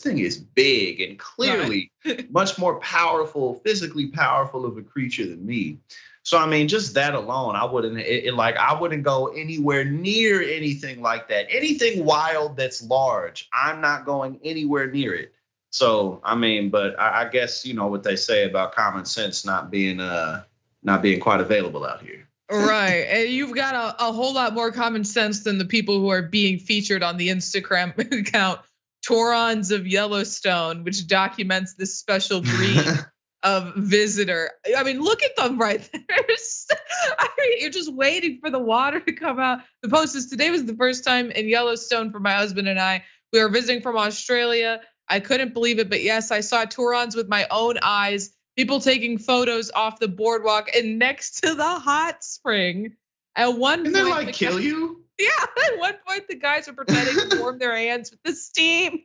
thing is big and clearly much more powerful, physically powerful of a creature than me. So I mean, just that alone, I wouldn't go anywhere near anything like that. Anything wild that's large, I'm not going anywhere near it. So I mean, but I guess you know what they say about common sense not being quite available out here. Right, and you've got a whole lot more common sense than the people who are being featured on the Instagram account Taurons of Yellowstone, which documents this special breed of visitor. I mean, look at them right there. I mean, you're just waiting for the water to come out. The post is today was the first time in Yellowstone for my husband and I. We were visiting from Australia. I couldn't believe it, but yes, I saw Taurons with my own eyes. People taking photos off the boardwalk and next to the hot spring. At one point, they like kill you? Yeah, at one point the guys were pretending to warm their hands with the steam.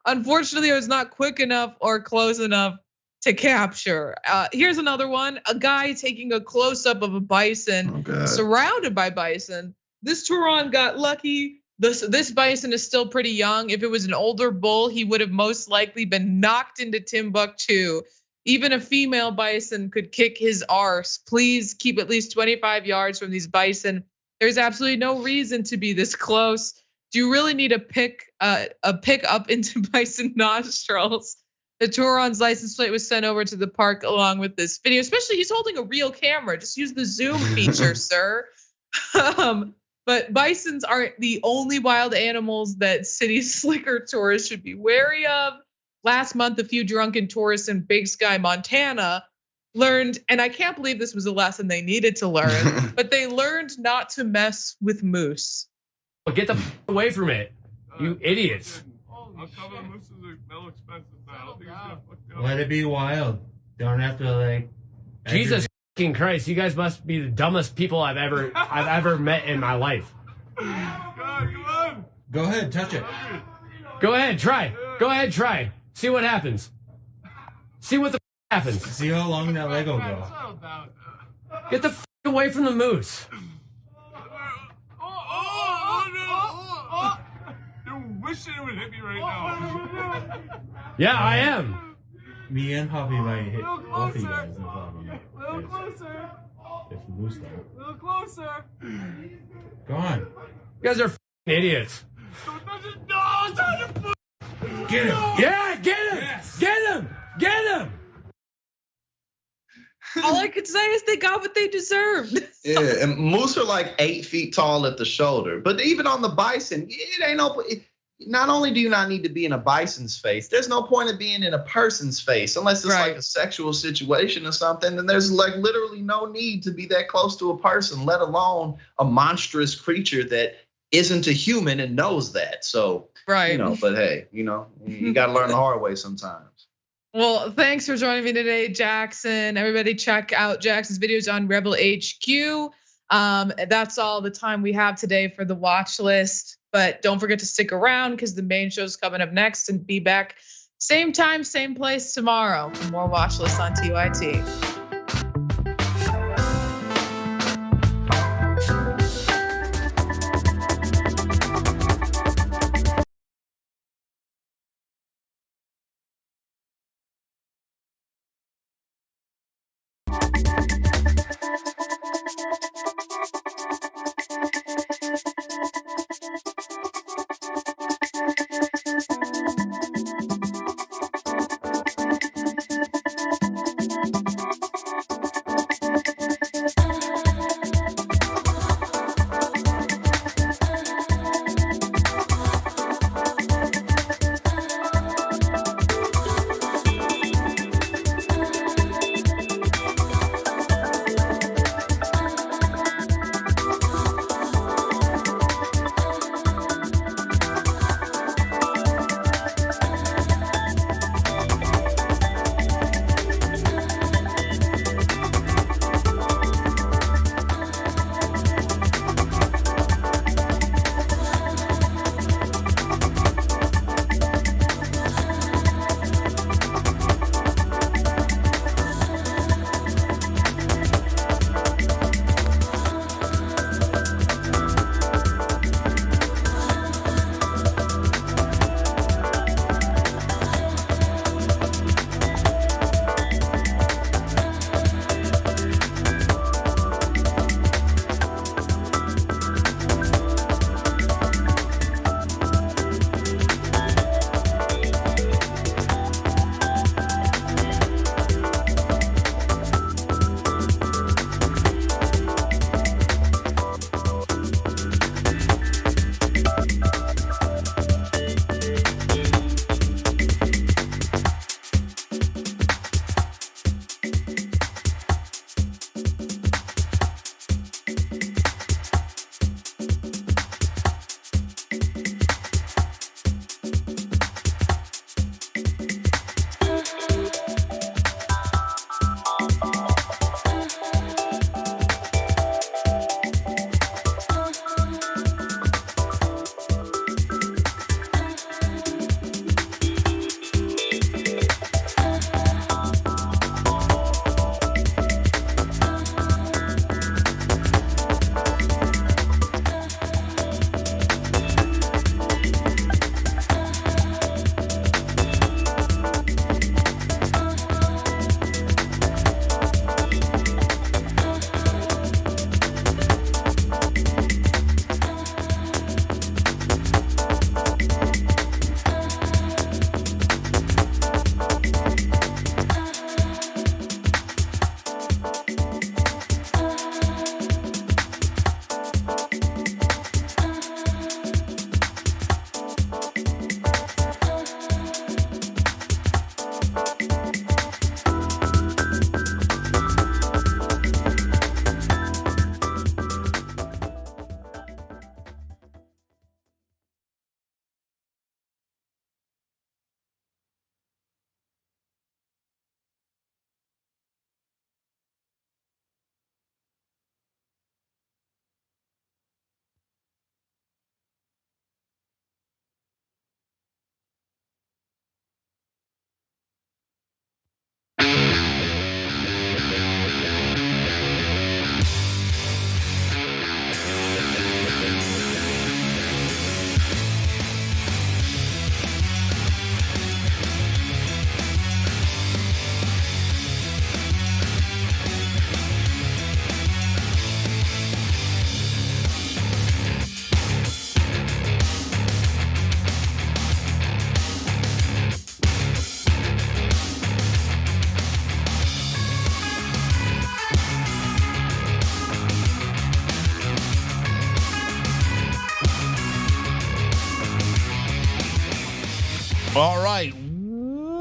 Unfortunately, it was not quick enough or close enough to capture. Here's another one: a guy taking a close-up of a bison surrounded by bison. This Turon got lucky. This bison is still pretty young. If it was an older bull, he would have most likely been knocked into Timbuktu. Even a female bison could kick his arse. Please keep at least 25 yards from these bison. There's absolutely no reason to be this close. Do you really need a pick up into bison nostrils? The Turon's license plate was sent over to the park along with this video. Especially, he's holding a real camera. Just use the zoom feature, sir. But bisons aren't the only wild animals that city slicker tourists should be wary of. Last month, a few drunken tourists in Big Sky, Montana learned, and I can't believe this was a lesson they needed to learn, but they learned not to mess with moose. Well, get the away from it, you idiots. Let it be wild. Don't have to like. Jesus fucking Christ! You guys must be the dumbest people I've ever met in my life. Come on. Go ahead, touch it. Go ahead, try. Go ahead, try. See what happens. See what the happens. See how long that leg will go. Get the away from the moose. You're wishing it would hit me right now. Yeah, I am. Me and Hoppy might hit both of you guys. No problem. A little closer. If the moose don't. A little closer. Go on. You guys are idiots. Get him. Yeah, get him. Yes. Get him. Get him. All I could say is they got what they deserved. Yeah, and moose are like 8 feet tall at the shoulder. But even on the bison, it ain't no. Not only do you not need to be in a bison's face, there's no point of being in a person's face unless it's like a sexual situation or something. And there's like literally no need to be that close to a person, let alone a monstrous creature that isn't a human and knows that. So, you know, but hey, you know, you got to learn the hard way sometimes. Well, thanks for joining me today, Jackson. Everybody check out Jackson's videos on Rebel HQ. That's all the time we have today for the watch list. But don't forget to stick around because the main show's coming up next, and be back same time, same place tomorrow for more watch lists on TYT.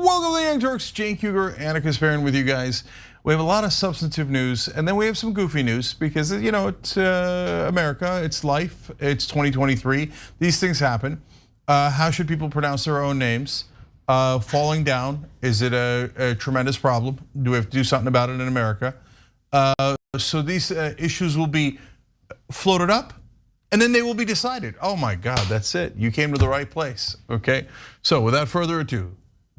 Welcome to the Young Turks. Jane Cougar, Anna Kasparian with you guys. We have a lot of substantive news, and then we have some goofy news because it's America, it's life, it's 2023. These things happen. How should people pronounce their own names? Falling down, is it a tremendous problem? Do we have to do something about it in America? So these issues will be floated up, and then they will be decided. Oh my God, that's it. You came to the right place, okay? So without further ado,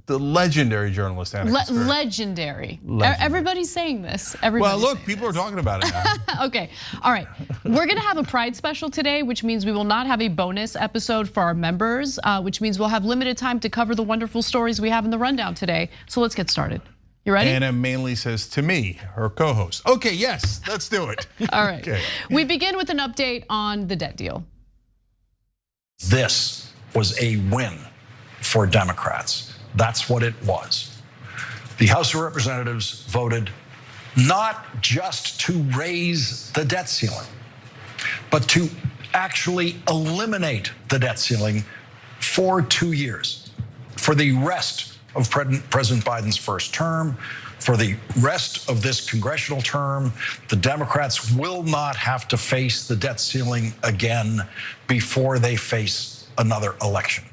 the legendary journalist, Anna Kasparian. Legendary. Everybody's saying this. Well, look, people are talking about it now. Okay, all right. We're gonna have a Pride special today, which means we will not have a bonus episode for our members, which means we'll have limited time to cover the wonderful stories we have in the rundown today. So let's get started. You ready? Anna mainly says to me, her co-host. Okay, yes, let's do it. All right. Okay. We begin with an update on the debt deal. This was a win for Democrats. That's what it was. The House of Representatives voted not just to raise the debt ceiling, but to actually eliminate the debt ceiling for 2 years, for the rest of President Biden's first term, for the rest of this congressional term. The Democrats will not have to face the debt ceiling again before they face another election.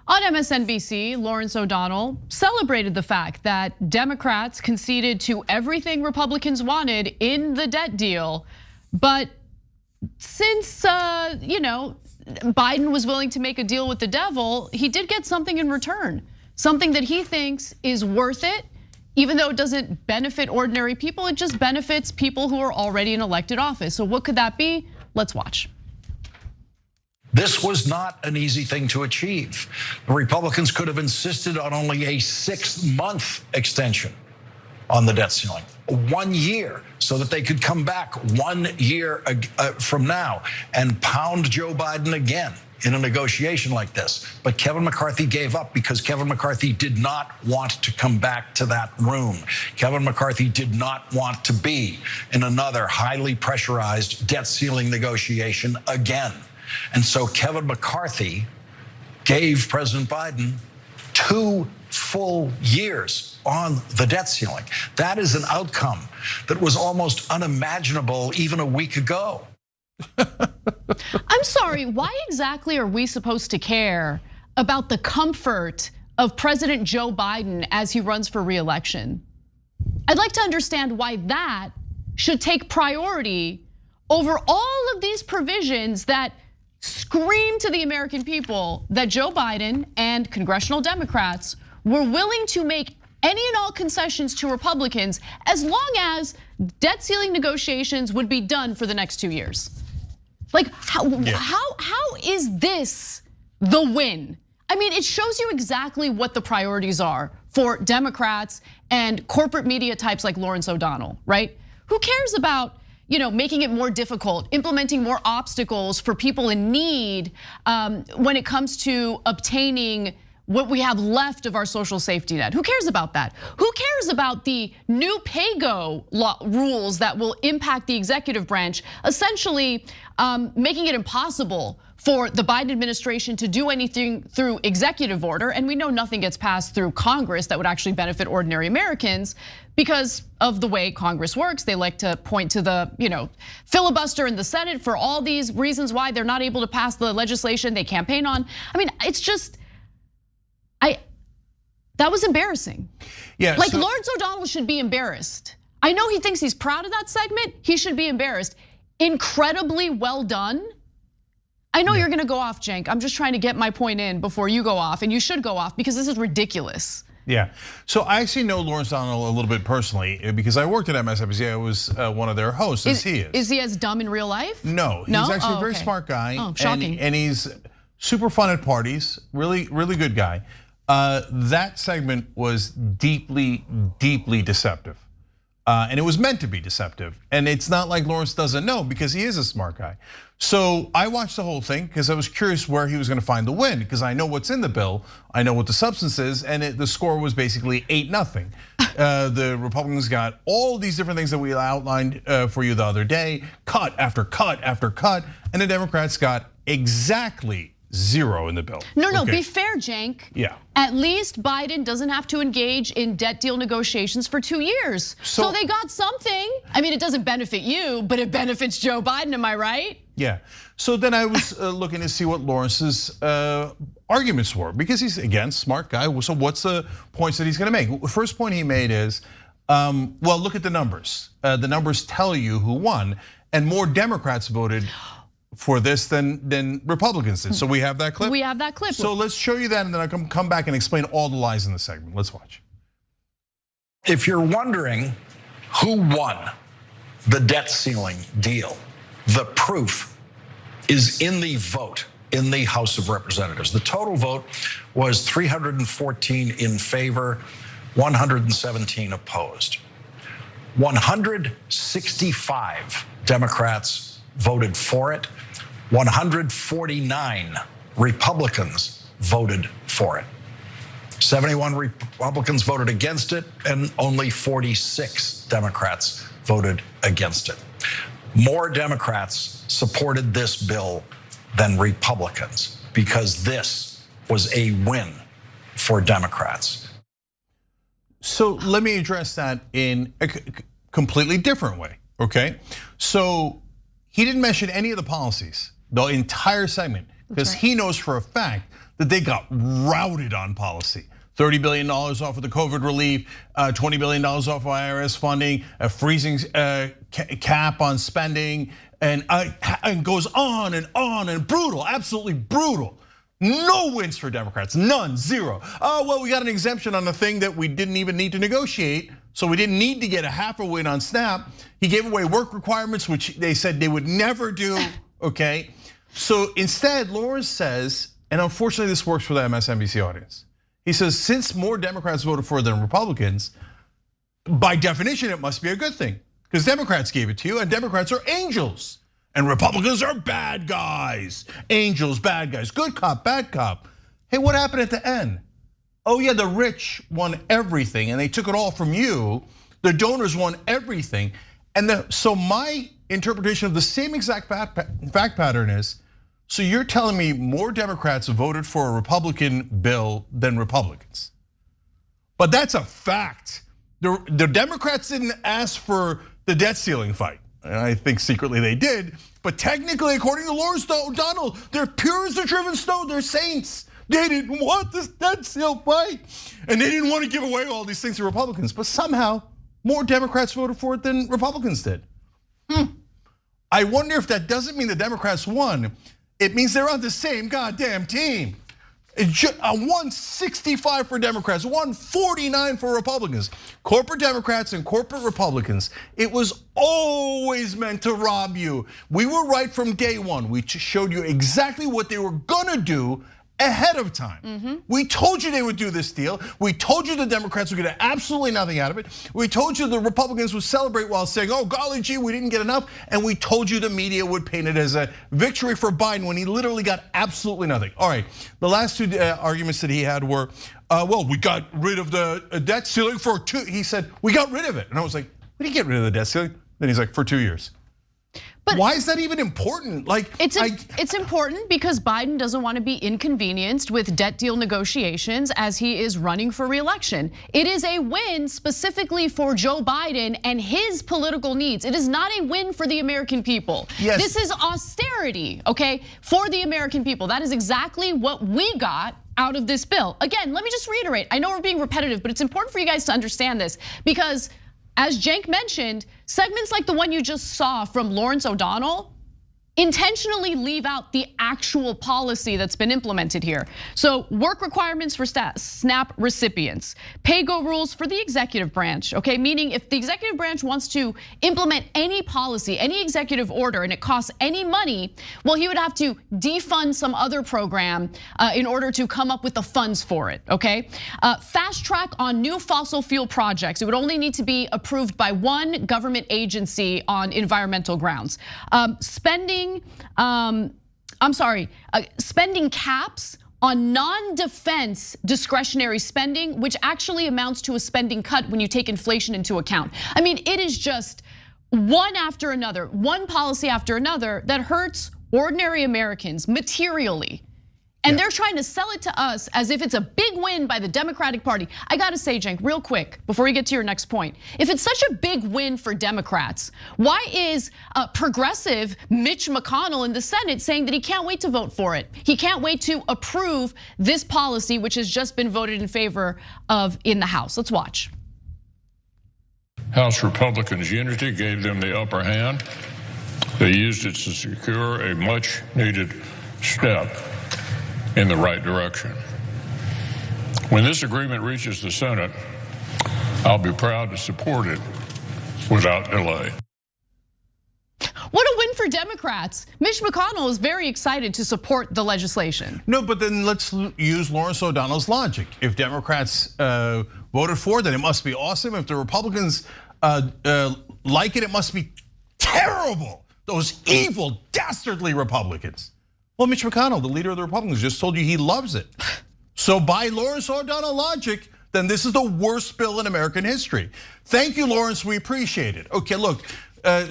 On MSNBC, Lawrence O'Donnell celebrated the fact that Democrats conceded to everything Republicans wanted in the debt deal. But since, Biden was willing to make a deal with the devil, he did get something in return, something that he thinks is worth it. Even though it doesn't benefit ordinary people, it just benefits people who are already in elected office. So what could that be? Let's watch. This was not an easy thing to achieve. The Republicans could have insisted on only a 6-month extension on the debt ceiling, 1 year, so that they could come back 1 year from now and pound Joe Biden again in a negotiation like this. But Kevin McCarthy gave up because Kevin McCarthy did not want to come back to that room. Kevin McCarthy did not want to be in another highly pressurized debt ceiling negotiation again. And so Kevin McCarthy gave President Biden 2 full years on the debt ceiling. That is an outcome that was almost unimaginable even a week ago. I'm sorry, why exactly are we supposed to care about the comfort of President Joe Biden as he runs for re-election? I'd like to understand why that should take priority over all of these provisions that scream to the American people that Joe Biden and congressional Democrats were willing to make any and all concessions to Republicans as long as debt ceiling negotiations would be done for the next 2 years. Like, how is this the win? I mean, it shows you exactly what the priorities are for Democrats and corporate media types like Lawrence O'Donnell, right? Who cares about making it more difficult, implementing more obstacles for people in need when it comes to obtaining what we have left of our social safety net? Who cares about that? Who cares about the new pay-go rules that will impact the executive branch, essentially making it impossible for the Biden administration to do anything through executive order? And we know nothing gets passed through Congress that would actually benefit ordinary Americans because of the way Congress works. They like to point to the filibuster in the Senate for all these reasons why they're not able to pass the legislation they campaign on. I mean, it's just, that was embarrassing. Yeah, like Lawrence O'Donnell should be embarrassed. I know he thinks he's proud of that segment. He should be embarrassed. Incredibly well done. I know you're gonna go off, Cenk. I'm just trying to get my point in before you go off, and you should go off because this is ridiculous. Yeah, so I actually know Lawrence O'Donnell a little bit personally because I worked at MSNBC. I was one of their hosts, as he is. Is he as dumb in real life? No, he's actually a very smart guy. Oh, shocking. And he's super fun at parties, really, really good guy. That segment was deeply, deeply deceptive. And it was meant to be deceptive. And it's not like Lawrence doesn't know because he is a smart guy. So I watched the whole thing because I was curious where he was gonna find the win because I know what's in the bill, I know what the substance is, and the score was basically 8-0. The Republicans got all these different things that we outlined for you the other day, cut after cut after cut, and the Democrats got exactly zero in the bill. No, be fair, Cenk. Yeah. At least Biden doesn't have to engage in debt deal negotiations for 2 years. So they got something. I mean, it doesn't benefit you, but it benefits Joe Biden, am I right? Yeah. So then I was looking to see what Lawrence's arguments were, because he's, again, smart guy. So what's the points that he's gonna make? The first point he made is, well, look at the numbers. The numbers tell you who won, and more Democrats voted for this than Republicans did. So we have that clip? We have that clip. So let's show you that, and then I can come back and explain all the lies in the segment. Let's watch. If you're wondering who won the debt ceiling deal, the proof is in the vote in the House of Representatives. The total vote was 314 in favor, 117 opposed. 165 Democrats voted for it. 149 Republicans voted for it. 71 Republicans voted against it, and only 46 Democrats voted against it. More Democrats supported this bill than Republicans, because this was a win for Democrats. So let me address that in a completely different way, okay? So he didn't mention any of the policies, the entire segment, because he knows for a fact that they got routed on policy. $30 billion off of the COVID relief, $20 billion off of IRS funding, a freezing cap on spending, and goes on and brutal, absolutely brutal. No wins for Democrats, none, zero. Oh, well, we got an exemption on the thing that we didn't even need to negotiate, so we didn't need to get a half a win on SNAP. He gave away work requirements, which they said they would never do, okay? So instead, Lawrence says, and unfortunately this works for the MSNBC audience, he says, since more Democrats voted for it than Republicans, by definition, it must be a good thing, because Democrats gave it to you, and Democrats are angels. And Republicans are bad guys. Angels, bad guys, good cop, bad cop. Hey, what happened at the end? Oh yeah, the rich won everything and they took it all from you. The donors won everything. And so my interpretation of the same exact fact pattern is, so you're telling me more Democrats voted for a Republican bill than Republicans. But that's a fact. The Democrats didn't ask for the debt ceiling fight. And I think secretly they did, but technically, according to Lawrence O'Donnell, they're pure as the driven snow, they're saints. They didn't want this debt ceiling fight, and they didn't want to give away all these things to Republicans, but somehow more Democrats voted for it than Republicans did. I wonder if that doesn't mean the Democrats won. It means they're on the same goddamn team. 165 for Democrats, 149 for Republicans. Corporate Democrats and corporate Republicans. It was always meant to rob you. We were right from day one. We showed you exactly what they were gonna do ahead of time. We told you they would do this deal. We told you the Democrats would get absolutely nothing out of it. We told you the Republicans would celebrate while saying, oh golly gee, we didn't get enough. And we told you the media would paint it as a victory for Biden when he literally got absolutely nothing. All right, the last two arguments that he had were, well, we got rid of the debt ceiling for 2, he said, we got rid of it. And I was like, we didn't get rid of the debt ceiling. Then he's like, for 2 years. But why is that even important? Like, it's important because Biden doesn't want to be inconvenienced with debt deal negotiations as he is running for re-election. It is a win specifically for Joe Biden and his political needs. It is not a win for the American people. Yes. This is austerity, okay, for the American people. That is exactly what we got out of this bill. Again, let me just reiterate. I know we're being repetitive, but it's important for you guys to understand this because as Cenk mentioned, segments like the one you just saw from Lawrence O'Donnell intentionally leave out the actual policy that's been implemented here. So work requirements for SNAP recipients, pay-go rules for the executive branch, okay? Meaning if the executive branch wants to implement any policy, any executive order, and it costs any money, well, he would have to defund some other program in order to come up with the funds for it, okay? Fast track on new fossil fuel projects. It would only need to be approved by one government agency on environmental grounds. Spending caps on non-defense discretionary spending, which actually amounts to a spending cut when you take inflation into account. I mean, it is just one after another, one policy after another that hurts ordinary Americans materially. And they're trying to sell it to us as if it's a big win by the Democratic Party. I gotta say, Cenk, real quick, before we get to your next point, if it's such a big win for Democrats, why is progressive Mitch McConnell in the Senate saying that he can't wait to vote for it? He can't wait to approve this policy, which has just been voted in favor of in the House. Let's watch. House Republicans' unity gave them the upper hand. They used it to secure a much needed step in the right direction. When this agreement reaches the Senate, I'll be proud to support it without delay. What a win for Democrats. Mitch McConnell is very excited to support the legislation. No, but then let's use Lawrence O'Donnell's logic. If Democrats voted for it, then it must be awesome. If the Republicans like it, it must be terrible. Those evil, dastardly Republicans. Well, Mitch McConnell, the leader of the Republicans, just told you he loves it. So by Lawrence O'Donnell logic, then this is the worst bill in American history. Thank you, Lawrence, we appreciate it. Okay, look,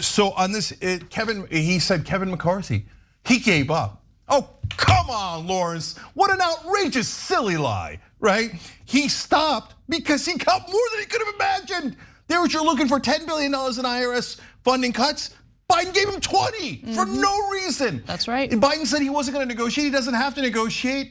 so on this, he said Kevin McCarthy, he gave up. Oh, come on, Lawrence, what an outrageous, silly lie, right? He stopped because he got more than he could have imagined. They were looking for $10 billion in IRS funding cuts. Biden gave him 20 for no reason. That's right. And Biden said he wasn't going to negotiate. He doesn't have to negotiate.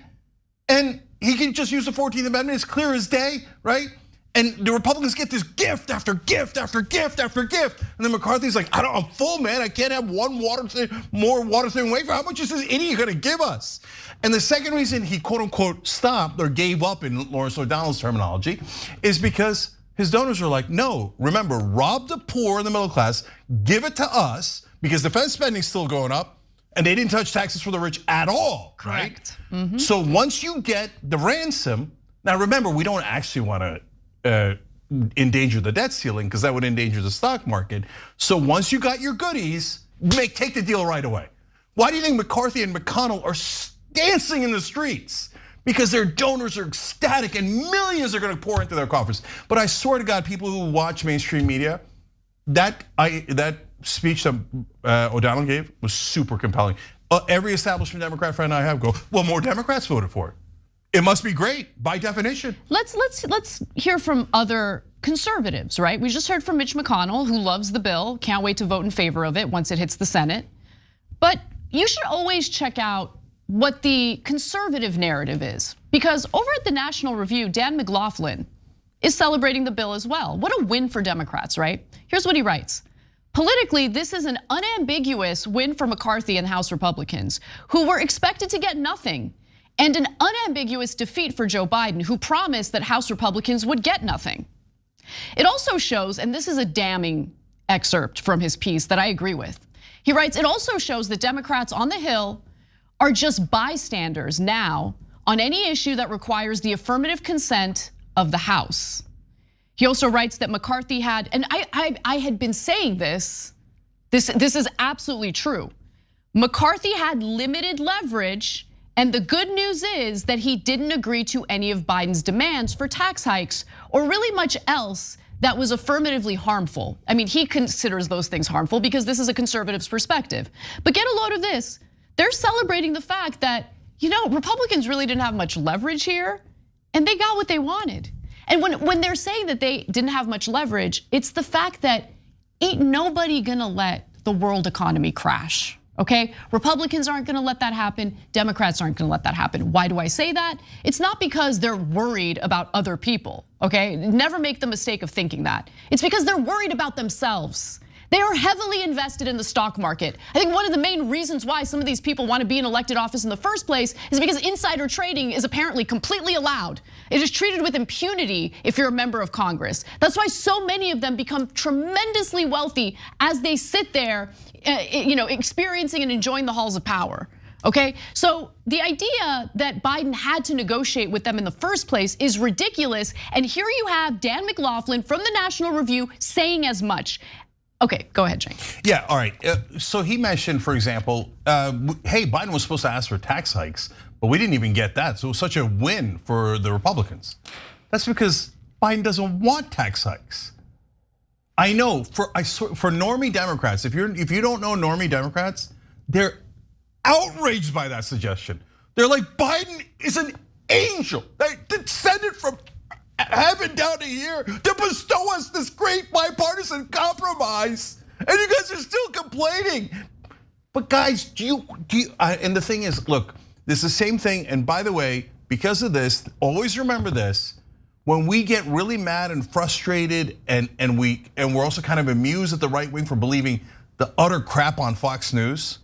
And he can just use the 14th Amendment. It's clear as day, right? And the Republicans get this gift after gift after gift after gift. And then McCarthy's like, I'm full, man. I can't have one more water-thin wafer. How much is this idiot going to give us? And the second reason he quote unquote stopped or gave up in Lawrence O'Donnell's terminology is because his donors are like, no, remember, rob the poor and the middle class, give it to us, because defense spending's still going up, and they didn't touch taxes for the rich at all, correct? Right? So once you get the ransom, now remember, we don't actually want to endanger the debt ceiling, because that would endanger the stock market. So once you got your goodies, take the deal right away. Why do you think McCarthy and McConnell are dancing in the streets? Because their donors are ecstatic and millions are going to pour into their coffers. But I swear to God, people who watch mainstream media, that speech that O'Donnell gave was super compelling. Every establishment Democrat friend I have go, well, more Democrats voted for it. It must be great by definition. Let's hear from other conservatives, right? We just heard from Mitch McConnell, who loves the bill, can't wait to vote in favor of it once it hits the Senate. But you should always check out what the conservative narrative is. Because over at the National Review, Dan McLaughlin is celebrating the bill as well. What a win for Democrats, right? Here's what he writes. Politically, this is an unambiguous win for McCarthy and House Republicans, who were expected to get nothing, and an unambiguous defeat for Joe Biden, who promised that House Republicans would get nothing. It also shows, and this is a damning excerpt from his piece that I agree with. He writes, it also shows that Democrats on the Hill are just bystanders now on any issue that requires the affirmative consent of the House. He also writes that McCarthy had, and I had been saying this is absolutely true. McCarthy had limited leverage, and the good news is that he didn't agree to any of Biden's demands for tax hikes or really much else that was affirmatively harmful. I mean, he considers those things harmful because this is a conservative's perspective. But get a load of this. They're celebrating the fact that, Republicans really didn't have much leverage here, and they got what they wanted. And when they're saying that they didn't have much leverage, it's the fact that ain't nobody gonna let the world economy crash, okay? Republicans aren't gonna let that happen, Democrats aren't gonna let that happen. Why do I say that? It's not because they're worried about other people, okay? Never make the mistake of thinking that. It's because they're worried about themselves. They are heavily invested in the stock market. I think one of the main reasons why some of these people want to be in elected office in the first place is because insider trading is apparently completely allowed. It is treated with impunity if you're a member of Congress. That's why so many of them become tremendously wealthy as they sit there, experiencing and enjoying the halls of power. Okay, so the idea that Biden had to negotiate with them in the first place is ridiculous. And here you have Dan McLaughlin from the National Review saying as much. Okay, go ahead, Cenk. Yeah, all right. So he mentioned, for example, hey, Biden was supposed to ask for tax hikes, but we didn't even get that. So it was such a win for the Republicans. That's because Biden doesn't want tax hikes. I know for normie Democrats, if you don't know normie Democrats, they're outraged by that suggestion. They're like, Biden is an angel. They descended from heaven down to here to bestow us this great bipartisan compromise. And you guys are still complaining. But guys, and the thing is, look, this is the same thing. And by the way, because of this, always remember this. When we get really mad and frustrated and we're also kind of amused at the right wing for believing the utter crap on Fox News.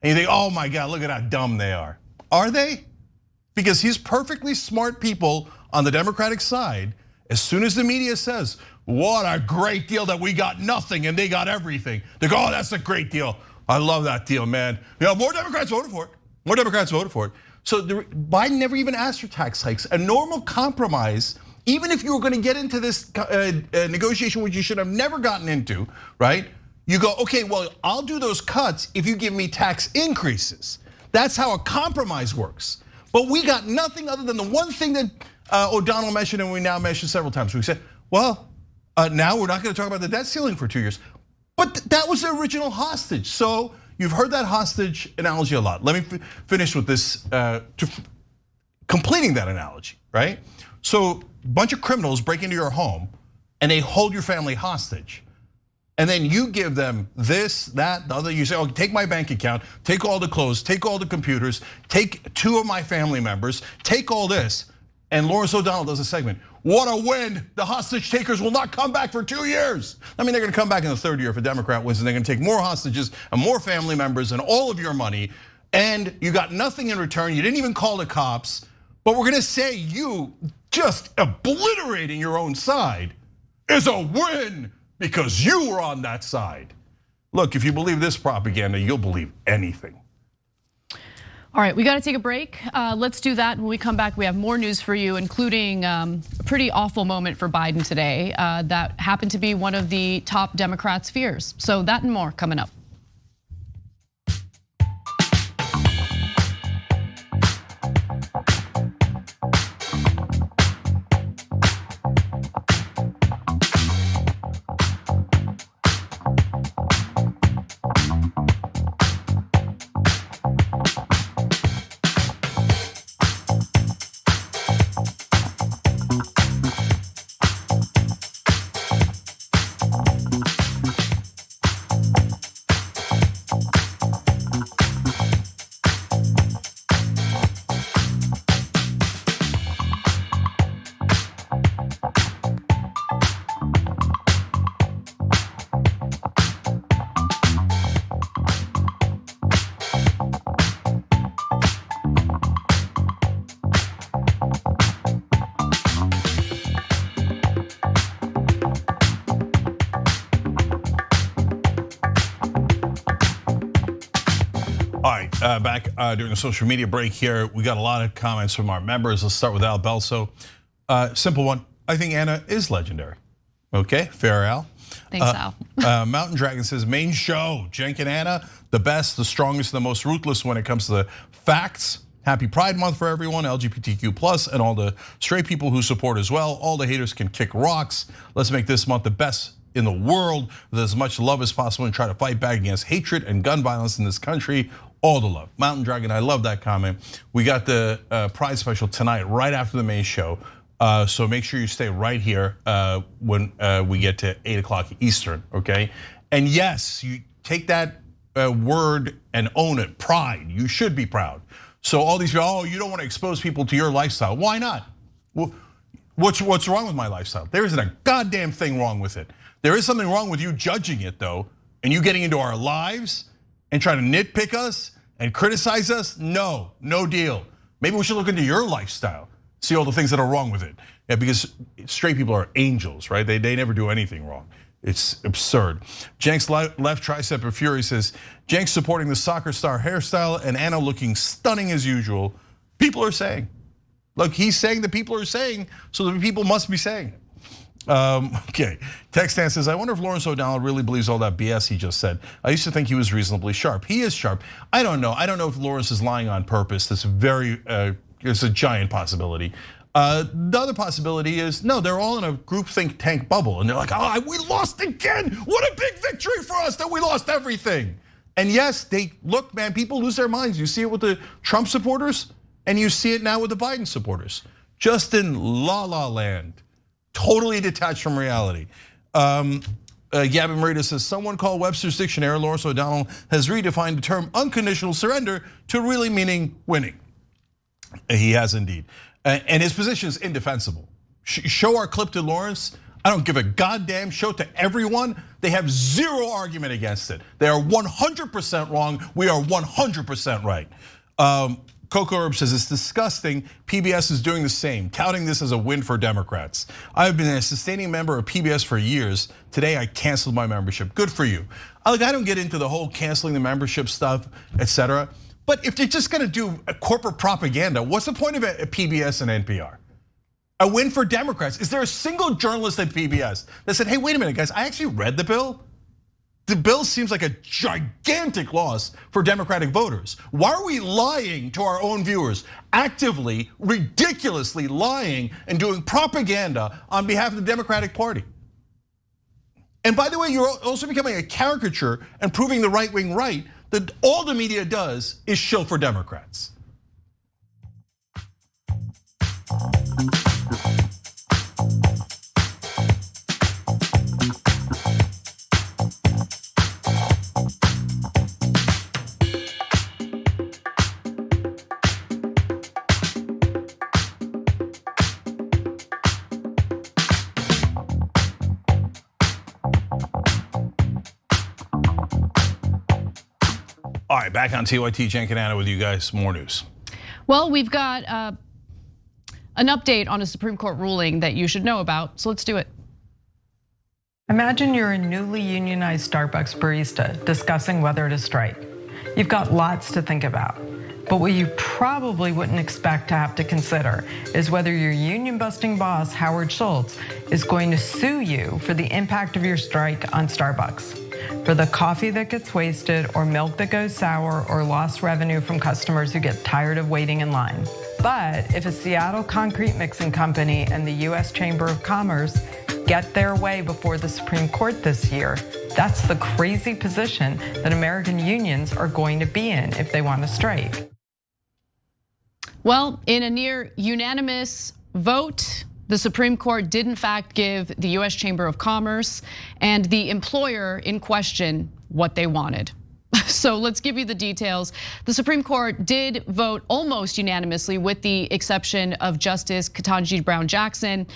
And you think, oh my God, look at how dumb they are. Are they? Because he's perfectly smart people on the Democratic side. As soon as the media says, what a great deal that we got nothing and they got everything. They go, oh, that's a great deal. I love that deal, man. You know, more Democrats voted for it. More Democrats voted for it. So Biden never even asked for tax hikes. A normal compromise, even if you were gonna get into this negotiation, which you should have never gotten into, right? You go, okay, well, I'll do those cuts if you give me tax increases. That's how a compromise works. But we got nothing other than the one thing that O'Donnell mentioned and we now mentioned several times. We said, well, now we're not gonna talk about the debt ceiling for 2 years. But that was the original hostage. So you've heard that hostage analogy a lot. Let me finish with this, completing that analogy, right? So a bunch of criminals break into your home and they hold your family hostage. And then you give them this, that, the other. You say, oh, take my bank account, take all the clothes, take all the computers, take 2 of my family members, take all this. And Lawrence O'Donnell does a segment. What a win, the hostage takers will not come back for 2 years. I mean, they're gonna come back in the 3rd year if a Democrat wins, and they're gonna take more hostages and more family members and all of your money. And you got nothing in return, you didn't even call the cops. But we're gonna say you just obliterating your own side is a win because you were on that side. Look, if you believe this propaganda, you'll believe anything. All right, we got to take a break. Let's do that. When we come back, we have more news for you, including a pretty awful moment for Biden today that happened to be one of the top Democrats' fears. So that and more coming up. Back during the social media break here, we got a lot of comments from our members. Let's start with Al Belso. Simple one, I think Anna is legendary. Okay, fair, Al. Thanks, Al. Mountain Dragon says, main show, Cenk and Anna, the best, the strongest, the most ruthless when it comes to the facts. Happy Pride Month for everyone, LGBTQ+, and all the straight people who support as well. All the haters can kick rocks. Let's make this month the best in the world with as much love as possible and try to fight back against hatred and gun violence in this country. All the love. Mountain Dragon, I love that comment. We got the Pride special tonight, right after the main show. So make sure you stay right here when we get to 8 o'clock Eastern, okay? And yes, you take that word and own it, pride. You should be proud. So all these people, oh, you don't want to expose people to your lifestyle. Why not? Well, what's wrong with my lifestyle? There isn't a goddamn thing wrong with it. There is something wrong with you judging it though, and you getting into our lives and trying to nitpick us and criticize us. No deal. Maybe we should look into your lifestyle, see all the things that are wrong with it. Yeah, because straight people are angels, right? They never do anything wrong. It's absurd. Cenk's left tricep of fury says, Cenk supporting the soccer star hairstyle and Anna looking stunning as usual. People are saying. Look, he's saying the people are saying, so the people must be saying it. Okay, Textan says, I wonder if Lawrence O'Donnell really believes all that BS he just said. I used to think he was reasonably sharp. He is sharp. I don't know if Lawrence is lying on purpose. That's it's a giant possibility. The other possibility is, no, they're all in a group think tank bubble and they're like, oh, we lost again. What a big victory for us that we lost everything. And yes, look, man, people lose their minds. You see it with the Trump supporters, and you see it now with the Biden supporters. Just in la land, totally detached from reality. Gavin Marita says, someone called Webster's Dictionary, Lawrence O'Donnell, has redefined the term unconditional surrender to really meaning winning. He has indeed. And his position is indefensible. Show our clip to Lawrence. I don't give a goddamn. Show it to everyone. They have zero argument against it. They are 100% wrong. We are 100% right. Coco Herb says it's disgusting. PBS is doing the same, touting this as a win for Democrats. I've been a sustaining member of PBS for years. Today I canceled my membership. Good for you. I don't get into the whole canceling the membership stuff, etc. But if you're just gonna do a corporate propaganda, what's the point of it at PBS and NPR? A win for Democrats. Is there a single journalist at PBS that said, hey, wait a minute, guys, I actually read the bill? The bill seems like a gigantic loss for Democratic voters. Why are we lying to our own viewers? Actively, ridiculously lying and doing propaganda on behalf of the Democratic Party. And by the way, you're also becoming a caricature and proving the right wing right, that all the media does is shill for Democrats. All right, back on TYT, Jen Canana with you guys, more news. Well, we've got an update on a Supreme Court ruling that you should know about, so let's do it. Imagine you're a newly unionized Starbucks barista discussing whether to strike. You've got lots to think about, but what you probably wouldn't expect to have to consider is whether your union-busting boss, Howard Schultz, is going to sue you for the impact of your strike on Starbucks. For the coffee that gets wasted, or milk that goes sour, or lost revenue from customers who get tired of waiting in line. But if a Seattle concrete mixing company and the US Chamber of Commerce get their way before the Supreme Court this year, that's the crazy position that American unions are going to be in if they want to strike. Well, in a near unanimous vote, the Supreme Court did in fact give the US Chamber of Commerce and the employer in question what they wanted. So let's give you the details. The Supreme Court did vote almost unanimously, with the exception of Justice Ketanji Brown Jackson,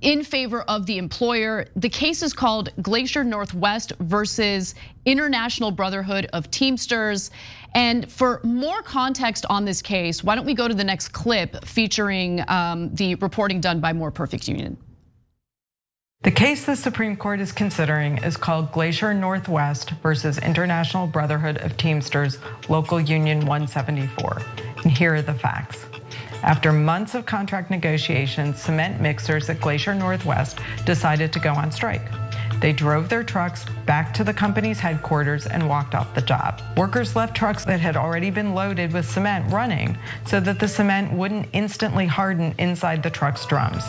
in favor of the employer. The case is called Glacier Northwest versus International Brotherhood of Teamsters. And for more context on this case, why don't we go to the next clip featuring the reporting done by More Perfect Union. The case the Supreme Court is considering is called Glacier Northwest versus International Brotherhood of Teamsters, Local Union 174. And here are the facts. After months of contract negotiations, cement mixers at Glacier Northwest decided to go on strike. They drove their trucks back to the company's headquarters and walked off the job. Workers left trucks that had already been loaded with cement running so that the cement wouldn't instantly harden inside the truck's drums.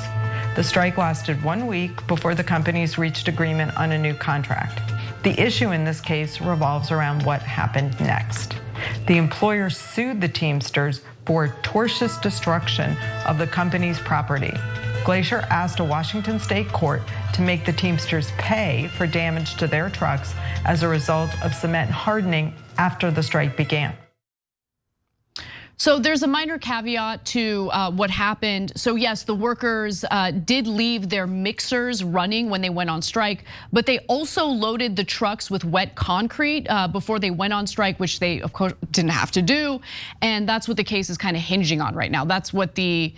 The strike lasted 1 week before the companies reached agreement on a new contract. The issue in this case revolves around what happened next. The employer sued the Teamsters for tortious destruction of the company's property. Glacier asked a Washington state court to make the Teamsters pay for damage to their trucks as a result of cement hardening after the strike began. So there's a minor caveat to what happened. So yes, the workers did leave their mixers running when they went on strike, but they also loaded the trucks with wet concrete before they went on strike, which they of course didn't have to do. And that's what the case is kind of hinging on right now. That's what the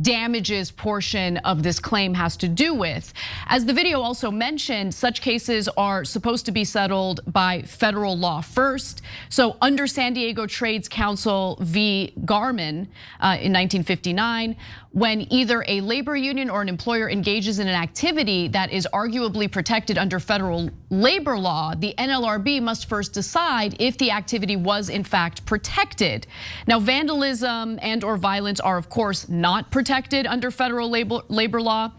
damages portion of this claim has to do with. As the video also mentioned, such cases are supposed to be settled by federal law first. So under San Diego Trades Council v. Garmin in 1959, when either a labor union or an employer engages in an activity that is arguably protected under federal labor law, the NLRB must first decide if the activity was in fact protected. Now, vandalism and or violence are of course not protected under federal labor law.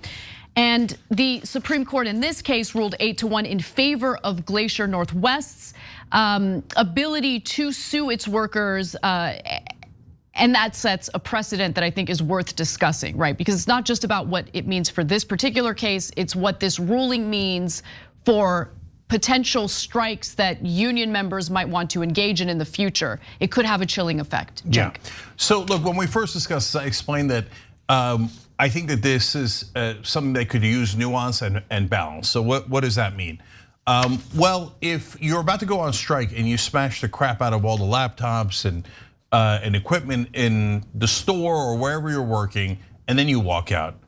And the Supreme Court in this case ruled 8-1 in favor of Glacier Northwest's ability to sue its workers. And that sets a precedent that I think is worth discussing, right? Because it's not just about what it means for this particular case, it's what this ruling means for potential strikes that union members might want to engage in the future. It could have a chilling effect. Jake. Yeah. So look, when we first discussed, I explained that I think that this is something that could use nuance and balance. So what does that mean? Well, if you're about to go on strike and you smash the crap out of all the laptops and equipment in the store or wherever you're working, and then you walk out,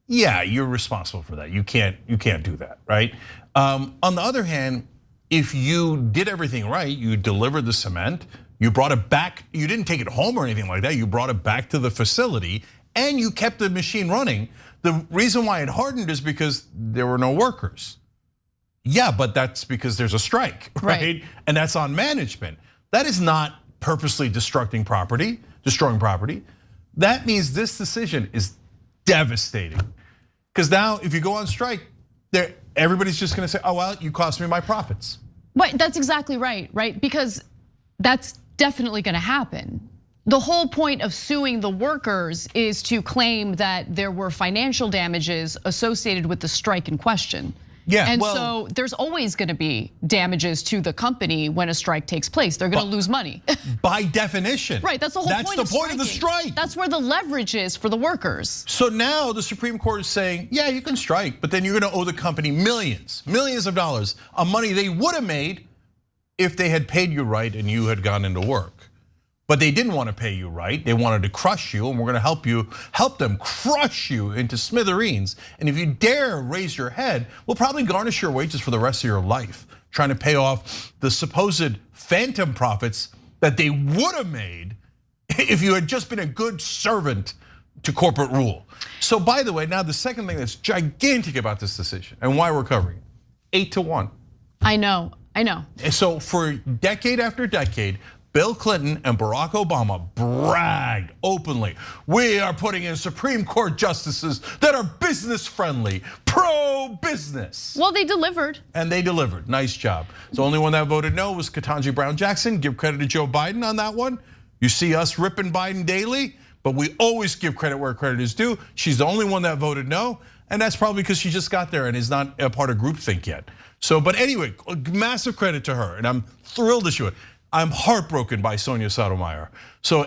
yeah, you're responsible for that. You can't do that, right? On the other hand, if you did everything right, you delivered the cement, you brought it back, you didn't take it home or anything like that, you brought it back to the facility and you kept the machine running. The reason why it hardened is because there were no workers. Yeah, but that's because there's a strike, right? And that's on management. That is not purposely destroying property. That means this decision is devastating. Because now if you go on strike, everybody's just gonna say, oh, well, you cost me my profits. Right, that's exactly right? Because that's definitely gonna happen. The whole point of suing the workers is to claim that there were financial damages associated with the strike in question. Yeah, and so there's always gonna be damages to the company when a strike takes place. They're gonna lose money. By definition. Right, that's the whole point. That's the point of the strike. That's where the leverage is for the workers. So now the Supreme Court is saying, yeah, you can strike, but then you're gonna owe the company millions of dollars of money they would have made if they had paid you right and you had gone into work. But they didn't want to pay you right. They wanted to crush you, and we're going to help them crush you into smithereens. And if you dare raise your head, we'll probably garnish your wages for the rest of your life, trying to pay off the supposed phantom profits that they would have made if you had just been a good servant to corporate rule. So by the way, now the second thing that's gigantic about this decision and why we're covering it, 8-1. I know. And so for decade after decade, Bill Clinton and Barack Obama bragged openly, we are putting in Supreme Court justices that are business friendly, pro-business. Well, they delivered. And they delivered, nice job. The only one that voted no was Ketanji Brown Jackson. Give credit to Joe Biden on that one. You see us ripping Biden daily, but we always give credit where credit is due. She's the only one that voted no, and that's probably because she just got there and is not a part of groupthink yet. So, but anyway, massive credit to her, and I'm thrilled to show it. I'm heartbroken by Sonia Sotomayor. So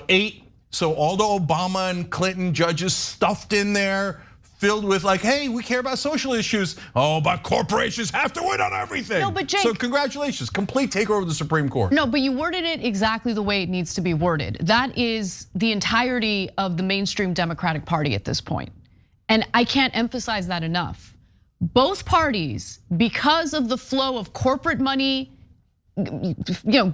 all the Obama and Clinton judges stuffed in there, filled with like, hey, we care about social issues. Oh, but corporations have to win on everything. No, but Jake, so congratulations, complete takeover of the Supreme Court. No, but you worded it exactly the way it needs to be worded. That is the entirety of the mainstream Democratic Party at this point. And I can't emphasize that enough. Both parties, because of the flow of corporate money,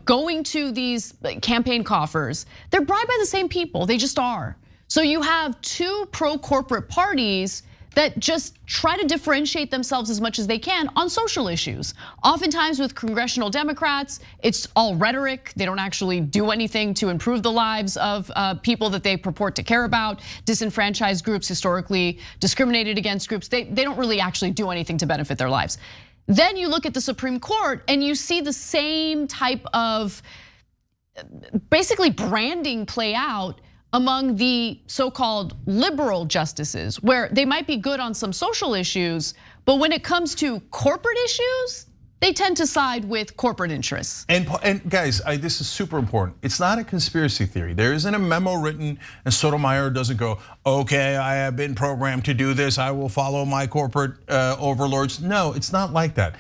going to these campaign coffers, they're bribed by the same people, they just are. So you have two pro-corporate parties that just try to differentiate themselves as much as they can on social issues. Oftentimes with congressional Democrats, it's all rhetoric. They don't actually do anything to improve the lives of people that they purport to care about. Disenfranchised groups, historically discriminated against groups, they don't really actually do anything to benefit their lives. Then you look at the Supreme Court and you see the same type of basically branding play out among the so-called liberal justices, where they might be good on some social issues, but when it comes to corporate issues, they tend to side with corporate interests. And guys, this is super important. It's not a conspiracy theory. There isn't a memo written and Sotomayor doesn't go, okay, I have been programmed to do this. I will follow my corporate overlords. No, it's not like that.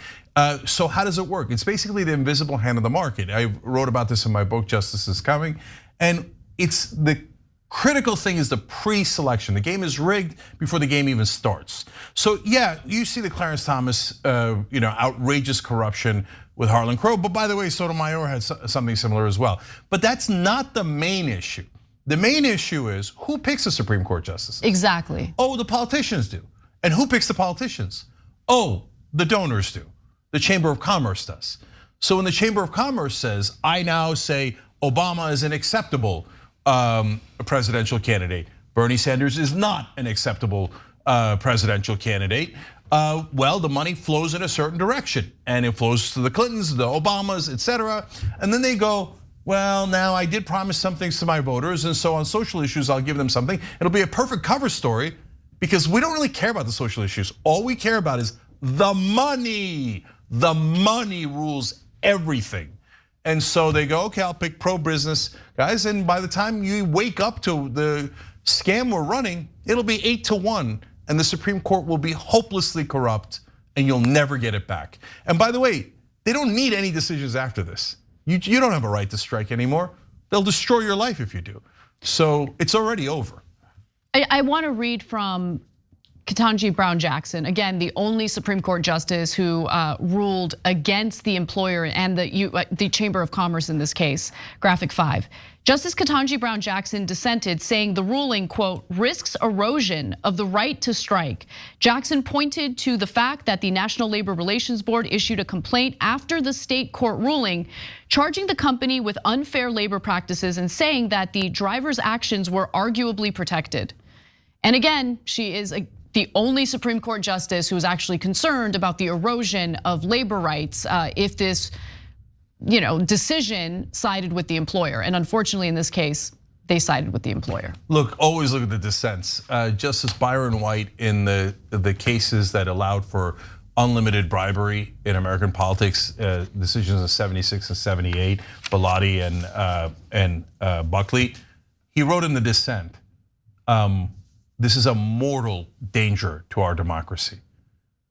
So how does it work? It's basically the invisible hand of the market. I wrote about this in my book, Justice is Coming. And it's the critical thing is the pre-selection. The game is rigged before the game even starts. So yeah, you see the Clarence Thomas, outrageous corruption with Harlan Crow. But by the way, Sotomayor had something similar as well. But that's not the main issue. The main issue is who picks the Supreme Court justices? Exactly. Oh, the politicians do. And who picks the politicians? Oh, the donors do. The Chamber of Commerce does. So when the Chamber of Commerce says, I now say Obama is an acceptable a presidential candidate. Bernie Sanders is not an acceptable presidential candidate, well, the money flows in a certain direction, and it flows to the Clintons, the Obamas, etc. And then they go, well, now I did promise some things to my voters, and so on social issues, I'll give them something. It'll be a perfect cover story because we don't really care about the social issues. All we care about is the money. The money rules everything. And so they go, okay, I'll pick pro-business guys. And by the time you wake up to the scam we're running, it'll be 8-1. And the Supreme Court will be hopelessly corrupt and you'll never get it back. And by the way, they don't need any decisions after this. You don't have a right to strike anymore. They'll destroy your life if you do. So it's already over. I want to read from Ketanji Brown Jackson, again, the only Supreme Court justice who ruled against the employer and the Chamber of Commerce in this case, graphic 5. Justice Ketanji Brown Jackson dissented, saying the ruling, quote, risks erosion of the right to strike. Jackson pointed to the fact that the National Labor Relations Board issued a complaint after the state court ruling, charging the company with unfair labor practices and saying that the driver's actions were arguably protected. And again, she is the only Supreme Court justice who is actually concerned about the erosion of labor rights if this decision sided with the employer. And unfortunately, in this case, they sided with the employer. Look, always look at the dissents. Justice Byron White in the cases that allowed for unlimited bribery in American politics, decisions in 76 and 78, Bellotti and Buckley, he wrote in the dissent, this is a mortal danger to our democracy.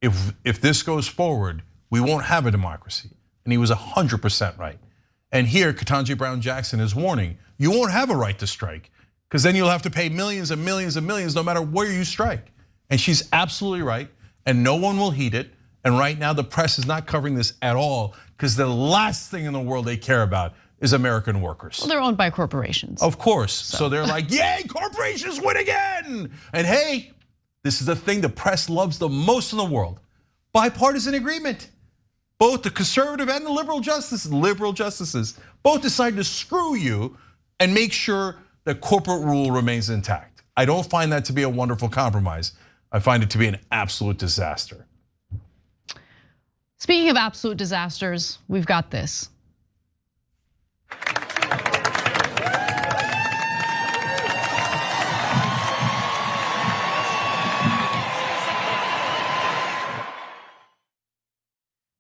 If this goes forward, we won't have a democracy. And he was 100% right. And here, Ketanji Brown Jackson is warning, you won't have a right to strike, because then you'll have to pay millions and millions and millions no matter where you strike. And she's absolutely right, and no one will heed it. And right now, the press is not covering this at all, because the last thing in the world they care about is American workers. Well, they're owned by corporations. Of course, so they're like, yay, corporations win again. And hey, this is the thing the press loves the most in the world, bipartisan agreement. Both the conservative and the liberal justices, both decide to screw you and make sure that corporate rule remains intact. I don't find that to be a wonderful compromise. I find it to be an absolute disaster. Speaking of absolute disasters, we've got this.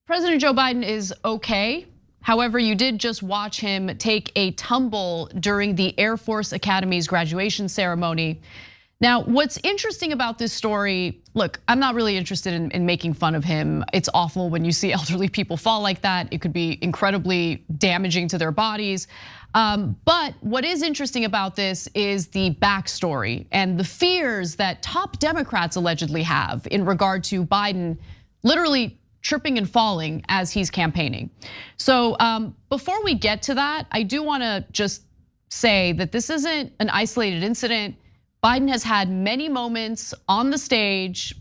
President Joe Biden is okay. However, you did just watch him take a tumble during the Air Force Academy's graduation ceremony. Now, what's interesting about this story, look, I'm not really interested in making fun of him. It's awful when you see elderly people fall like that. It could be incredibly damaging to their bodies. But what is interesting about this is the backstory and the fears that top Democrats allegedly have in regard to Biden literally tripping and falling as he's campaigning. So before we get to that, I do wanna just say that this isn't an isolated incident. Biden has had many moments on the stage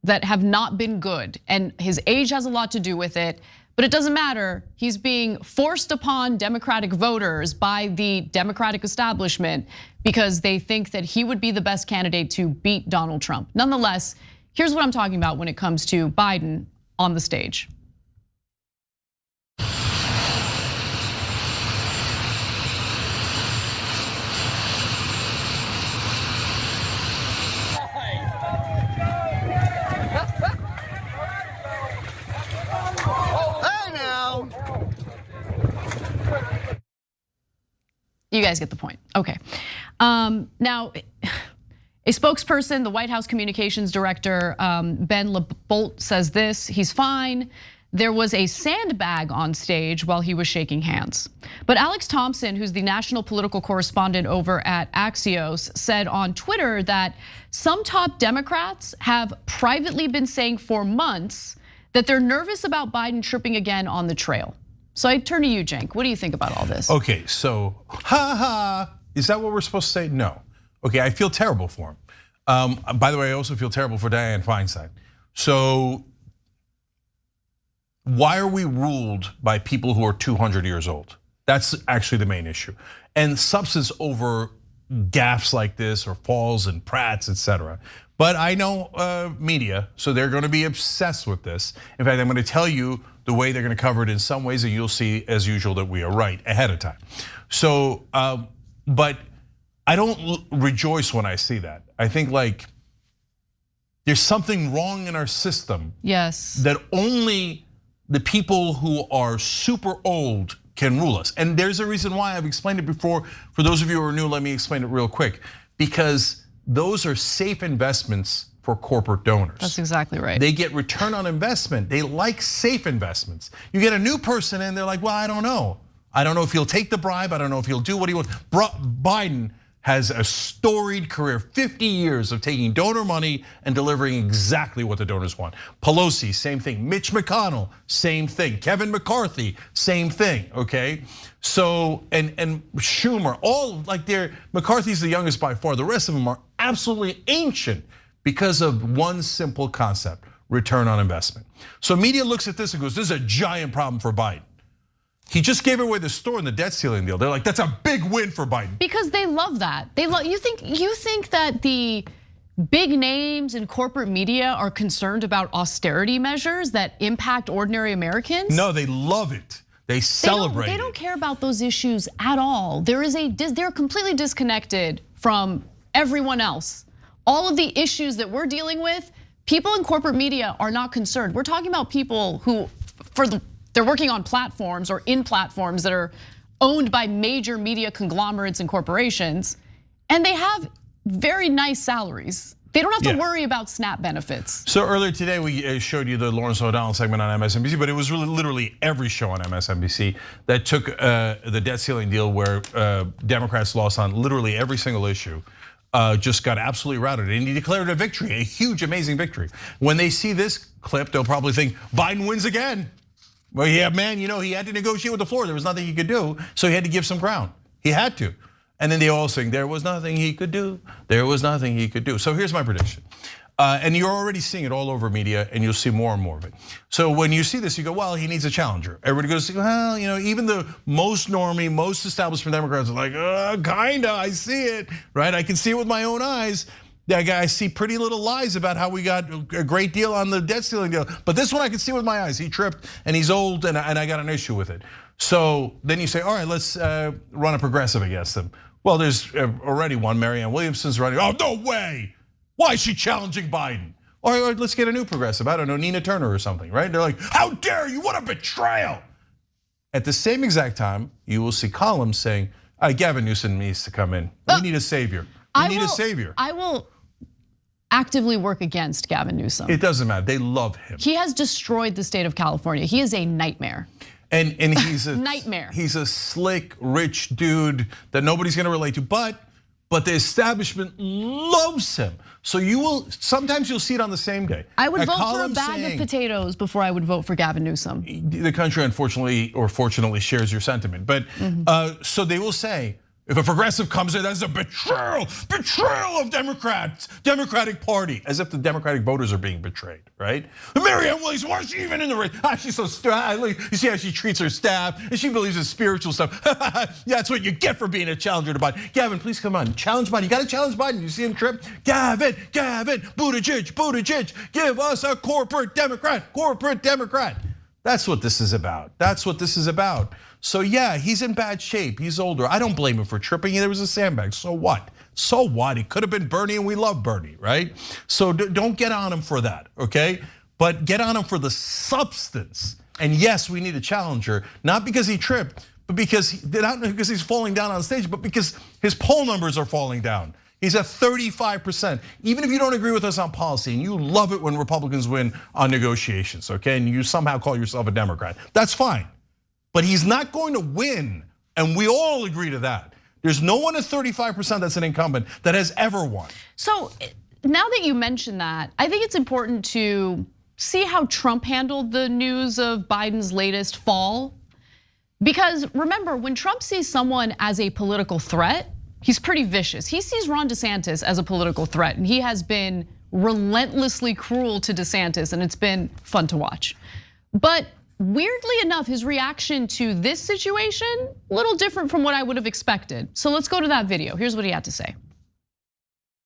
that have not been good, and his age has a lot to do with it, but it doesn't matter. He's being forced upon Democratic voters by the Democratic establishment because they think that he would be the best candidate to beat Donald Trump. Nonetheless, here's what I'm talking about when it comes to Biden on the stage. You guys get the point. Okay. Now, a spokesperson, the White House communications director, Ben LaBolt, says this: he's fine. There was a sandbag on stage while he was shaking hands. But Alex Thompson, who's the national political correspondent over at Axios, said on Twitter that some top Democrats have privately been saying for months that they're nervous about Biden tripping again on the trail. So I turn to you, Cenk. What do you think about all this? Okay, so is that what we're supposed to say? No. Okay, I feel terrible for him. By the way, I also feel terrible for Dianne Feinstein. So why are we ruled by people who are 200 years old? That's actually the main issue. And substance over gaffes like this or falls and Pratts, etc. But I know media, so they're going to be obsessed with this. In fact, I'm going to tell you the way they're going to cover it in some ways, and you'll see, as usual, that we are right ahead of time. So, but I don't rejoice when I see that. I think like there's something wrong in our system. Yes. That only the people who are super old can rule us. And there's a reason why. I've explained it before. For those of you who are new, let me explain it real quick. Because those are safe investments for corporate donors. That's exactly right. They get return on investment. They like safe investments. You get a new person in, they're like, well, I don't know. I don't know if he'll take the bribe. I don't know if he'll do what he wants. Biden has a storied career, 50 years of taking donor money and delivering exactly what the donors want. Pelosi, same thing. Mitch McConnell, same thing. Kevin McCarthy, same thing, okay? So, and Schumer, all like McCarthy's the youngest by far. The rest of them are absolutely ancient because of one simple concept, return on investment. So media looks at this and goes, this is a giant problem for Biden. He just gave away the store in the debt ceiling deal. They're like, that's a big win for Biden. Because they love that. They love. You think that the big names in corporate media are concerned about austerity measures that impact ordinary Americans? No, they love it. They celebrate. They don't care about those issues at all. They're completely disconnected from everyone else. All of the issues that we're dealing with, people in corporate media are not concerned. We're talking about people who, they're working on platforms or in platforms that are owned by major media conglomerates and corporations, and they have very nice salaries. They don't have to worry about SNAP benefits. So earlier today, we showed you the Lawrence O'Donnell segment on MSNBC, but it was really literally every show on MSNBC that took the debt ceiling deal where Democrats lost on literally every single issue. Just got absolutely routed, and he declared a victory, a huge, amazing victory. When they see this clip, they'll probably think Biden wins again. Well, yeah, man, he had to negotiate with the floor. There was nothing he could do, so he had to give some ground. He had to. And then they all sing, there was nothing he could do. There was nothing he could do. So here's my prediction. And you're already seeing it all over media, and you'll see more and more of it. So when you see this, you go, well, he needs a challenger. Everybody goes, well, even the most normie, most establishment Democrats are like, kinda, I see it, right? I can see it with my own eyes. I see pretty little lies about how we got a great deal on the debt ceiling deal. But this one I can see with my eyes. He tripped and he's old and I got an issue with it. So then you say, all right, let's run a progressive against him. Well, there's already one, Marianne Williamson's running. Oh, no way. Why is she challenging Biden? Or let's get a new progressive. I don't know, Nina Turner or something, right? They're like, how dare you, what a betrayal. At the same exact time, you will see columns saying, Gavin Newsom needs to come in. We need a savior. We need a savior. I will actively work against Gavin Newsom. It doesn't matter, they love him. He has destroyed the state of California. He is a nightmare. And he's a nightmare. He's a slick, rich dude that nobody's gonna relate to, but the establishment loves him. So sometimes you'll see it on the same day. I would vote for a bag of potatoes before I would vote for Gavin Newsom. The country, unfortunately or fortunately, shares your sentiment. But so they will say, if a progressive comes in, that's a betrayal of Democrats, Democratic Party, as if the Democratic voters are being betrayed, right? Marianne Williamson, why is she even in the race? She's so stupid. You see how she treats her staff, and she believes in spiritual stuff. Yeah, that's what you get for being a challenger to Biden. Gavin, please come on, challenge Biden. You got to challenge Biden. You see him trip? Gavin, Buttigieg, give us a corporate Democrat. That's what this is about. That's what this is about. So yeah, he's in bad shape. He's older. I don't blame him for tripping. There was a sandbag. So what? So what? It could have been Bernie, and we love Bernie, right? So don't get on him for that, okay? But get on him for the substance. And yes, we need a challenger, not because he tripped, but not because he's falling down on stage, but because his poll numbers are falling down. He's at 35%. Even if you don't agree with us on policy and you love it when Republicans win on negotiations, okay? And you somehow call yourself a Democrat, that's fine. But he's not going to win, and we all agree to that. There's no one at 35% that's an incumbent that has ever won. So now that you mention that, I think it's important to see how Trump handled the news of Biden's latest fall. Because remember, when Trump sees someone as a political threat, he's pretty vicious. He sees Ron DeSantis as a political threat, and he has been relentlessly cruel to DeSantis, and it's been fun to watch. But weirdly enough, his reaction to this situation, a little different from what I would have expected. So let's go to that video. Here's what he had to say.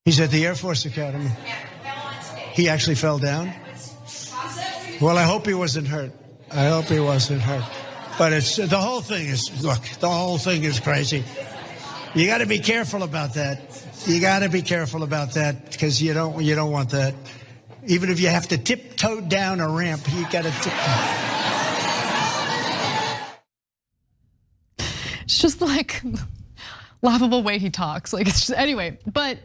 He's at the Air Force Academy. he actually fell down. Well, I hope he wasn't hurt. I hope he wasn't hurt. But it's the whole thing is crazy. You got to be careful about that. You got to be careful about that because you don't want that. Even if you have to tiptoe down a ramp, you got to tiptoe. It's just like laughable way he talks. Like it's just, anyway, but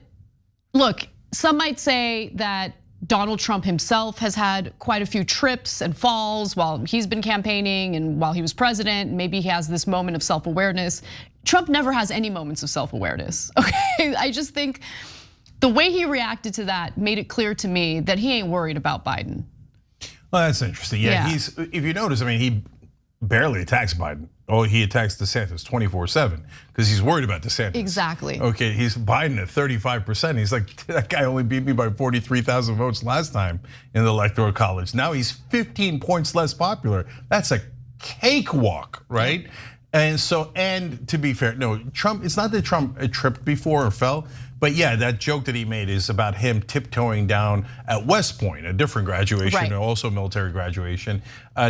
look, some might say that Donald Trump himself has had quite a few trips and falls while he's been campaigning and while he was president. Maybe he has this moment of self-awareness. Trump never has any moments of self-awareness, okay? I just think the way he reacted to that made it clear to me that he ain't worried about Biden. Well, that's interesting. Yeah, if you notice, I mean, he barely attacks Biden. Oh, he attacks DeSantis 24/7 because he's worried about DeSantis. Exactly. Okay, he's Biden at 35%. He's like, that guy only beat me by 43,000 votes last time in the Electoral College. Now he's 15 points less popular. That's a cakewalk, right? And so, and to be fair, no, Trump, it's not that Trump tripped before or fell, but yeah, that joke that he made is about him tiptoeing down at West Point, a different graduation, right. Also military graduation,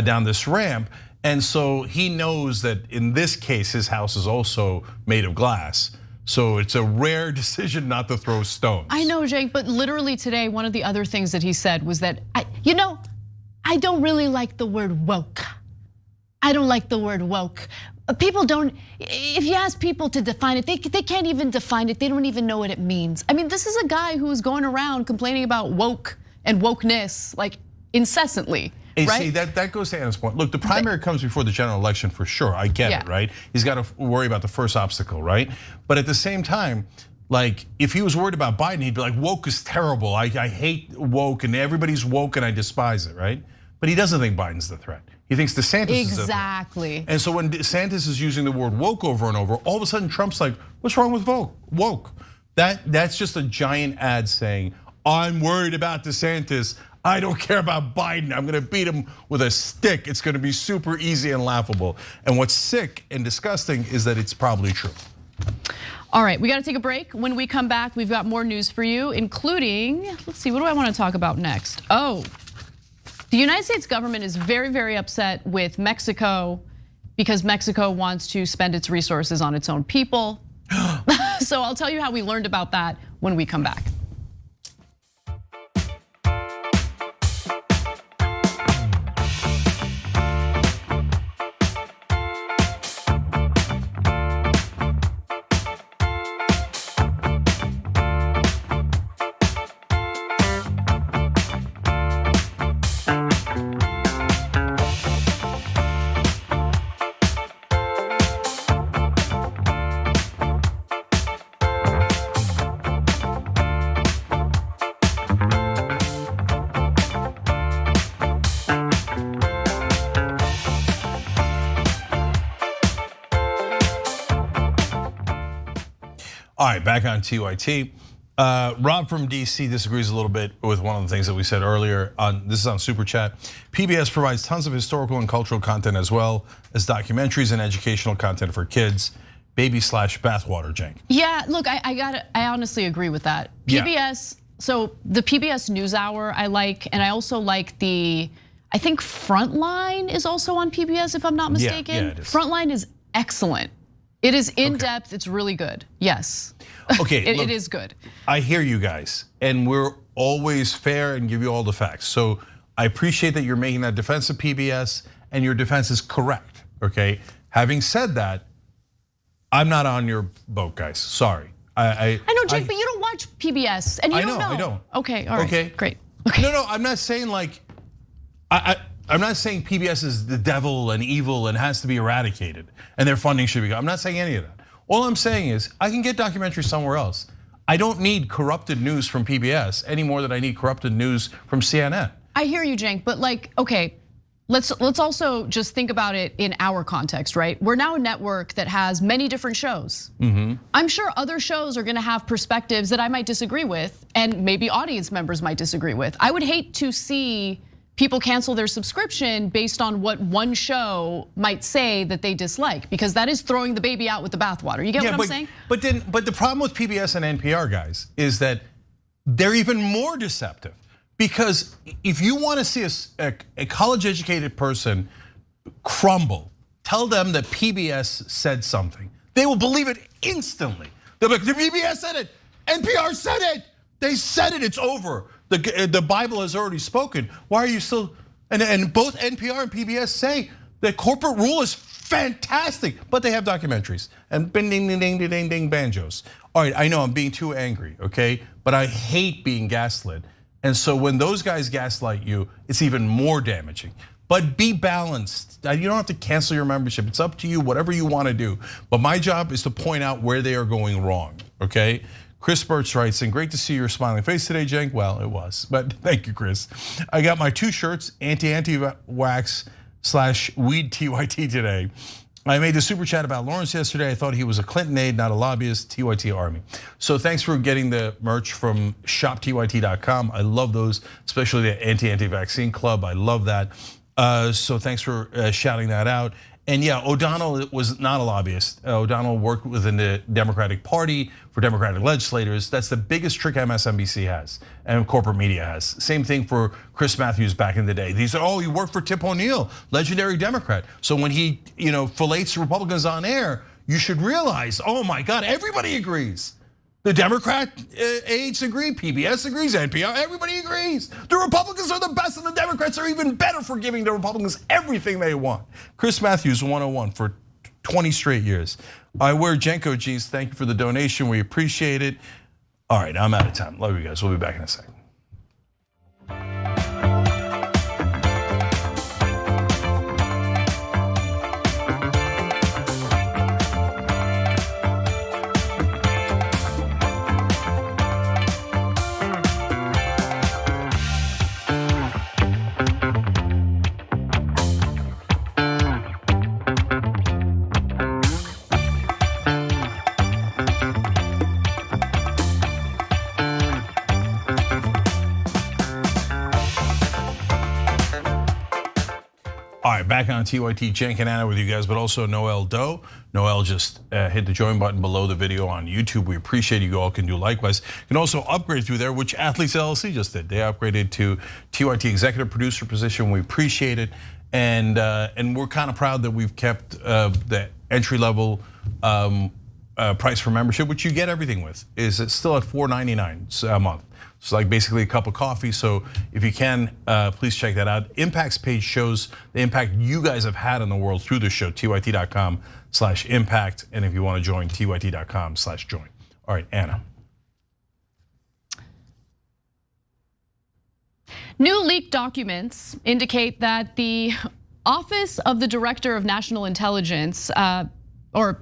down this ramp. And so he knows that in this case, his house is also made of glass. So it's a rare decision not to throw stones. I know, Jake, but literally today, one of the other things that he said was that, I don't really like the word woke. I don't like the word woke. People don't, if you ask people to define it, they can't even define it. They don't even know what it means. I mean, this is a guy who is going around complaining about woke and wokeness like incessantly. And right? see, that goes to Anna's point. Look, the primary comes before the general election for sure. I get it, right? He's got to worry about the first obstacle, right? But at the same time, like if he was worried about Biden, he'd be like, woke is terrible. I hate woke and everybody's woke and I despise it, right? But he doesn't think Biden's the threat. He thinks DeSantis is the threat. Exactly. And so when DeSantis is using the word woke over and over, all of a sudden Trump's like, what's wrong with woke? That's just a giant ad saying, I'm worried about DeSantis. I don't care about Biden. I'm gonna beat him with a stick. It's gonna be super easy and laughable. And what's sick and disgusting is that it's probably true. All right, we gotta take a break. When we come back, we've got more news for you, including, let's see, what do I wanna talk about next? Oh, the United States government is very, very upset with Mexico because Mexico wants to spend its resources on its own people. So I'll tell you how we learned about that when we come back. All right, back on TYT. Rob from DC disagrees a little bit with one of the things that we said earlier. This is on Super Chat. PBS provides tons of historical and cultural content as well as documentaries and educational content for kids. Baby/bathwater, Cenk. Yeah, look, I honestly agree with that. PBS, so the PBS NewsHour I like, and I also like I think Frontline is also on PBS if I'm not mistaken. Yeah, it is. Frontline is excellent. It is in depth, it's really good, yes. Okay, it is good. I hear you guys, and we're always fair and give you all the facts. So I appreciate that you're making that defense of PBS and your defense is correct, okay? Having said that, I'm not on your boat, guys, sorry. I know, Jake, but you don't watch PBS and you don't know. I don't. Okay, all right, okay. Great. Okay. No, I'm not saying like, I'm not saying PBS is the devil and evil and has to be eradicated and their funding should be gone. I'm not saying any of that. All I'm saying is I can get documentaries somewhere else. I don't need corrupted news from PBS any more than I need corrupted news from CNN. I hear you, Cenk, but like, okay, let's also just think about it in our context, right? We're now a network that has many different shows. I'm sure other shows are gonna have perspectives that I might disagree with and maybe audience members might disagree with. I would hate to see people cancel their subscription based on what one show might say that they dislike, because that is throwing the baby out with the bathwater. You get what I'm saying? But the problem with PBS and NPR, guys, is that they're even more deceptive Because if you want to see a college-educated person crumble, tell them that PBS said something. They will believe it instantly. They'll be like, the PBS said it, NPR said it. They said it, it's over. The Bible has already spoken. Why are you still, and both NPR and PBS say that corporate rule is fantastic, but they have documentaries and ding, ding, ding, ding, ding, ding, banjos. All right, I know I'm being too angry, okay? But I hate being gaslit. And so when those guys gaslight you, it's even more damaging. But be balanced. You don't have to cancel your membership. It's up to you, whatever you want to do. But my job is to point out where they are going wrong, okay? Chris Birch writes, and great to see your smiling face today, Cenk. Well, it was, but thank you, Chris. I got my 2 shirts, anti-wax / weed TYT today. I made the super chat about Lawrence yesterday. I thought he was a Clinton aide, not a lobbyist, TYT Army. So thanks for getting the merch from shoptyt.com. I love those, especially the anti-vaccine club. I love that. So thanks for shouting that out. And yeah, O'Donnell was not a lobbyist. O'Donnell worked within the Democratic Party for Democratic legislators. That's the biggest trick MSNBC has and corporate media has. Same thing for Chris Matthews back in the day. He said, oh, he worked for Tip O'Neill, legendary Democrat. So when he fillets Republicans on air, you should realize, oh my God, everybody agrees. The Democrat aides agree, PBS agrees, NPR, everybody agrees. The Republicans are the best and the Democrats are even better for giving the Republicans everything they want. Chris Matthews, 101 for 20 straight years. I wear Jenko jeans, thank you for the donation, we appreciate it. All right, I'm out of time, love you guys, we'll be back in a second. All right, back on TYT, Cenk and Anna with you guys, but also Noel Doe. Noel just hit the join button below the video on YouTube. We appreciate you all can do likewise. You can also upgrade through there, which Athletes LLC just did. They upgraded to TYT executive producer position. We appreciate it, and we're kind of proud that we've kept the entry level price for membership, which you get everything with. It's still at $4.99 a month. It's like basically a cup of coffee. So if you can, please check that out. Impact's page shows the impact you guys have had on the world through the show, tyt.com/impact. And if you want to join, tyt.com/join. All right, Anna. New leaked documents indicate that the Office of the Director of National Intelligence, or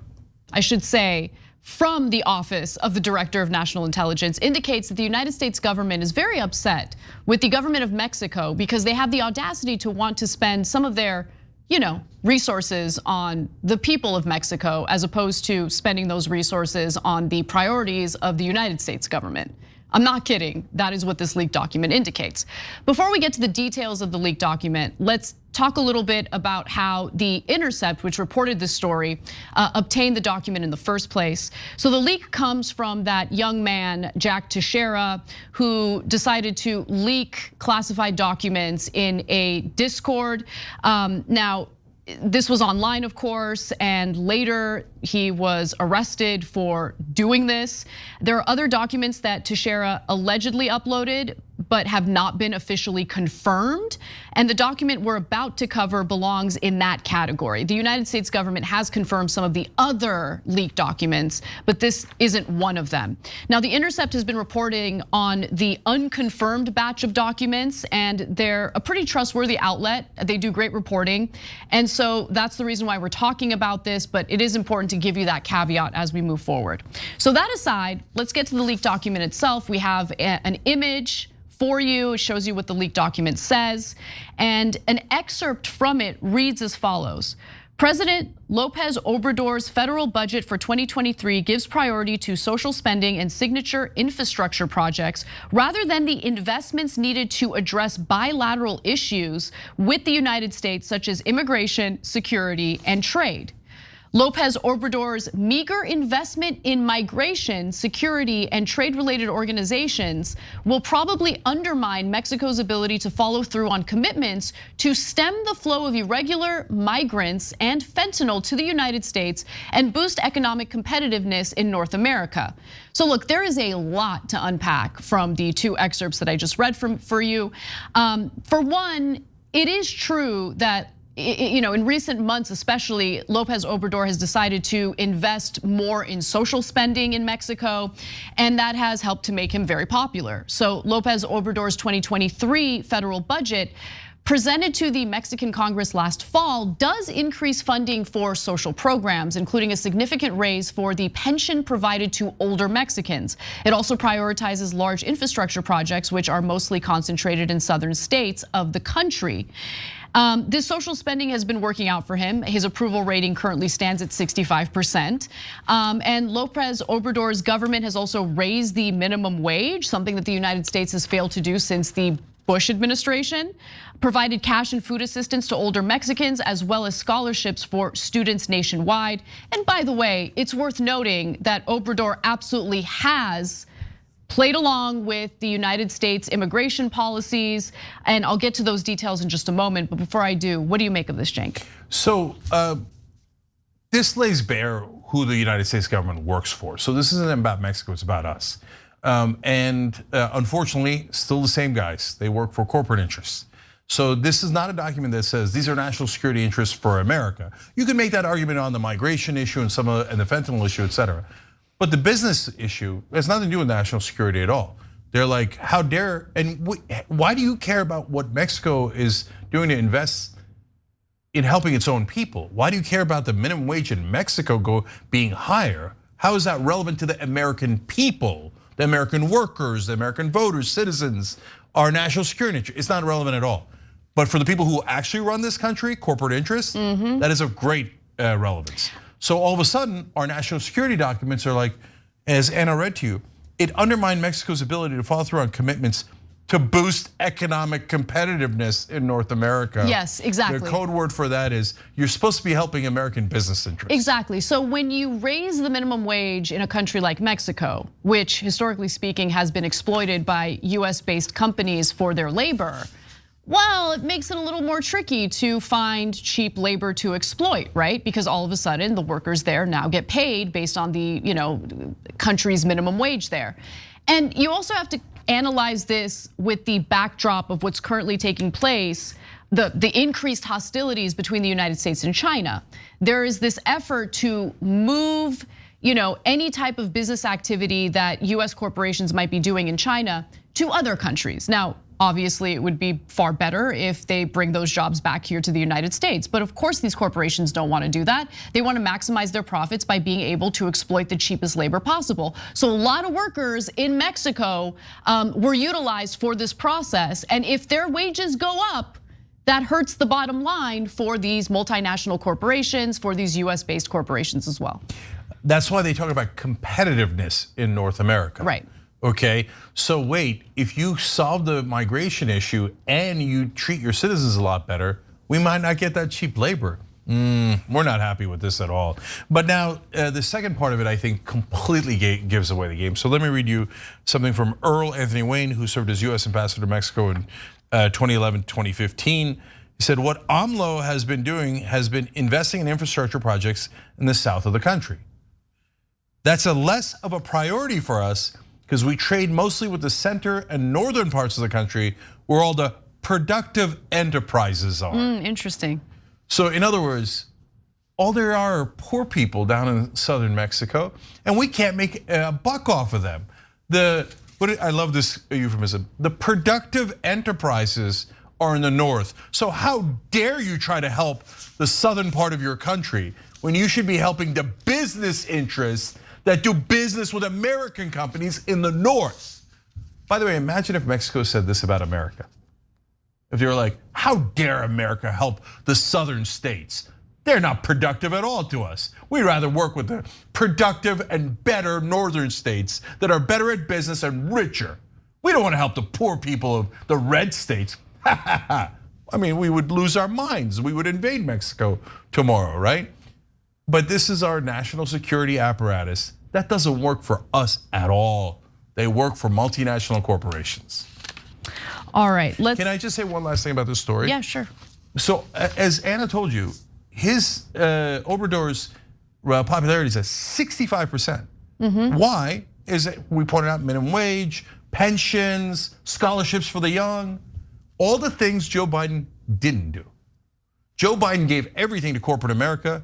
I should say, from the Office of the Director of National Intelligence indicates that the United States government is very upset with the government of Mexico because they have the audacity to want to spend some of their, resources on the people of Mexico as opposed to spending those resources on the priorities of the United States government. I'm not kidding, that is what this leaked document indicates. Before we get to the details of the leaked document, let's talk a little bit about how The Intercept, which reported this story, obtained the document in the first place. So the leak comes from that young man, Jack Teixeira, who decided to leak classified documents in a Discord. Now, this was online, of course, and later he was arrested for doing this. There are other documents that Teixeira allegedly uploaded, but have not been officially confirmed. And the document we're about to cover belongs in that category. The United States government has confirmed some of the other leaked documents, but this isn't one of them. Now, The Intercept has been reporting on the unconfirmed batch of documents, and they're a pretty trustworthy outlet. They do great reporting. And so that's the reason why we're talking about this, but it is important to give you that caveat as we move forward. So that aside, let's get to the leaked document itself. We have an image for you. It shows you what the leaked document says. And an excerpt from it reads as follows. President Lopez Obrador's federal budget for 2023 gives priority to social spending and signature infrastructure projects rather than the investments needed to address bilateral issues with the United States, such as immigration, security, and trade. López Obrador's meager investment in migration, security, and trade-related organizations will probably undermine Mexico's ability to follow through on commitments to stem the flow of irregular migrants and fentanyl to the United States and boost economic competitiveness in North America. So look, there is a lot to unpack from the two excerpts that I just read for you. For one, it is true that in recent months, especially, López Obrador has decided to invest more in social spending in Mexico, and that has helped to make him very popular. So López Obrador's 2023 federal budget presented to the Mexican Congress last fall does increase funding for social programs, including a significant raise for the pension provided to older Mexicans. It also prioritizes large infrastructure projects, which are mostly concentrated in southern states of the country. This social spending has been working out for him. His approval rating currently stands at 65%. And López Obrador's government has also raised the minimum wage, something that the United States has failed to do since the Bush administration, provided cash and food assistance to older Mexicans, as well as scholarships for students nationwide. And by the way, it's worth noting that Obrador absolutely has played along with the United States immigration policies, and I'll get to those details in just a moment. But before I do, what do you make of this, Cenk? So this lays bare who the United States government works for. So this isn't about Mexico, it's about us. And unfortunately, still the same guys. They work for corporate interests. So this is not a document that says these are national security interests for America. You can make that argument on the migration issue and and the fentanyl issue, et cetera. But the business issue has nothing to do with national security at all. They're like, how dare, and why do you care about what Mexico is doing to invest in helping its own people? Why do you care about the minimum wage in Mexico being higher? How is that relevant to the American people, the American workers, the American voters, citizens, our national security interest? It's not relevant at all. But for the people who actually run this country, corporate interests, that is of great relevance. So all of a sudden, our national security documents are like, as Anna read to you, it undermined Mexico's ability to follow through on commitments to boost economic competitiveness in North America. Yes, exactly. The code word for that is you're supposed to be helping American business interests. Exactly. So when you raise the minimum wage in a country like Mexico, which historically speaking has been exploited by US-based companies for their labor, well, it makes it a little more tricky to find cheap labor to exploit, right? Because all of a sudden the workers there now get paid based on the country's minimum wage there. And you also have to analyze this with the backdrop of what's currently taking place, the increased hostilities between the United States and China. There is this effort to move any type of business activity that US corporations might be doing in China to other countries. Now, obviously, it would be far better if they bring those jobs back here to the United States. But of course, these corporations don't want to do that. They want to maximize their profits by being able to exploit the cheapest labor possible. So a lot of workers in Mexico were utilized for this process. And if their wages go up, that hurts the bottom line for these multinational corporations, for these US-based corporations as well. That's why they talk about competitiveness in North America. Right. Okay, so wait, if you solve the migration issue and you treat your citizens a lot better, we might not get that cheap labor. We're not happy with this at all. But now the second part of it, I think, completely gives away the game. So let me read you something from Earl Anthony Wayne, who served as US ambassador to Mexico in 2011 to 2015. He said, what AMLO has been doing has been investing in infrastructure projects in the south of the country. That's a less of a priority for us because we trade mostly with the center and northern parts of the country where all the productive enterprises are. Interesting. So in other words, all there are poor people down in southern Mexico, and we can't make a buck off of them. I love this euphemism. The productive enterprises are in the north. So how dare you try to help the southern part of your country when you should be helping the business interests that do business with American companies in the north? By the way, imagine if Mexico said this about America. If they were like, how dare America help the southern states? They're not productive at all to us. We'd rather work with the productive and better northern states that are better at business and richer. We don't want to help the poor people of the red states. I mean, we would lose our minds. We would invade Mexico tomorrow, right? But this is our national security apparatus. That doesn't work for us at all. They work for multinational corporations. All right, Can I just say one last thing about this story? Yeah, sure. So as Anna told you, his Obrador's popularity is at 65%. Why? Is it, we pointed out minimum wage, pensions, scholarships for the young, all the things Joe Biden didn't do. Joe Biden gave everything to corporate America,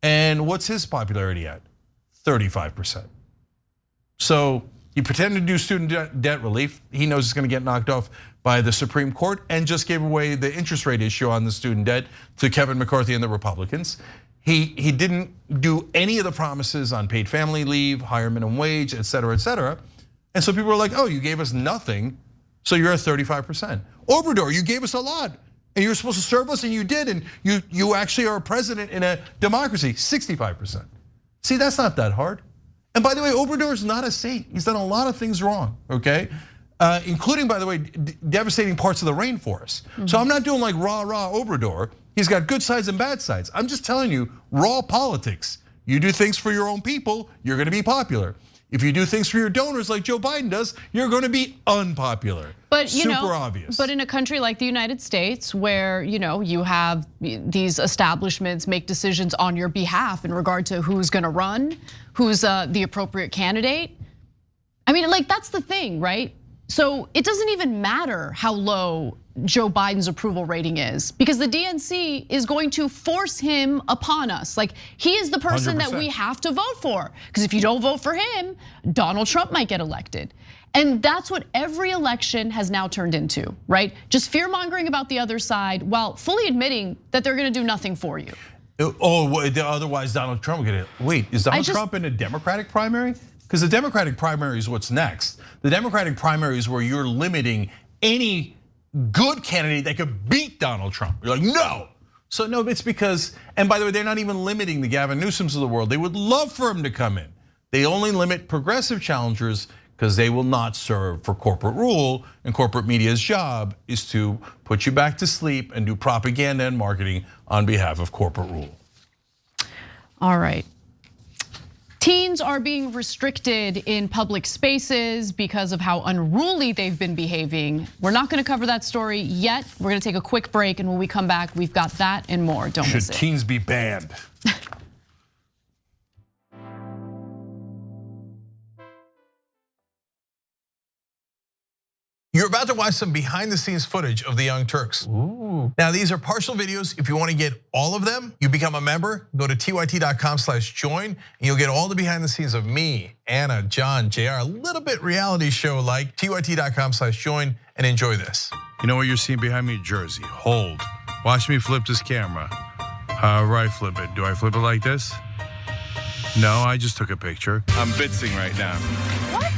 and what's his popularity at? 35%. So he pretended to do student debt relief. He knows it's gonna get knocked off by the Supreme Court, and just gave away the interest rate issue on the student debt to Kevin McCarthy and the Republicans. He didn't do any of the promises on paid family leave, higher minimum wage, et cetera, et cetera. And so people are like, oh, you gave us nothing, so you're at 35%. Obrador, you gave us a lot, and you were supposed to serve us, and you did, and you actually are a president in a democracy, 65%. See, that's not that hard. And by the way, Obrador is not a saint. He's done a lot of things wrong, okay? Including, by the way, devastating parts of the rainforest. So I'm not doing like rah Obrador. He's got good sides and bad sides. I'm just telling you, raw politics. You do things for your own people, you're gonna be popular. If you do things for your donors like Joe Biden does, you're gonna be unpopular. But super obvious. But in a country like the United States, where you have these establishments make decisions on your behalf in regard to who's gonna run, who's the appropriate candidate. I mean, like, that's the thing, right? So it doesn't even matter how low Joe Biden's approval rating is, because the DNC is going to force him upon us. Like, he is the person 100%. That we have to vote for, because if you don't vote for him, Donald Trump might get elected. And that's what every election has now turned into, right? Just fear mongering about the other side while fully admitting that they're gonna do nothing for you. Oh, otherwise Donald Trump will get it. Wait, is Donald Trump in a Democratic primary? Because the Democratic primary is what's next. The Democratic primary is where you're limiting any good candidate that could beat Donald Trump. You're like, no. So no, it's because, and by the way, they're not even limiting the Gavin Newsoms of the world. They would love for him to come in. They only limit progressive challengers because they will not serve for corporate rule, and corporate media's job is to put you back to sleep and do propaganda and marketing on behalf of corporate rule. All right. Teens are being restricted in public spaces because of how unruly they've been behaving. We're not gonna cover that story yet. We're gonna take a quick break, and when we come back, we've got that and more. Don't miss it. Should teens be banned? You're about to watch some behind the scenes footage of the Young Turks. Ooh. Now these are partial videos. If you want to get all of them, you become a member, go to tyt.com/join, and you'll get all the behind the scenes of me, Anna, John, JR, a little bit reality show like. tyt.com/join and enjoy this. You know what you're seeing behind me? Jersey, hold. Watch me flip this camera. However I flip it. Do I flip it like this? No, I just took a picture. I'm bitzing right now. What?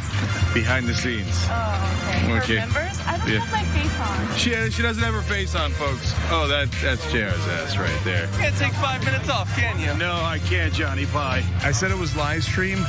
Behind the scenes. Oh, okay. For members? I don't have my face on. She doesn't have her face on, folks. Oh, that's JR's ass right there. You can't take 5 minutes off, can you? No, I can't, Johnny Pie. I said it was live stream,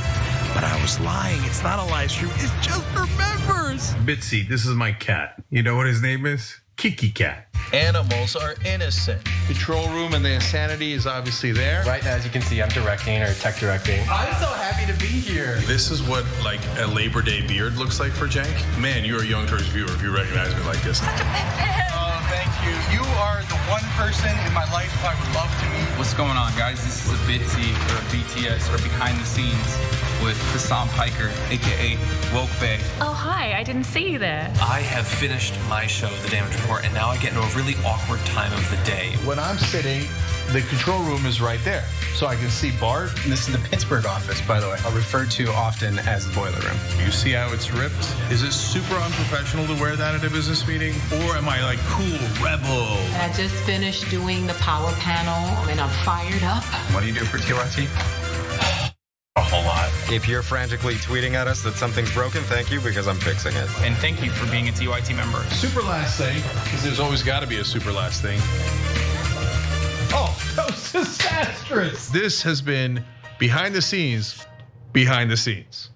but I was lying. It's not a live stream. It's just for members. Bitsy, this is my cat. You know what his name is? Kiki Cat. Animals are innocent. Control room and the insanity is obviously there. Right now, as you can see, I'm directing or tech directing. I'm so happy to be here. This is what like a Labor Day beard looks like for Cenk. Man, you're a Young Turks viewer if you recognize me like this. Oh, thank you. You are the one person in my life I would love to meet. What's going on, guys? This is a Bitsy or a BTS or behind the scenes with Hassan Piker, AKA Woke Bay. Oh, hi, I didn't see you there. I have finished my show, The Damage Report, and now I get into a really awkward time of the day. When I'm sitting, the control room is right there. So I can see Bart. This is the Pittsburgh office, by the way. I'll refer to often as the boiler room. You see how it's ripped? Is it super unprofessional to wear that at a business meeting? Or am I like cool, rebel? I just finished doing the power panel and I'm fired up. What do you do for TYT? A whole lot. If you're frantically tweeting at us that something's broken, thank you, because I'm fixing it. And thank you for being a TYT member. Super last thing, because there's always got to be a super last thing. Oh, that was disastrous. This has been behind the scenes, behind the scenes.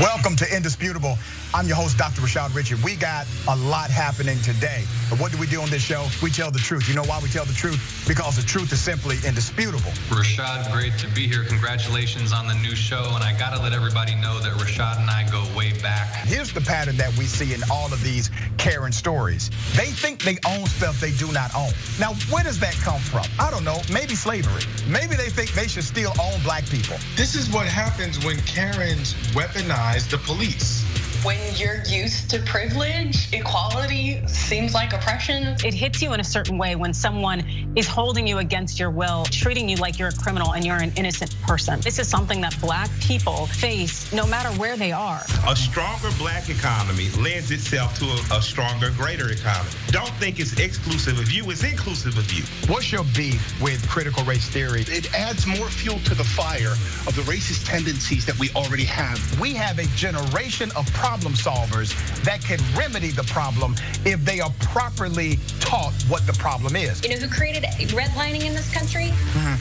Welcome to Indisputable. I'm your host, Dr. Rashad Richard. We got a lot happening today. But what do we do on this show? We tell the truth. You know why we tell the truth? Because the truth is simply indisputable. Rashad, great to be here. Congratulations on the new show. And I gotta let everybody know that Rashad and I go way back. Here's the pattern that we see in all of these Karen stories. They think they own stuff they do not own. Now, where does that come from? I don't know, maybe slavery. Maybe they think they should still own black people. This is what happens when Karens weaponize the police. When you're used to privilege, equality seems like oppression. It hits you in a certain way when someone is holding you against your will, treating you like you're a criminal and you're an innocent person. This is something that black people face no matter where they are. A stronger black economy lends itself to a stronger, greater economy. Don't think it's exclusive of you, it's inclusive of you. What's your beef with critical race theory? It adds more fuel to the fire of the racist tendencies that we already have. We have a generation of problem solvers that can remedy the problem if they are properly taught what the problem is. You know who created redlining in this country?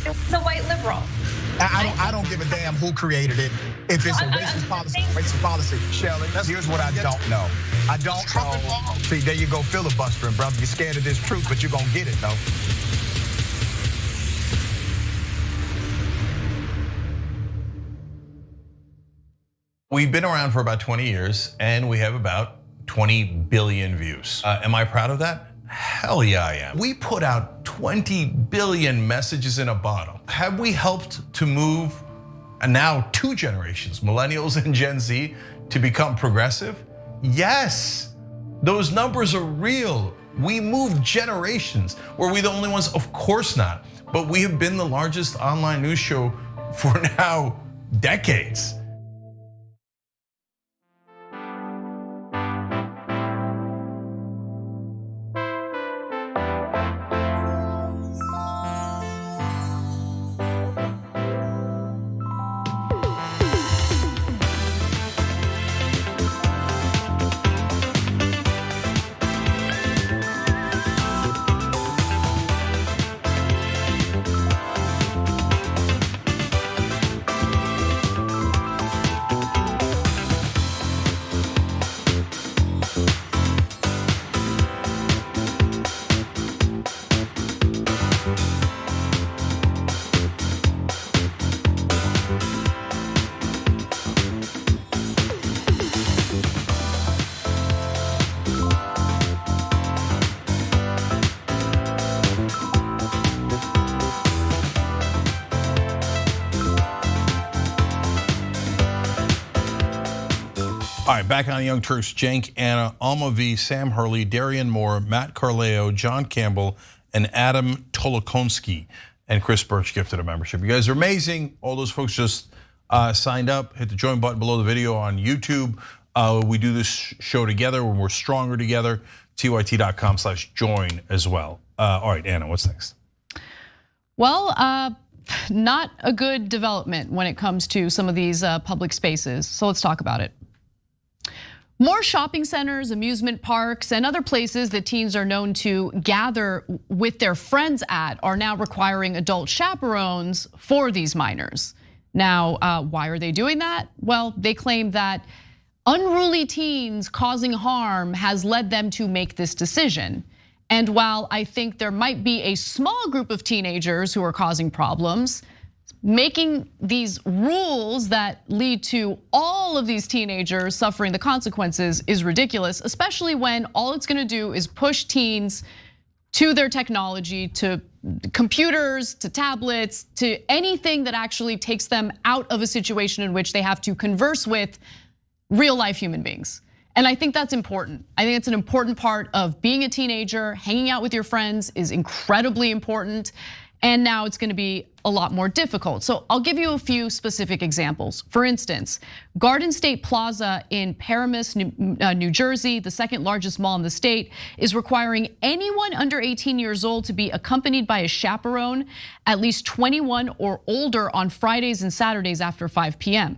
It was the white liberal. I don't give a damn who created it. If it's a racist policy, Shelley, here's what I don't know. I don't know. See, there you go filibustering, brother. You're scared of this truth, but you're gonna get it, though. We've been around for about 20 years and we have about 20 billion views. Am I proud of that? Hell yeah, I am. We put out 20 billion messages in a bottle. Have we helped to move now 2 generations, millennials and Gen Z, to become progressive? Yes, those numbers are real. We moved generations. Were we the only ones? Of course not. But we have been the largest online news show for now decades. All right, back on Young Turks, Cenk, Anna, Alma V, Sam Hurley, Darian Moore, Matt Carleo, John Campbell, and Adam Tolokonski, and Chris Birch gifted a membership. You guys are amazing. All those folks just signed up. Hit the join button below the video on YouTube. We do this show together when we're stronger together. TYT.com/join as well. All right, Anna, what's next? Well, not a good development when it comes to some of these public spaces. So let's talk about it. More shopping centers, amusement parks, and other places that teens are known to gather with their friends at are now requiring adult chaperones for these minors. Now, why are they doing that? Well, they claim that unruly teens causing harm has led them to make this decision. And while I think there might be a small group of teenagers who are causing problems, making these rules that lead to all of these teenagers suffering the consequences is ridiculous, especially when all it's gonna do is push teens to their technology, to computers, to tablets, to anything that actually takes them out of a situation in which they have to converse with real life human beings. And I think that's important. I think it's an important part of being a teenager. Hanging out with your friends is incredibly important. And now it's gonna be a lot more difficult. So I'll give you a few specific examples. For instance, Garden State Plaza in Paramus, New Jersey, the second largest mall in the state, is requiring anyone under 18 years old to be accompanied by a chaperone, at least 21 or older on Fridays and Saturdays after 5 p.m.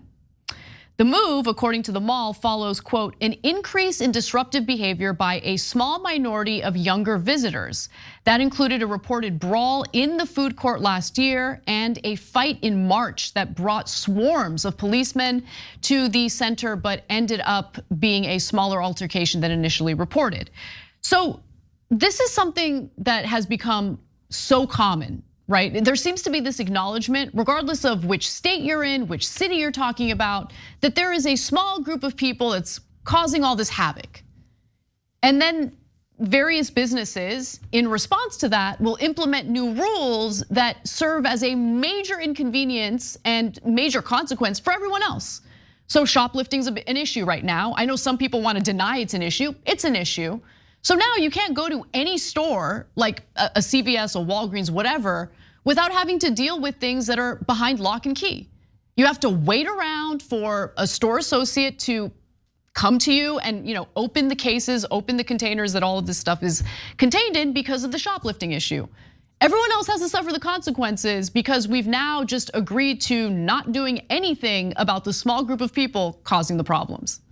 The move, according to the mall, follows, quote, an increase in disruptive behavior by a small minority of younger visitors. That included a reported brawl in the food court last year and a fight in March that brought swarms of policemen to the center, but ended up being a smaller altercation than initially reported. So this is something that has become so common, right? There seems to be this acknowledgement, regardless of which state you're in, which city you're talking about, that there is a small group of people that's causing all this havoc. And then various businesses, in response to that, will implement new rules that serve as a major inconvenience and major consequence for everyone else. So shoplifting's an issue right now. I know some people want to deny it's an issue. It's an issue. So now you can't go to any store like a CVS, a Walgreens, whatever, without having to deal with things that are behind lock and key. You have to wait around for a store associate to come to you and open the cases, open the containers that all of this stuff is contained in because of the shoplifting issue. Everyone else has to suffer the consequences because we've now just agreed to not doing anything about the small group of people causing the problems.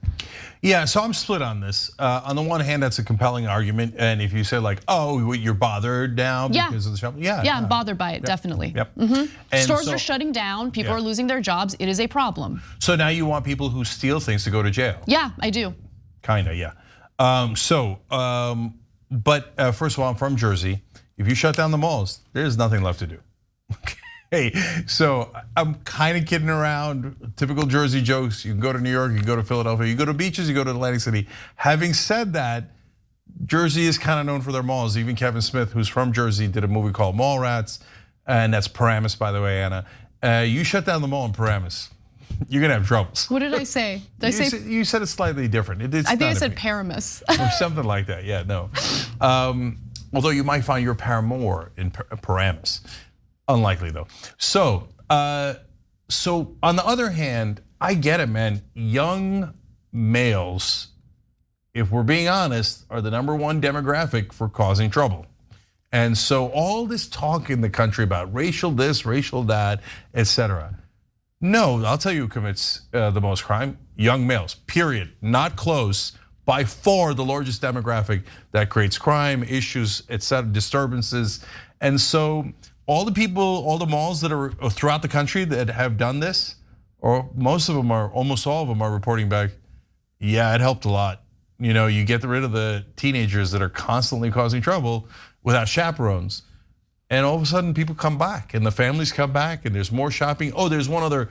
Yeah, so I'm split on this. On the one hand, that's a compelling argument, and if you say like, "Oh, you're bothered now because of the shop," yeah, I'm bothered by it, definitely. Yep. Stores are shutting down. People are losing their jobs. It is a problem. So now you want people who steal things to go to jail? Yeah, I do. Kinda, yeah. But first of all, I'm from Jersey. If you shut down the malls, there's nothing left to do. Hey, so I'm kind of kidding around, typical Jersey jokes. You can go to New York, you can go to Philadelphia, you go to beaches, you go to Atlantic City. Having said that, Jersey is kind of known for their malls. Even Kevin Smith, who's from Jersey, did a movie called Mallrats, and that's Paramus, by the way, Anna. You shut down the mall in Paramus, you're gonna have troubles. What did I say? You said it's slightly different. I think I said Paramus. Or something like that, yeah, no. Although you might find your paramour in Paramus. Unlikely though. So on the other hand, I get it, man. Young males, if we're being honest, are the #1 demographic for causing trouble. And so all this talk in the country about racial this, racial that, etc. No, I'll tell you who commits the most crime: young males, period. Not close. By far the largest demographic that creates crime, issues, etc., disturbances. And so all the people, all the malls that are throughout the country that have done this, or most of them are, almost all of them are reporting back, yeah, it helped a lot. You get rid of the teenagers that are constantly causing trouble without chaperones. And all of a sudden people come back and the families come back and there's more shopping. Oh, there's one other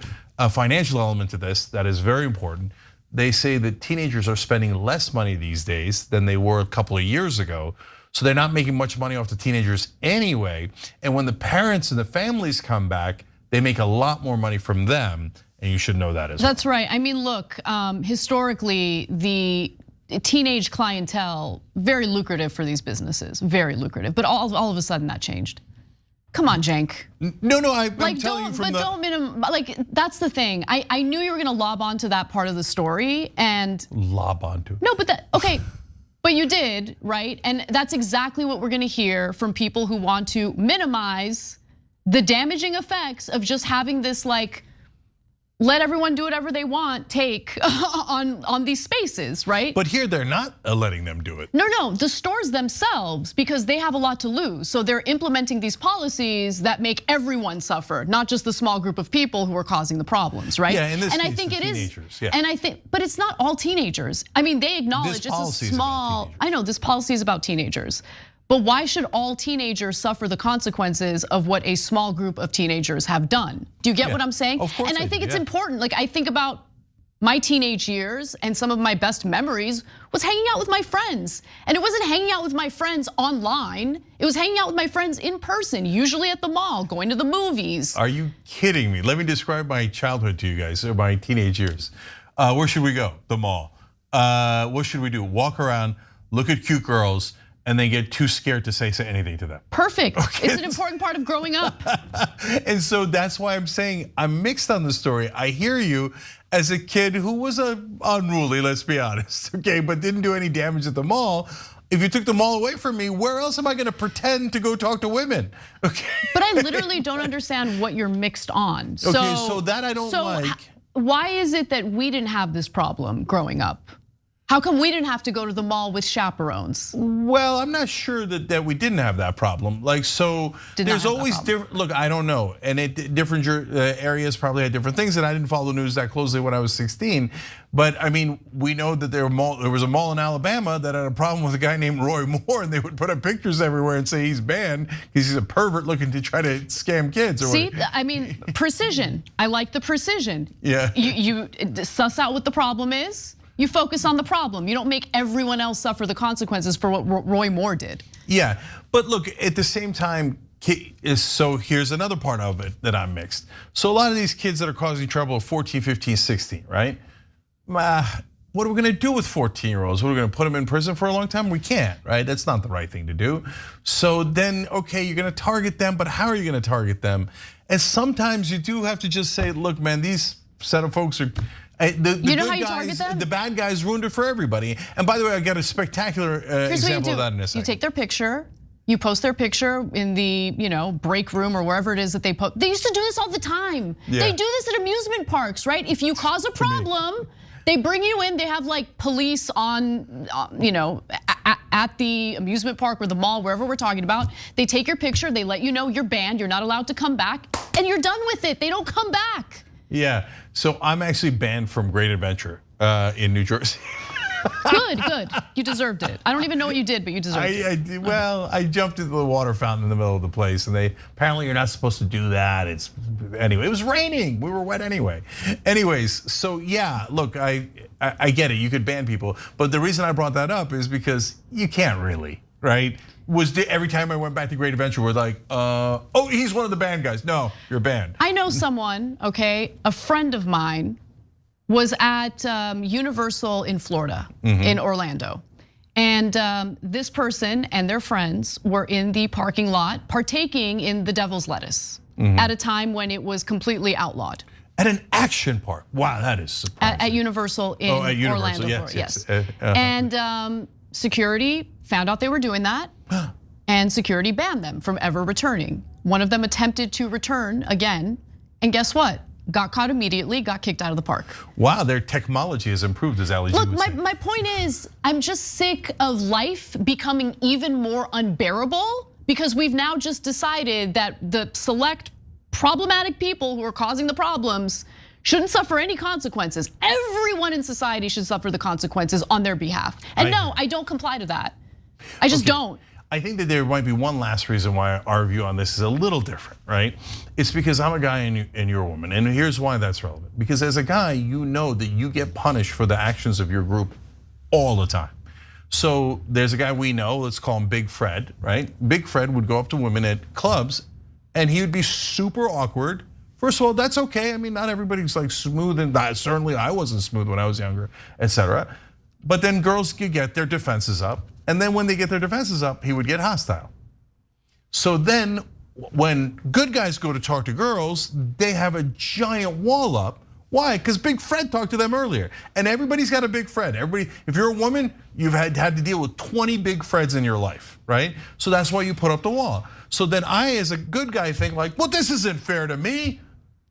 financial element to this that is very important. They say that teenagers are spending less money these days than they were a couple of years ago. So they're not making much money off the teenagers anyway. And when the parents and the families come back, they make a lot more money from them. And you should know that as well. That's right. I mean, look, historically, the teenage clientele, very lucrative for these businesses, very lucrative. But all of a sudden that changed. Come on, Cenk. No, I'm telling you from that's the thing. I knew you were gonna lob onto that part of the story and lob onto. No, but okay. But you did, right? And that's exactly what we're gonna hear from people who want to minimize the damaging effects of just having this let everyone do whatever they want take on these spaces, right? But here they're not letting them do it. No, the stores themselves, because they have a lot to lose. So they're implementing these policies that make everyone suffer, not just the small group of people who are causing the problems, right? Yeah, in this case, I think it is. Yeah. And I think, but it's not all teenagers. I mean, they acknowledge it's a small. I know this policy is about teenagers. But why should all teenagers suffer the consequences of what a small group of teenagers have done? Do you get what I'm saying? Of course. And I think it's important. I think about my teenage years and some of my best memories was hanging out with my friends. And it wasn't hanging out with my friends online. It was hanging out with my friends in person, usually at the mall, going to the movies. Are you kidding me? Let me describe my childhood to you guys, or my teenage years. Where should we go? The mall. What should we do? Walk around, look at cute girls, and they get too scared to say anything to them. Perfect, it's an important part of growing up. And so that's why I'm saying I'm mixed on the story. I hear you as a kid who was unruly, let's be honest, okay, but didn't do any damage at the mall. If you took the mall away from me, where else am I gonna pretend to go talk to women? Okay. But I literally don't understand what you're mixed on. Okay, so that I don't like. why is it that we didn't have this problem growing up? How come we didn't have to go to the mall with chaperones? Well, I'm not sure that we didn't have that problem. Like, so there's always different. Look, I don't know, and different areas probably had different things. And I didn't follow the news that closely when I was 16. But I mean, we know that there was a mall in Alabama that had a problem with a guy named Roy Moore, and they would put up pictures everywhere and say he's banned because he's a pervert looking to try to scam kids. See, I mean, precision. I like the precision. Yeah. You suss out what the problem is. You focus on the problem. You don't make everyone else suffer the consequences for what Roy Moore did. Yeah, but look, at the same time, so here's another part of it that I'm mixed. So a lot of these kids that are causing trouble are 14, 15, 16, right? What are we gonna do with 14-year-olds? What are we gonna put them in prison for a long time? We can't, right? That's not the right thing to do. So then, okay, you're gonna target them, but how are you gonna target them? And sometimes you do have to just say, look, man, these set of folks are, you know how you target them? The bad guys ruined it for everybody. And by the way, I got a spectacular example of that in a second. You take their picture, you post their picture in the break room or wherever it is that they post. They used to do this all the time. Yeah. They do this at amusement parks, right? If you cause a problem, they bring you in. They have like police on, at the amusement park or the mall, wherever we're talking about. They take your picture. They let you know you're banned. You're not allowed to come back, and you're done with it. They don't come back. Yeah, so I'm actually banned from Great Adventure in New Jersey. Good, you deserved it. I don't even know what you did, but you deserved it. Well, I jumped into the water fountain in the middle of the place, and apparently you're not supposed to do that. Anyway, it was raining. We were wet anyway. Anyways, so yeah, look, I get it. You could ban people, but the reason I brought that up is because you can't really, right? Every time I went back to Great Adventure, we're like, oh, he's one of the banned guys. No, you're banned. I know someone, okay, a friend of mine was at Universal in Florida, in Orlando. And this person and their friends were in the parking lot partaking in the devil's lettuce at a time when it was completely outlawed. At an action park. Wow, that is surprising. At Universal in Orlando, yes. And security found out they were doing that, and security banned them from ever returning. One of them attempted to return again, and guess what? Got caught immediately, got kicked out of the park. Wow, their technology has improved, as Ali would say. My point is, I'm just sick of life becoming even more unbearable because we've now just decided that the select problematic people who are causing the problems shouldn't suffer any consequences. Everyone in society should suffer the consequences on their behalf. And no, I don't comply to that. I just don't. I think that there might be one last reason why our view on this is a little different, right? It's because I'm a guy and you're a woman, and here's why that's relevant. Because as a guy, you know that you get punished for the actions of your group all the time. So there's a guy we know, let's call him Big Fred, right? Big Fred would go up to women at clubs, and he would be super awkward. First of all, that's okay. I mean, not everybody's like smooth, and certainly I wasn't smooth when I was younger, etc. But then girls could get their defenses up. And then when they get their defenses up, he would get hostile. So then when good guys go to talk to girls, they have a giant wall up. Why? Because Big Fred talked to them earlier. And everybody's got a Big Fred. If you're a woman, you've had to deal with 20 Big Freds in your life, right? So that's why you put up the wall. So then I, as a good guy, think like, well, this isn't fair to me.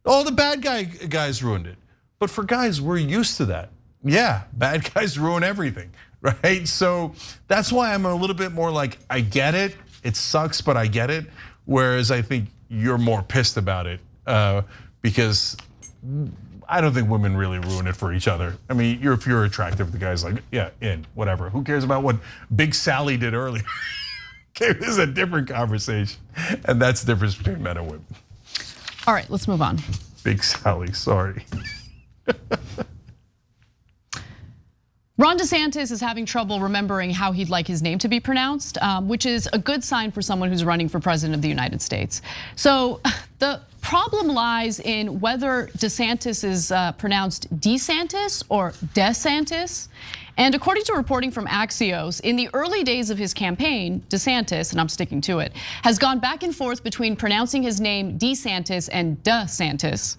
All the bad guys ruined it. But for guys, we're used to that. Yeah, bad guys ruin everything, right? So that's why I'm a little bit more like, I get it, it sucks, but I get it. Whereas I think you're more pissed about it because I don't think women really ruin it for each other. I mean, if you're attractive, the guy's like, yeah, whatever. Who cares about what Big Sally did earlier? Okay, this is a different conversation. And that's the difference between men and women. All right, let's move on. Big Sally, sorry. Ron DeSantis is having trouble remembering how he'd like his name to be pronounced, which is a good sign for someone who's running for president of the United States. So the problem lies in whether DeSantis is pronounced DeSantis or DeSantis. And according to reporting from Axios, in the early days of his campaign, DeSantis, and I'm sticking to it, has gone back and forth between pronouncing his name DeSantis and DeSantis.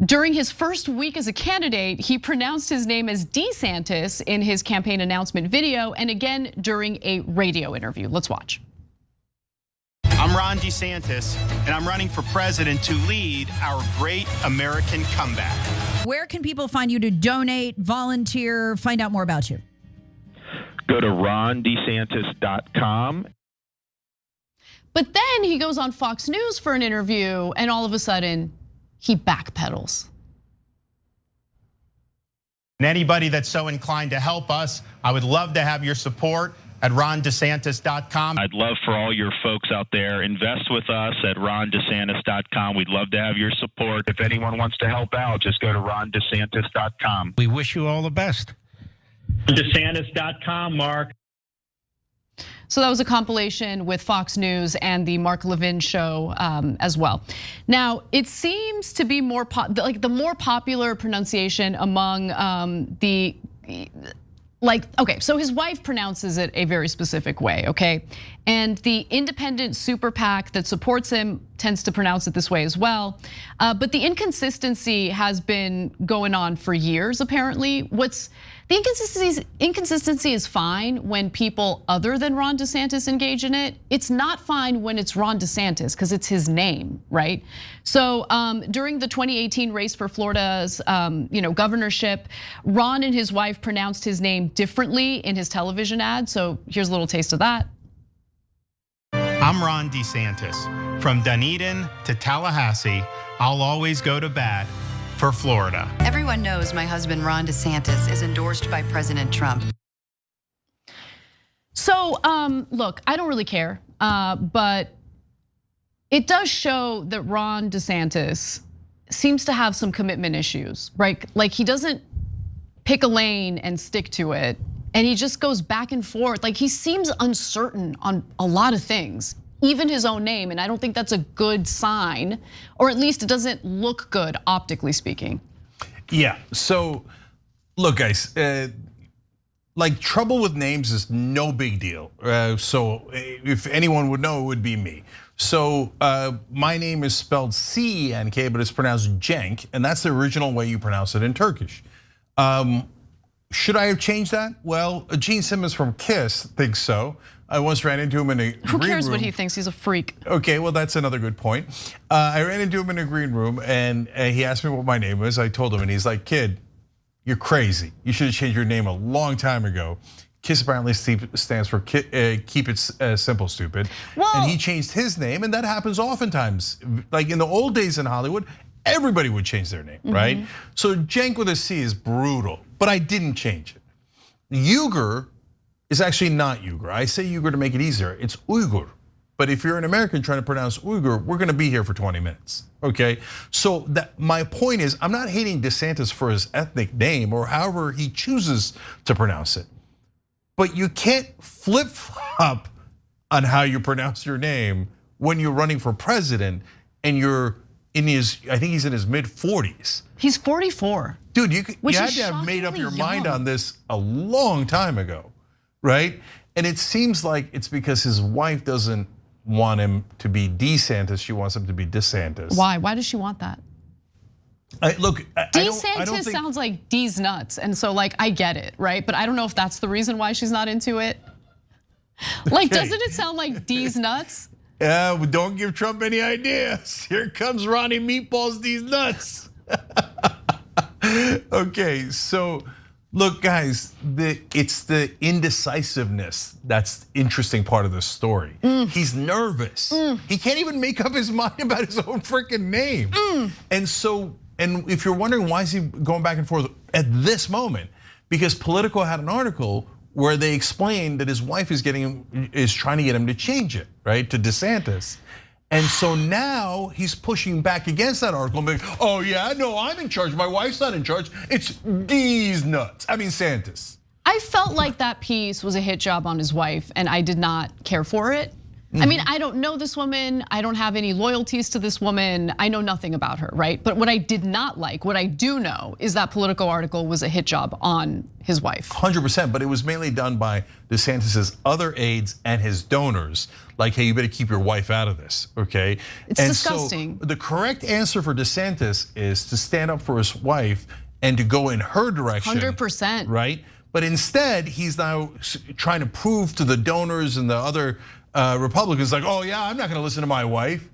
During his first week as a candidate, he pronounced his name as DeSantis in his campaign announcement video and again during a radio interview. Let's watch. I'm Ron DeSantis, and I'm running for president to lead our great American comeback. Where can people find you to donate, volunteer, find out more about you? Go to rondesantis.com. But then he goes on Fox News for an interview, and all of a sudden, he backpedals. And anybody that's so inclined to help us, I would love to have your support at rondesantis.com. I'd love for all your folks out there, invest with us at rondesantis.com. We'd love to have your support. If anyone wants to help out, just go to rondesantis.com. We wish you all the best. DeSantis.com, Mark. So that was a compilation with Fox News and the Mark Levin show as well. Now, it seems to be more the more popular pronunciation among okay, so his wife pronounces it a very specific way, okay? And the independent super PAC that supports him tends to pronounce it this way as well. But the inconsistency has been going on for years, apparently. The inconsistency is fine when people other than Ron DeSantis engage in it. It's not fine when it's Ron DeSantis because it's his name, right? So during the 2018 race for Florida's governorship, Ron and his wife pronounced his name differently in his television ad. So here's a little taste of that. I'm Ron DeSantis. From Dunedin to Tallahassee, I'll always go to bat for Florida. Everyone knows my husband, Ron DeSantis, is endorsed by President Trump. So look, I don't really care, but it does show that Ron DeSantis seems to have some commitment issues, right? Like he doesn't pick a lane and stick to it, and he just goes back and forth. Like he seems uncertain on a lot of things, even his own name, and I don't think that's a good sign, or at least it doesn't look good optically speaking. Yeah, so look guys, like trouble with names is no big deal. So if anyone would know, it would be me. So my name is spelled C-E-N-K, but it's pronounced Cenk, and that's the original way you pronounce it in Turkish. Should I have changed that? Well, Gene Simmons from Kiss thinks so. I once ran into him in a green room. Who cares what he thinks? He's a freak. Okay, well that's another good point. I ran into him in a green room and he asked me what my name was. I told him and he's like, kid, you're crazy. You should have changed your name a long time ago. Kiss apparently stands for keep it simple, stupid. Well, and he changed his name, and that happens oftentimes. Like in the old days in Hollywood, everybody would change their name, right? So Cenk with a C is brutal, but I didn't change it. Uyghur is actually not Uyghur. I say Uyghur to make it easier. It's Uyghur. But if you're an American trying to pronounce Uyghur, we're gonna be here for 20 minutes, okay? So my point is, I'm not hating DeSantis for his ethnic name or however he chooses to pronounce it. But you can't flip-flop on how you pronounce your name when you're running for president and you're in his, I think he's in his mid-40s. He's 44. Dude, you had to have made up your mind on this a long time ago, right? And it seems like it's because his wife doesn't want him to be DeSantis, she wants him to be DeSantis. Why? Why does she want that? Look, DeSantis sounds like D's nuts, and so like I get it, right? But I don't know if that's the reason why she's not into it. Like, doesn't it sound like D's nuts? Yeah, well, don't give Trump any ideas. Here comes Ronnie Meatballs, D's nuts. Okay, so look, guys, it's the indecisiveness that's the interesting part of this story. He's nervous. He can't even make up his mind about his own freaking name. And if you're wondering why is he going back and forth at this moment, because Politico had an article where they explained that his wife is trying to get him to change it, right, to DeSantis. And so now he's pushing back against that article and being, oh yeah, no, I'm in charge, my wife's not in charge, it's these nuts, I mean Santis. I felt like that piece was a hit job on his wife and I did not care for it. I mean, I don't know this woman, I don't have any loyalties to this woman, I know nothing about her, right? But what I did not like, what I do know is that Politico article was a hit job on his wife. 100%, but it was mainly done by DeSantis's other aides and his donors. Like, hey, you better keep your wife out of this, okay? It's disgusting. So the correct answer for DeSantis is to stand up for his wife and to go in her direction. 100%. Right? But instead, he's now trying to prove to the donors and the other Republicans like, oh yeah, I'm not gonna listen to my wife.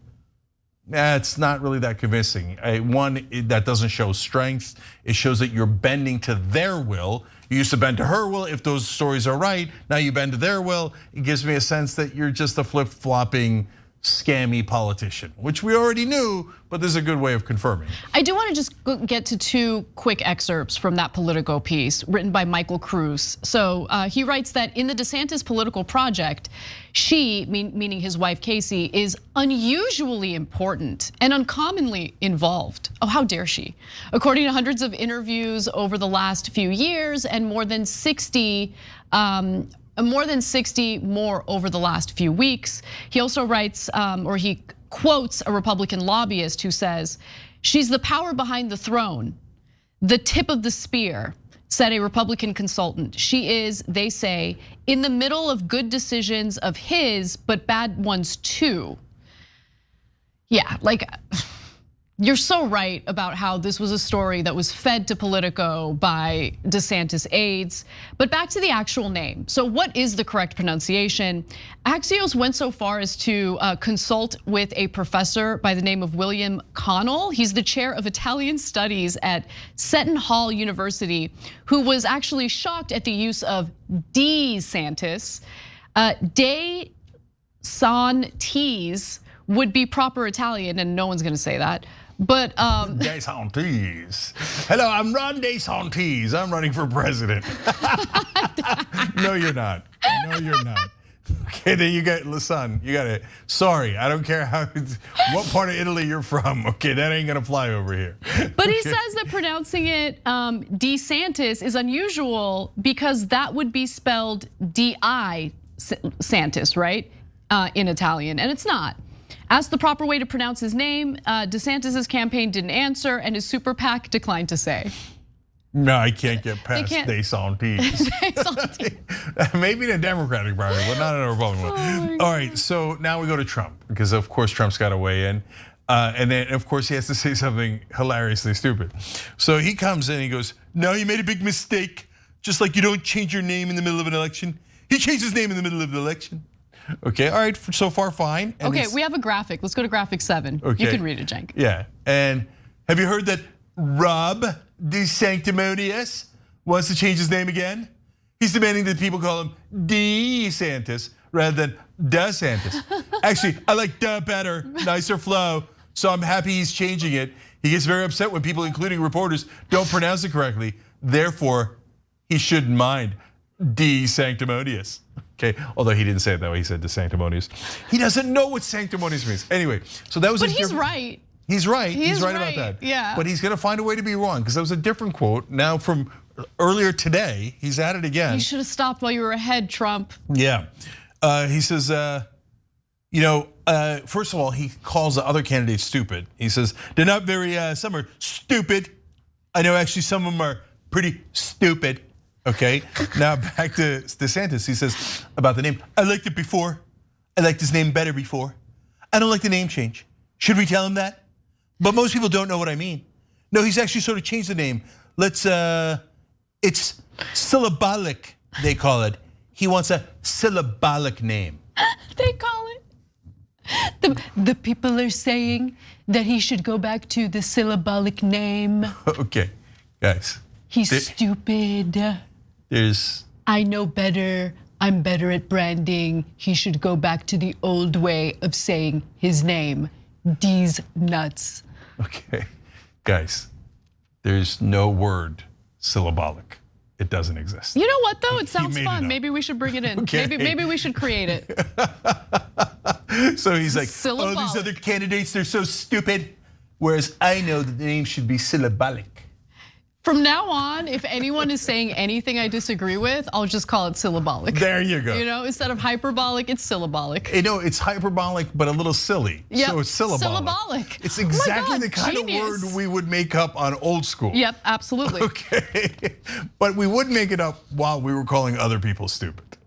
It's not really that convincing. One, that doesn't show strength. It shows that you're bending to their will. You used to bend to her will if those stories are right. Now you bend to their will. It gives me a sense that you're just a flip-flopping, scammy politician, which we already knew, but this is a good way of confirming. I do want to just get to two quick excerpts from that Politico piece written by Michael Cruz. So he writes that in the DeSantis political project, she, meaning his wife Casey, is unusually important and uncommonly involved. Oh, how dare she? According to hundreds of interviews over the last few years and more than 60 more over the last few weeks. He also writes, or he quotes a Republican lobbyist who says, "She's the power behind the throne, the tip of the spear," said a Republican consultant. She is, they say, in the middle of good decisions of his, but bad ones too. Yeah, like, you're so right about how this was a story that was fed to Politico by DeSantis aides. But back to the actual name. So what is the correct pronunciation? Axios went so far as to consult with a professor by the name of William Connell. He's the chair of Italian studies at Seton Hall University, who was actually shocked at the use of DeSantis. DeSantis would be proper Italian, and no one's gonna say that. But DeSantis. Hello, I'm Ron DeSantis. I'm running for president. No, you're not. No, you're not. Okay, then you got, listen, you got it. Sorry, I don't care what part of Italy you're from. Okay, that ain't gonna fly over here. But he says that pronouncing it DeSantis is unusual because that would be spelled D-I Santis, right? In Italian, and it's not. Asked the proper way to pronounce his name, DeSantis' campaign didn't answer, and his super PAC declined to say. No, I can't get past DeSantis. Maybe the Democratic Party, but not in a Republican one. All right, so now we go to Trump, because of course Trump's got to weigh in. And then of course he has to say something hilariously stupid. So he comes in and he goes, "No, you made a big mistake. Just like you don't change your name in the middle of an election." He changed his name in the middle of the election. Okay, all right, so far fine. And okay, we have a graphic. Let's go to graphic 7. Okay. You can read it, Cenk. Yeah, and have you heard that Rob DeSanctimonious wants to change his name again? He's demanding that people call him DeSantis rather than DeSantis. Actually, I like "da" better, nicer flow, so I'm happy he's changing it. He gets very upset when people, including reporters, don't pronounce it correctly. Therefore, he shouldn't mind DeSanctimonious. Okay, although he didn't say it that way, he said DeSanctimonious. He doesn't know what sanctimonious means. Anyway, so that was But he's right. He's right, he's right about that. Yeah. But he's gonna find a way to be wrong, because that was a different quote. Now from earlier today, he's at it again. You should have stopped while you were ahead, Trump. Yeah, he says, first of all, he calls the other candidates stupid. He says, they're not very, some are stupid. I know actually some of them are pretty stupid. Okay, now back to DeSantis. He says about the name, "I liked it before. I liked his name better before. I don't like the name change. Should we tell him that? But most people don't know what I mean." No, he's actually sort of changed the name. It's syllabolic, they call it. He wants a syllabolic name. They call it. The people are saying that he should go back to the syllabolic name. Okay, guys. He's stupid. I know better. I'm better at branding. He should go back to the old way of saying his name. D's nuts. Okay, guys, there's no word syllabolic. It doesn't exist. You know what though? It sounds fun. Maybe we should bring it in. Okay. Maybe we should create it. So he's like, "Oh, these other candidates, they're so stupid." Whereas I know that the name should be syllabolic. From now on, if anyone is saying anything I disagree with, I'll just call it syllabolic. There you go. You know, instead of hyperbolic, it's syllabolic. You know, it's hyperbolic, but a little silly. Yep. So it's syllabolic. Syllabolic. It's exactly the kind of word we would make up on old school. Yep, absolutely. Okay, but we would make it up while we were calling other people stupid.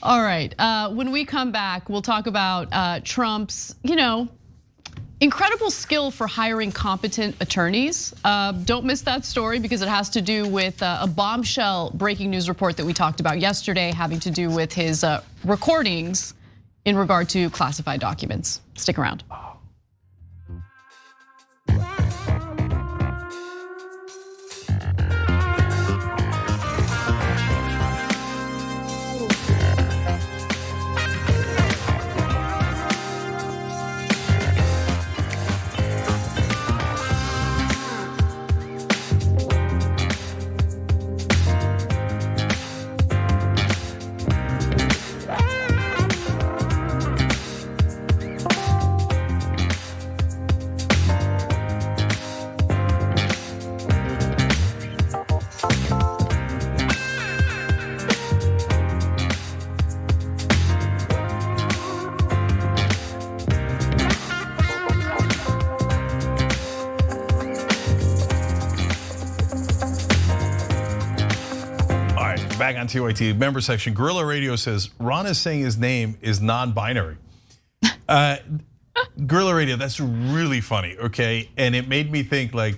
All right, when we come back, we'll talk about Trump's, incredible skill for hiring competent attorneys. Don't miss that story because it has to do with a bombshell breaking news report that we talked about yesterday, having to do with his recordings in regard to classified documents. Stick around. Back on TYT, member section, Guerrilla Radio says, Ron is saying his name is non-binary. Guerrilla Radio, that's really funny, okay? And it made me think like,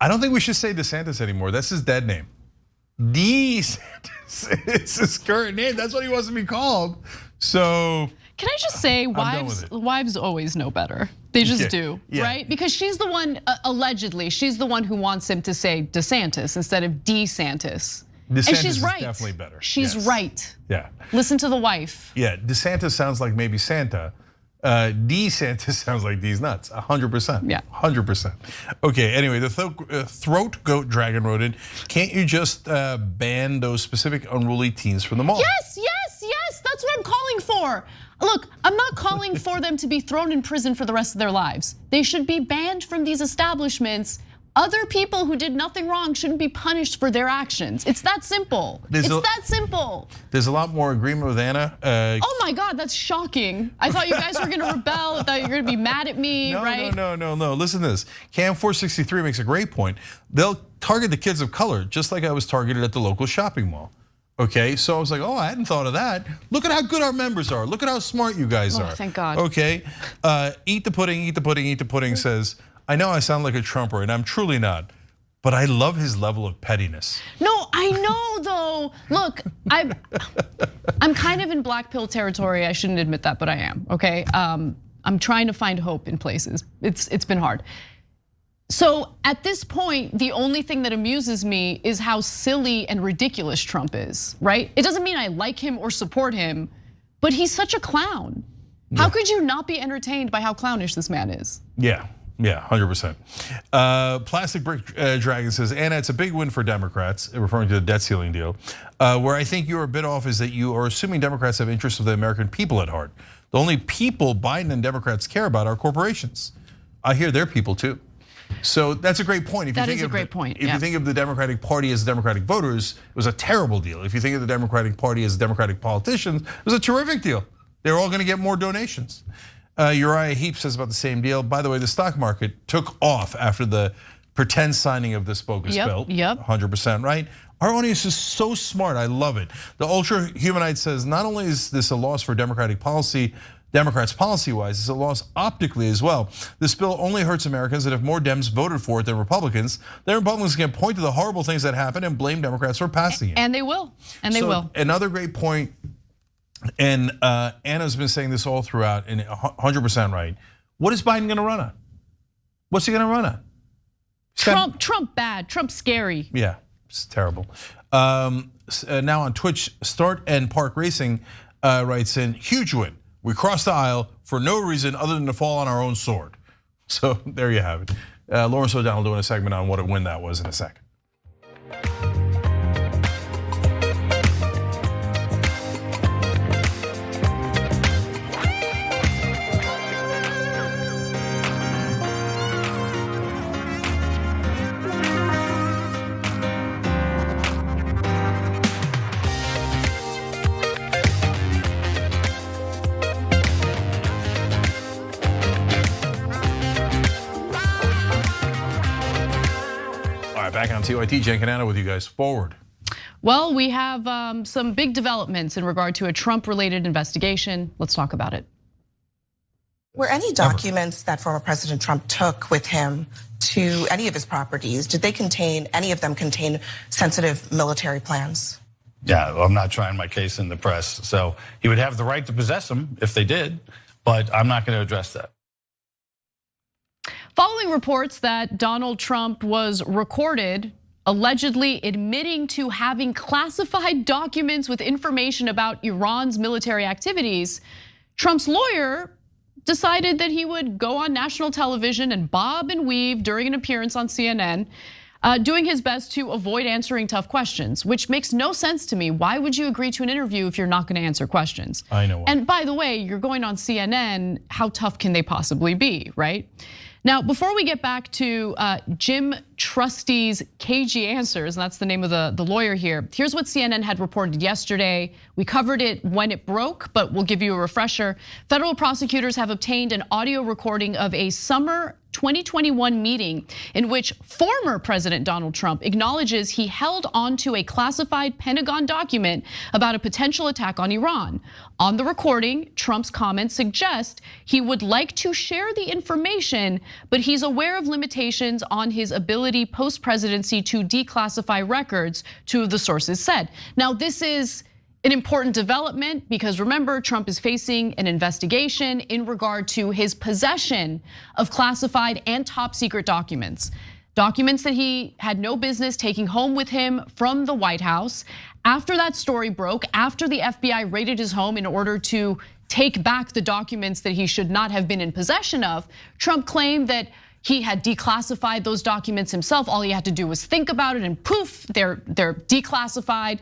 I don't think we should say DeSantis anymore. That's his dead name. DeSantis is his current name. That's what he wants to be called. So. Can I just say, wives always know better. They just do, right? Because she's the one, allegedly, she's the one who wants him to say DeSantis instead of DeSantis. DeSantis and she's right. Is definitely better. She's right. Yeah. Listen to the wife. Yeah, DeSantis sounds like maybe Santa. DeSantis sounds like D's nuts. 100%. Yeah. 100%. Okay. Anyway, the throat goat dragon wrote in. Can't you just ban those specific unruly teens from the mall? Yes. That's what I'm calling for. Look, I'm not calling for them to be thrown in prison for the rest of their lives. They should be banned from these establishments. Other people who did nothing wrong shouldn't be punished for their actions. It's that simple. It's that simple. There's a lot more agreement with Anna. Oh my God, that's shocking. I thought you guys were gonna rebel. I thought you were gonna be mad at me, right? No. Listen to this. Cam463 makes a great point. They'll target the kids of color just like I was targeted at the local shopping mall. Okay, so I was like, oh, I hadn't thought of that. Look at how good our members are. Look at how smart you guys are. Thank God. Okay, eat the pudding says, I know I sound like a Trumper and I'm truly not, but I love his level of pettiness. No, I know though. Look, I'm kind of in black pill territory. I shouldn't admit that, but I am, okay? I'm trying to find hope in places. It's been hard. So at this point, the only thing that amuses me is how silly and ridiculous Trump is, right? It doesn't mean I like him or support him, but he's such a clown. How could you not be entertained by how clownish this man is? Yeah, 100%. Plastic Brick Dragon says, Anna, it's a big win for Democrats, referring to the debt ceiling deal. Where I think you're a bit off is that you are assuming Democrats have interests of the American people at heart. The only people Biden and Democrats care about are corporations. I hear they're people too. So that's a great point. If you think of the Democratic Party as Democratic voters, it was a terrible deal. If you think of the Democratic Party as Democratic politicians, it was a terrific deal. They're all gonna get more donations. Uriah Heep says about the same deal. By the way, the stock market took off after the pretend signing of this bogus bill. 100% right. Our audience is so smart, I love it. The Ultra Humanite says, not only is this a loss for Democrats policy-wise, it's a loss optically as well. This bill only hurts Americans, and if more Dems voted for it than Republicans, then Republicans can point to the horrible things that happened and blame Democrats for passing it. And they will, Another great point, and Anna's been saying this all throughout, and 100% right. What is Biden gonna run on? What's he gonna run on? Trump bad, Trump scary. Yeah, it's terrible. Now on Twitch, Start and Park Racing writes in, huge win. We crossed the aisle for no reason other than to fall on our own sword. So there you have it. Lawrence O'Donnell doing a segment on what a win that was in a second. Back on TYT, Jen Canano with you guys. Forward. Well, we have some big developments in regard to a Trump-related investigation. Let's talk about it. Were any documents that former President Trump took with him to any of his properties, did any of them contain sensitive military plans? Yeah, well, I'm not trying my case in the press. So he would have the right to possess them if they did, but I'm not going to address that. Following reports that Donald Trump was recorded allegedly admitting to having classified documents with information about Iran's military activities, Trump's lawyer decided that he would go on national television and bob and weave during an appearance on CNN, doing his best to avoid answering tough questions, which makes no sense to me. Why would you agree to an interview if you're not going to answer questions? I know why. And by the way, you're going on CNN, how tough can they possibly be, right? Now, before we get back to Jim Trusty's cagey answers, and that's the name of the lawyer here, here's what CNN had reported yesterday. We covered it when it broke, but we'll give you a refresher. Federal prosecutors have obtained an audio recording of a summer 2021 meeting in which former President Donald Trump acknowledges he held onto a classified Pentagon document about a potential attack on Iran. On the recording, Trump's comments suggest he would like to share the information, but he's aware of limitations on his ability post-presidency to declassify records, two of the sources said. Now, this is an important development because remember, Trump is facing an investigation in regard to his possession of classified and top secret documents. Documents that he had no business taking home with him from the White House. After that story broke, after the FBI raided his home in order to take back the documents that he should not have been in possession of, Trump claimed that he had declassified those documents himself. All he had to do was think about it and poof, they're declassified.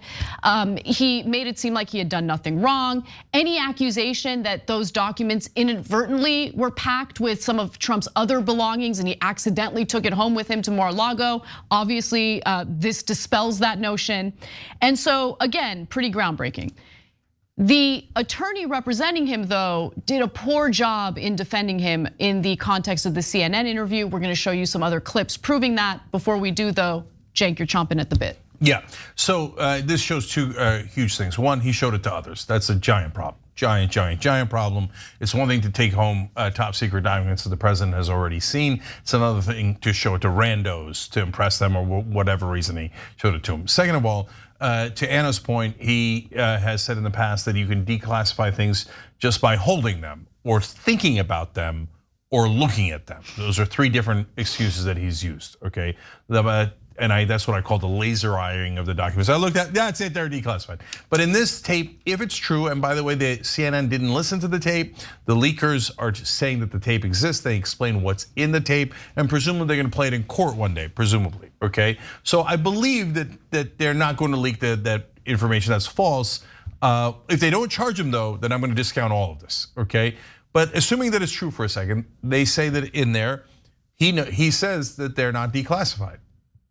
He made it seem like he had done nothing wrong. Any accusation that those documents inadvertently were packed with some of Trump's other belongings and he accidentally took it home with him to Mar-a-Lago, obviously this dispels that notion. And so again, pretty groundbreaking. The attorney representing him, though, did a poor job in defending him in the context of the CNN interview. We're going to show you some other clips proving that. Before we do, though, Cenk, you're chomping at the bit. Yeah, so this shows two huge things. One, he showed it to others. That's a giant problem. Giant problem. It's one thing to take home top secret documents that the president has already seen. It's another thing to show it to randos to impress them or whatever reason he showed it to them. Second of all, to Anna's point, he has said in the past that you can declassify things just by holding them or thinking about them or looking at them. Those are three different excuses that he's used, okay? That's what I call the laser eyeing of the documents. I looked at, that's it, they're declassified. But in this tape, if it's true, and by the way, the CNN didn't listen to the tape, the leakers are saying that the tape exists, they explain what's in the tape, and presumably they're gonna play it in court one day, presumably, okay? So I believe that they're not going to leak that information that's false. If they don't charge him though, then I'm gonna discount all of this, okay? But assuming that it's true for a second, they say that in there, he says that they're not declassified.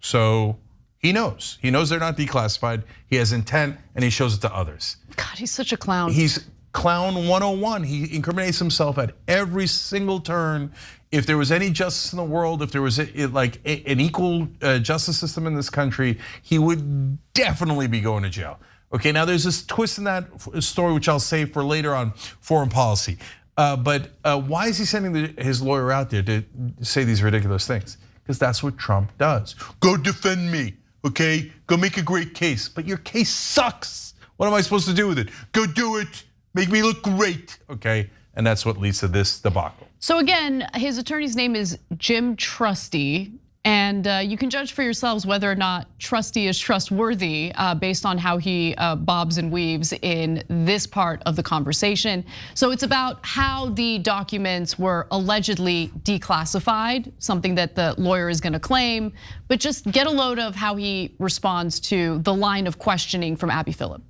So he knows they're not declassified. He has intent and he shows it to others. God, he's such a clown. He's clown 101. He incriminates himself at every single turn. If there was any justice in the world, if there was like an equal justice system in this country, he would definitely be going to jail. Okay, now there's this twist in that story, which I'll save for later on foreign policy. But why is he sending his lawyer out there to say these ridiculous things? Because that's what Trump does. Go defend me, okay? Go make a great case, but your case sucks. What am I supposed to do with it? Go do it, make me look great, okay? And that's what leads to this debacle. So again, his attorney's name is Jim Trusty. And you can judge for yourselves whether or not Trusty is trustworthy based on how he bobs and weaves in this part of the conversation. So it's about how the documents were allegedly declassified, something that the lawyer is gonna claim, but just get a load of how he responds to the line of questioning from Abby Phillip.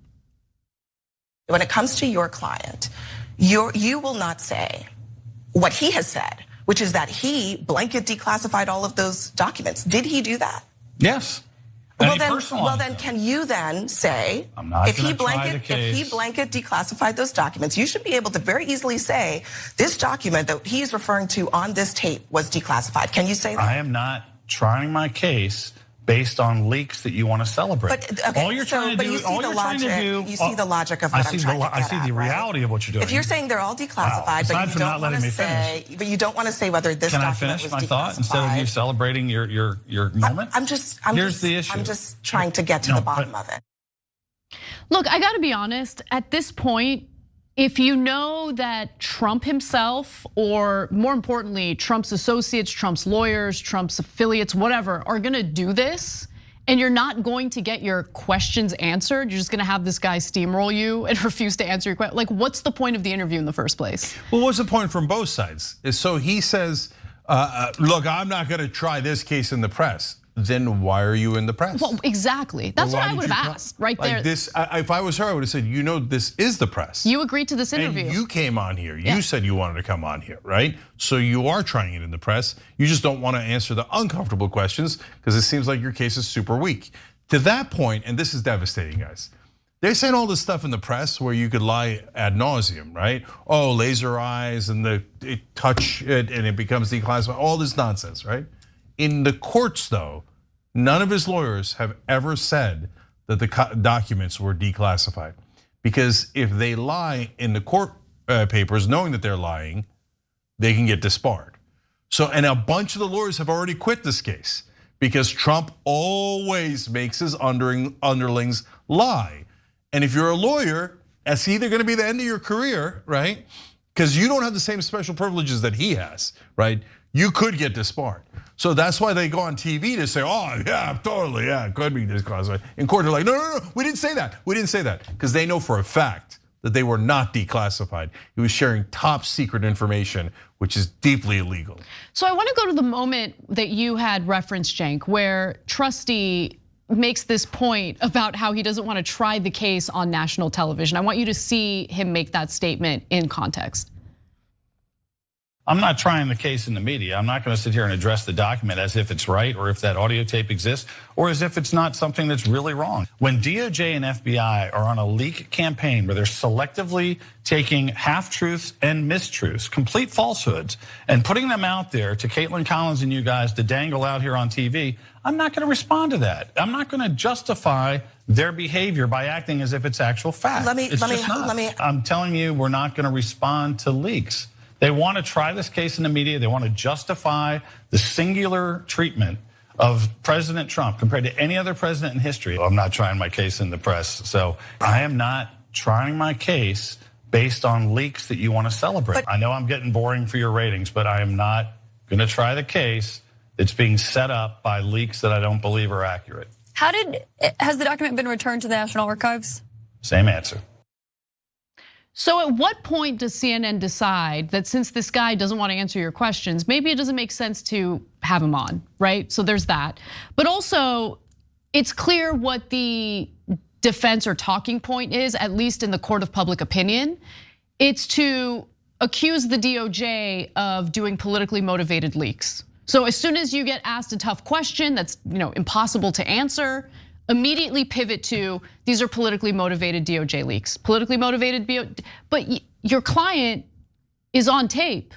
When it comes to your client, you will not say what he has said, which is that he blanket declassified all of those documents. Did he do that? Yes. Well then, can you then say, if he blanket declassified those documents, you should be able to very easily say, this document that he's referring to on this tape was declassified. Can you say that? I am not trying my case based on leaks that you want to celebrate. But okay, all you're trying to do, you see the logic of what I'm trying to get I see the reality of what you're doing. If you're saying they're all declassified, but you don't want to say whether this document was declassified. Can I finish my thought instead of you celebrating your moment? I'm just trying to get to the bottom of it. Look, I gotta be honest, at this point, if you know that Trump himself, or more importantly, Trump's associates, Trump's lawyers, Trump's affiliates, whatever, are gonna do this, and you're not going to get your questions answered, you're just gonna have this guy steamroll you and refuse to answer your question. Like, what's the point of the interview in the first place? Well, what's the point from both sides? So he says, look, I'm not gonna try this case in the press. Then why are you in the press? Well, exactly. That's what I would have asked right there. Like this, if I was her, I would have said, you know, this is the press. You agreed to this interview. And you came on here. You said you wanted to come on here, right? So you are trying it in the press. You just don't want to answer the uncomfortable questions because it seems like your case is super weak. To that point, and this is devastating, guys. They're saying all this stuff in the press where you could lie ad nauseum, right? Oh, laser eyes and it touch it and it becomes declassified. All this nonsense, right? In the courts, though, none of his lawyers have ever said that the documents were declassified. Because if they lie in the court papers, knowing that they're lying, they can get disbarred. So, and a bunch of the lawyers have already quit this case because Trump always makes his underlings lie. And if you're a lawyer, it's either gonna be the end of your career, right? Because you don't have the same special privileges that he has, right? You could get disbarred. So that's why they go on TV to say, oh yeah, totally, yeah, it could be declassified. In court, they're like, no, we didn't say that. We didn't say that. Because they know for a fact that they were not declassified. He was sharing top secret information, which is deeply illegal. So I wanna go to the moment that you had referenced, Cenk, where Trusty makes this point about how he doesn't wanna try the case on national television. I want you to see him make that statement in context. I'm not trying the case in the media. I'm not going to sit here and address the document as if it's right or if that audio tape exists or as if it's not something that's really wrong. When DOJ and FBI are on a leak campaign where they're selectively taking half-truths and mistruths, complete falsehoods, and putting them out there to Caitlin Collins and you guys to dangle out here on TV, I'm not going to respond to that. I'm not going to justify their behavior by acting as if it's actual fact. I'm telling you, we're not going to respond to leaks. They want to try this case in the media. They want to justify the singular treatment of President Trump compared to any other president in history. I'm not trying my case in the press. So I am not trying my case based on leaks that you want to celebrate. I know I'm getting boring for your ratings, but I am not going to try the case that's being set up by leaks that I don't believe are accurate. Has the document been returned to the National Archives? Same answer. So at what point does CNN decide that since this guy doesn't want to answer your questions, maybe it doesn't make sense to have him on, right? So there's that. But also, it's clear what the defense or talking point is, at least in the court of public opinion. It's to accuse the DOJ of doing politically motivated leaks. So as soon as you get asked a tough question that's impossible to answer, immediately pivot to, these are politically motivated DOJ leaks. Politically motivated, but your client is on tape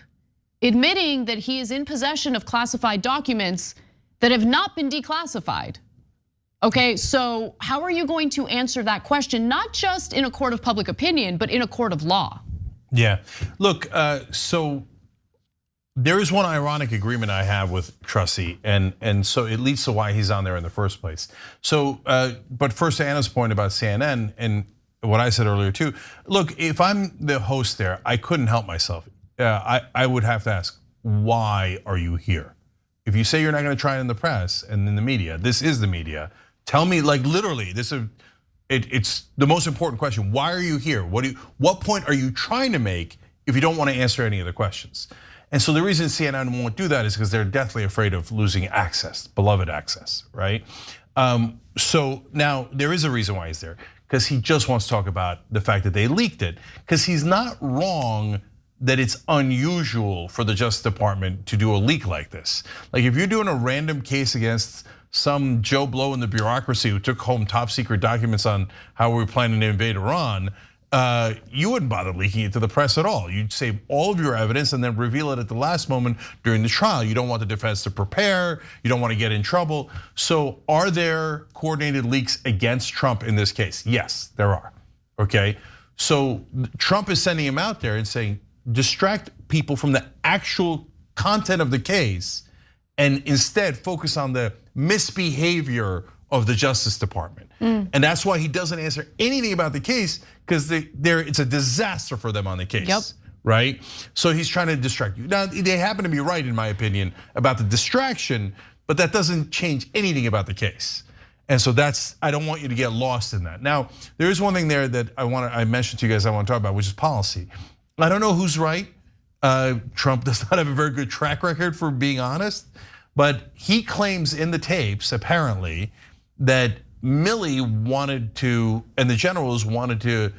admitting that he is in possession of classified documents that have not been declassified. Okay, so how are you going to answer that question? Not just in a court of public opinion, but in a court of law. Yeah, look, so there is one ironic agreement I have with Trusty, and so it leads to why he's on there in the first place. So, but first to Anna's point about CNN and what I said earlier too. Look, if I'm the host there, I couldn't help myself. I would have to ask, why are you here? If you say you're not going to try it in the press and in the media, this is the media. Tell me, like literally, it's the most important question. Why are you here? What point are you trying to make if you don't want to answer any of the questions? And so the reason CNN won't do that is because they're deathly afraid of losing access, beloved access, right? So now there is a reason why he's there, because he just wants to talk about the fact that they leaked it, because he's not wrong that it's unusual for the Justice Department to do a leak like this. Like if you're doing a random case against some Joe Blow in the bureaucracy who took home top secret documents on how we were planning to invade Iran, you wouldn't bother leaking it to the press at all. You'd save all of your evidence and then reveal it at the last moment during the trial. You don't want the defense to prepare. You don't want to get in trouble. So are there coordinated leaks against Trump in this case? Yes, there are, okay? So Trump is sending him out there and saying, distract people from the actual content of the case and instead focus on the misbehavior of the Justice Department. And that's why he doesn't answer anything about the case, because it's a disaster for them on the case. Right? So he's trying to distract you. Now, they happen to be right, in my opinion, about the distraction, but that doesn't change anything about the case. And so I don't want you to get lost in that. Now, there is one thing there that I mentioned to you guys I want to talk about, which is policy. I don't know who's right. Trump does not have a very good track record for being honest, but he claims in the tapes, apparently, that Milley wanted to, and the generals wanted to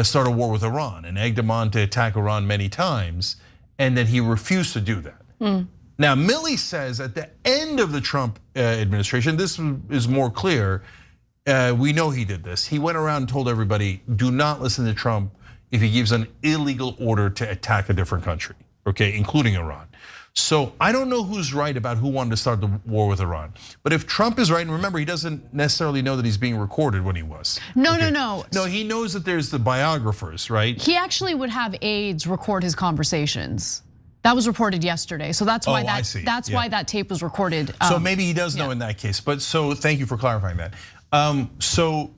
start a war with Iran and egged him on to attack Iran many times, and that he refused to do that. Now, Milley says at the end of the Trump administration, this is more clear, we know he did this. He went around and told everybody, do not listen to Trump if he gives an illegal order to attack a different country, okay, including Iran. So I don't know who's right about who wanted to start the war with Iran. But if Trump is right, and remember, he doesn't necessarily know that he's being recorded when he was. No. No, he knows that there's the biographers, right? He actually would have aides record his conversations. That was reported yesterday. So that's why why that tape was recorded. So maybe he does know in that case. But so thank you for clarifying that. So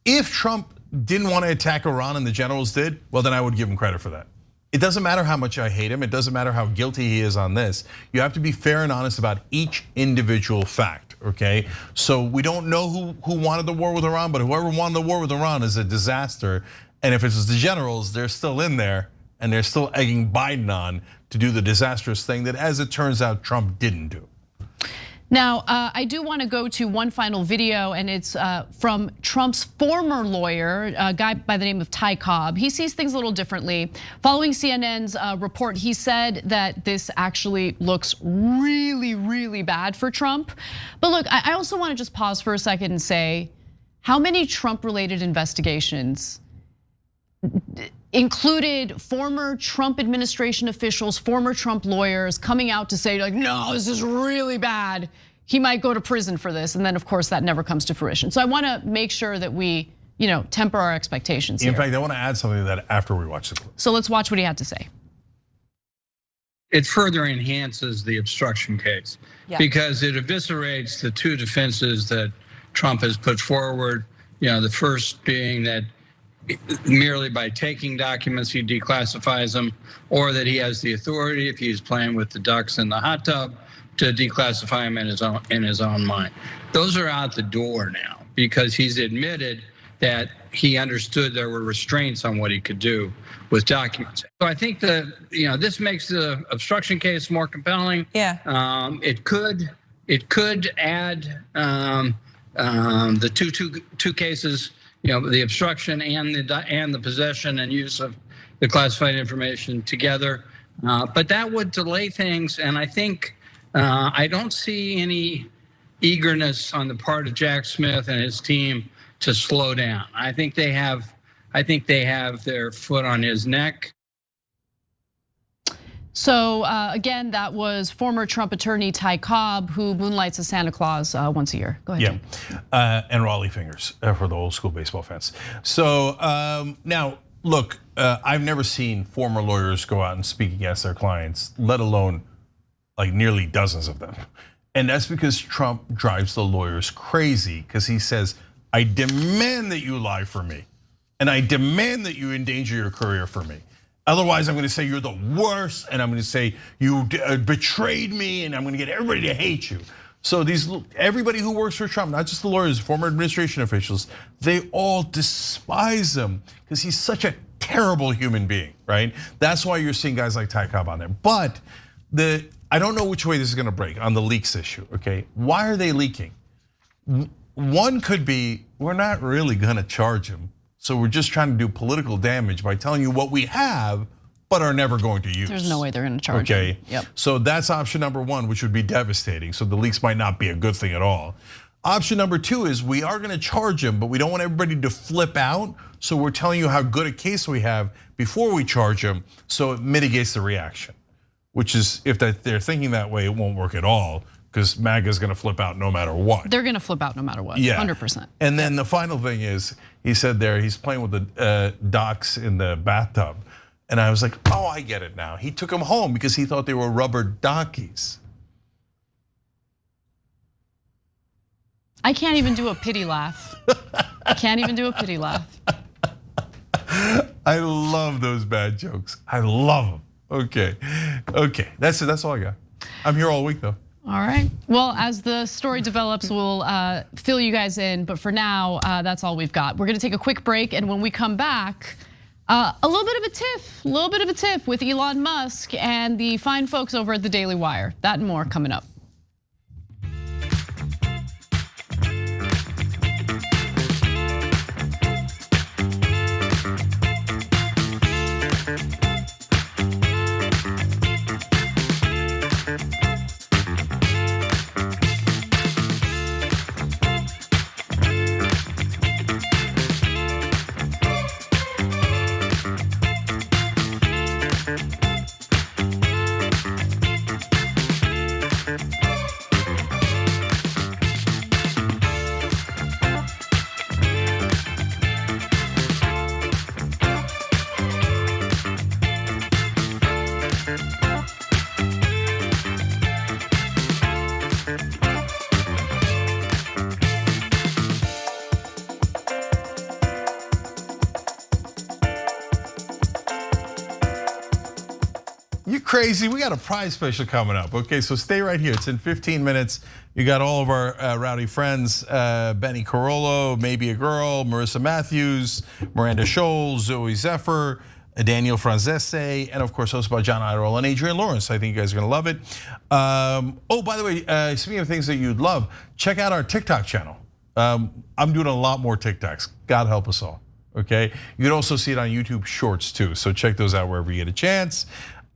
if Trump didn't want to attack Iran and the generals did, well, then I would give him credit for that. It doesn't matter how much I hate him. It doesn't matter how guilty he is on this. You have to be fair and honest about each individual fact, okay? So we don't know who wanted the war with Iran, but whoever wanted the war with Iran is a disaster. And if it's the generals, they're still in there and they're still egging Biden on to do the disastrous thing that, as it turns out, Trump didn't do. Now, I do want to go to one final video, and it's from Trump's former lawyer, a guy by the name of Ty Cobb. He sees things a little differently. Following CNN's report, he said that this actually looks really, really bad for Trump. But look, I also want to just pause for a second and say, how many Trump-related investigations included former Trump administration officials, former Trump lawyers coming out to say, like, no, this is really bad. He might go to prison for this. And then, of course, that never comes to fruition. So I want to make sure that we temper our expectations here. In fact, I want to add something to that after we watch the clip. So let's watch what he had to say. It further enhances the obstruction case because it eviscerates the two defenses that Trump has put forward. The first being that merely by taking documents, he declassifies them, or that he has the authority, if he's playing with the ducks in the hot tub, to declassify them in his own mind. Those are out the door now because he's admitted that he understood there were restraints on what he could do with documents. So I think that this makes the obstruction case more compelling. It could add the two cases. The obstruction and the possession and use of the classified information together, but that would delay things. And I think I don't see any eagerness on the part of Jack Smith and his team to slow down. I think they have their foot on his neck. So again, that was former Trump attorney Ty Cobb, who moonlights as Santa Claus once a year. Go ahead. And Raleigh fingers for the old school baseball fans. So now, look, I've never seen former lawyers go out and speak against their clients, let alone like nearly dozens of them. And that's because Trump drives the lawyers crazy because he says, I demand that you lie for me, and I demand that you endanger your career for me. Otherwise, I'm going to say you're the worst, and I'm going to say you betrayed me, and I'm going to get everybody to hate you. So everybody who works for Trump, not just the lawyers, former administration officials, they all despise him because he's such a terrible human being, right? That's why you're seeing guys like Ty Cobb on there. But I don't know which way this is going to break on the leaks issue, okay? Why are they leaking? One could be, we're not really going to charge him. So we're just trying to do political damage by telling you what we have, but are never going to use. There's no way they're going to charge him. Okay, yep. So that's option number one, which would be devastating. So the leaks might not be a good thing at all. Option number two is we are going to charge him, but we don't want everybody to flip out. So we're telling you how good a case we have before we charge him, so it mitigates the reaction. Which is, if they're thinking that way, it won't work at all. Because MAGA is going to flip out no matter what. They're going to flip out no matter what, 100%. And then the final thing is, he said there, he's playing with the ducks in the bathtub. And I was like, oh, I get it now. He took them home because he thought they were rubber duckies. I can't even do a pity laugh. I can't even do a pity laugh. I love those bad jokes. I love them. Okay, that's it. That's all I got. I'm here all week though. All right. Well, as the story develops, we'll fill you guys in. But for now, that's all we've got. We're going to take a quick break, and when we come back, a little bit of a tiff with Elon Musk and the fine folks over at the Daily Wire. That and more coming up. Crazy, we got a prize special coming up. Okay, so stay right here. It's in 15 minutes. You got all of our rowdy friends, Benny Carollo, Maybe a Girl, Marissa Matthews, Miranda Scholl, Zoe Zephyr, Daniel Franzese, and of course hosted by John Iadarola and Adrienne Lawrence. I think you guys are gonna love it. Oh, by the way, speaking of things that you'd love, check out our TikTok channel. I'm doing a lot more TikToks. God help us all, okay? You can also see it on YouTube Shorts too, so check those out wherever you get a chance.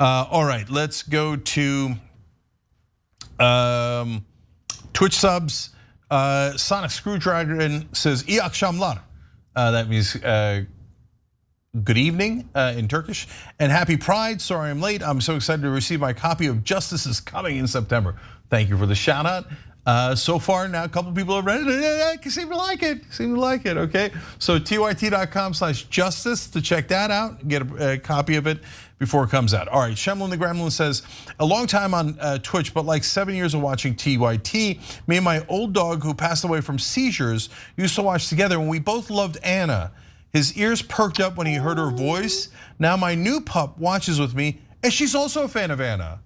All right, let's go to Twitch subs. Sonic Screwdragon says İyi akşamlar. That means good evening in Turkish. And happy Pride. Sorry I'm late. I'm so excited to receive my copy of Justice is Coming in September. Thank you for the shout out. So far now, a couple people have read it. Seem to like it. Okay, so tyt.com/justice to check that out. Get a copy of it before it comes out. All right, Shemlin the Gremlin says, a long time on Twitch, but like 7 years of watching TYT. Me and my old dog who passed away from seizures used to watch together, and we both loved Anna. His ears perked up when he heard her voice. Now my new pup watches with me, and she's also a fan of Anna.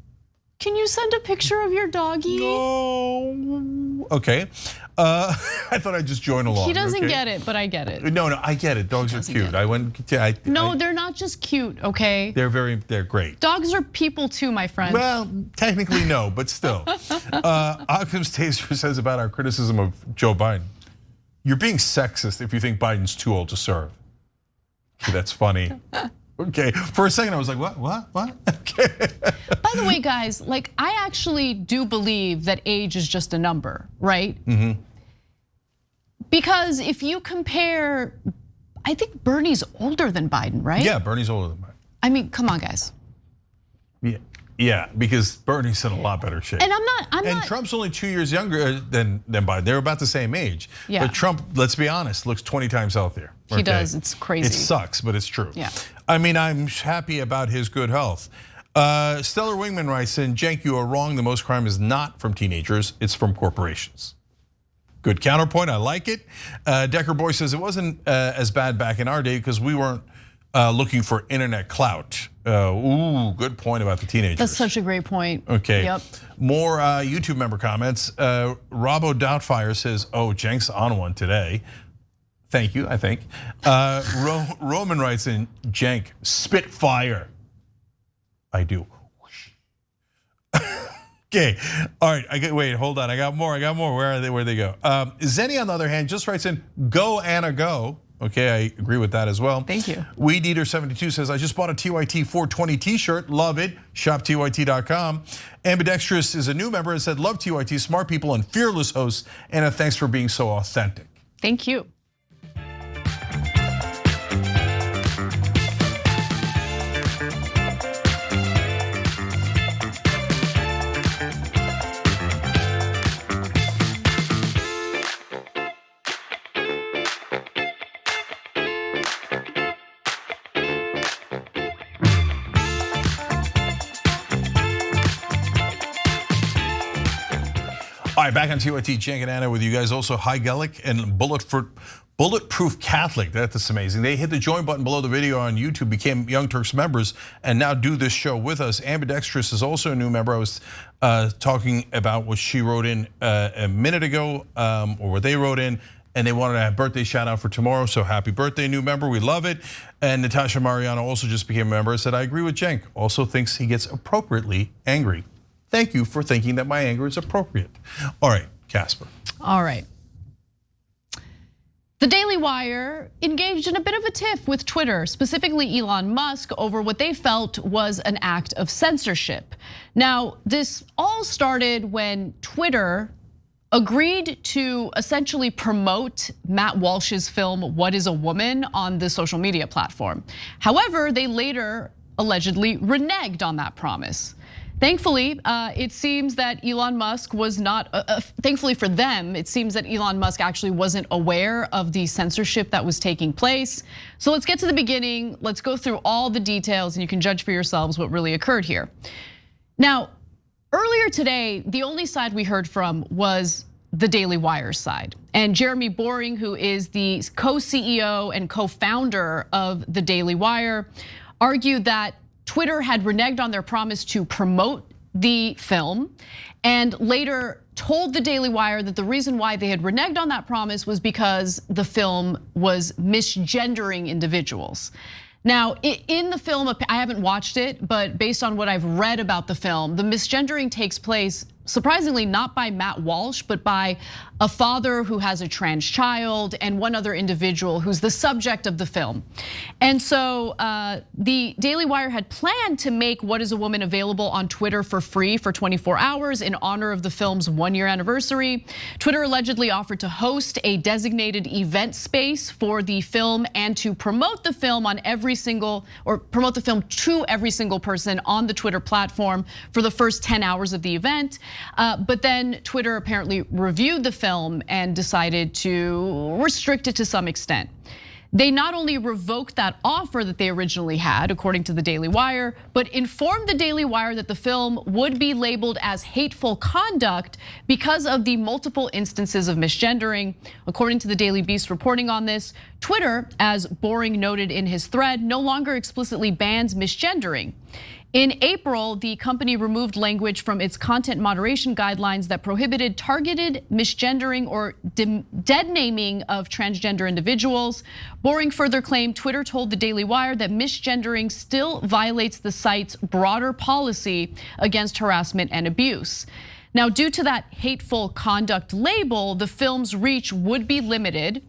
Can you send a picture of your doggy? No. Okay. I thought I'd just join along. He doesn't get it, but I get it. No, I get it. Dogs are cute. No, they're not just cute, okay? They're great. Dogs are people too, my friend. Well, technically no, but still. Occam's Taser says about our criticism of Joe Biden. You're being sexist if you think Biden's too old to serve. Okay, that's funny. Okay, for a second I was like, what? Okay. By the way, guys, like I actually do believe that age is just a number, right? Mm-hmm. Because if you compare, I think Bernie's older than Biden, right? Yeah, Bernie's older than Biden. I mean, come on, guys. Yeah, because Bernie's in a lot better shape. And I'm not. Trump's only 2 years younger than Biden. They're about the same age. Yeah. But Trump, let's be honest, looks 20 times healthier. He does, it's crazy. It sucks, but it's true. Yeah. I mean, I'm happy about his good health. Stellar Wingman writes in, Cenk, you are wrong. The most crime is not from teenagers, it's from corporations. Good counterpoint, I like it. Decker Boy says it wasn't as bad back in our day because we weren't looking for internet clout. Ooh, good point about the teenagers. That's such a great point. Okay. Yep. More YouTube member comments. Robbo Doubtfire says, oh, Cenk's on one today. Thank you, I think. Roman writes in, Cenk, spit fire. I do. Okay, all right, wait, hold on, I got more. Where'd they go? Zenny, on the other hand, just writes in, go Anna, go. Okay, I agree with that as well. Thank you. Weed Eater 72 says, I just bought a TYT 420 t-shirt, love it, shop tyt.com. Ambidextrous is a new member and said, love TYT, smart people and fearless hosts. Anna, thanks for being so authentic. Thank you. right, back on TYT, Cenk and Anna with you guys. Also, High Gellick and Bulletproof Catholic. That's amazing. They hit the join button below the video on YouTube, became Young Turks members, and now do this show with us. Ambidextrous is also a new member. I was talking about what she wrote in a minute ago, or what they wrote in, and they wanted to have birthday shout out for tomorrow. So happy birthday, new member. We love it. And Natasha Mariano also just became a member. Said, I agree with Cenk. Also thinks he gets appropriately angry. Thank you for thinking that my anger is appropriate. All right, Casper. All right. The Daily Wire engaged in a bit of a tiff with Twitter, specifically Elon Musk, over what they felt was an act of censorship. Now, this all started when Twitter agreed to essentially promote Matt Walsh's film, What is a Woman, on the social media platform. However, they later allegedly reneged on that promise. Thankfully, it seems that Elon Musk was not, thankfully for them, it seems that Elon Musk actually wasn't aware of the censorship that was taking place. So let's get to the beginning. Let's go through all the details and you can judge for yourselves what really occurred here. Now, earlier today, the only side we heard from was the Daily Wire's side. And Jeremy Boring, who is the co-CEO and co-founder of the Daily Wire, argued that Twitter had reneged on their promise to promote the film, and later told the Daily Wire that the reason why they had reneged on that promise was because the film was misgendering individuals. Now, in the film, I haven't watched it, but based on what I've read about the film, the misgendering takes place surprisingly not by Matt Walsh, but by a father who has a trans child and one other individual who's the subject of the film. And so the Daily Wire had planned to make What is a Woman available on Twitter for free for 24 hours in honor of the film's 1-year anniversary. Twitter allegedly offered to host a designated event space for the film and to promote the film on promote the film to every single person on the Twitter platform for the first 10 hours of the event. But then Twitter apparently reviewed the film and decided to restrict it to some extent. They not only revoked that offer that they originally had, according to the Daily Wire, but informed the Daily Wire that the film would be labeled as hateful conduct because of the multiple instances of misgendering. According to the Daily Beast reporting on this, Twitter, as Boring noted in his thread, no longer explicitly bans misgendering. In April, the company removed language from its content moderation guidelines that prohibited targeted misgendering or dead naming of transgender individuals. Boring further claimed Twitter told the Daily Wire that misgendering still violates the site's broader policy against harassment and abuse. Now, due to that hateful conduct label, the film's reach would be limited.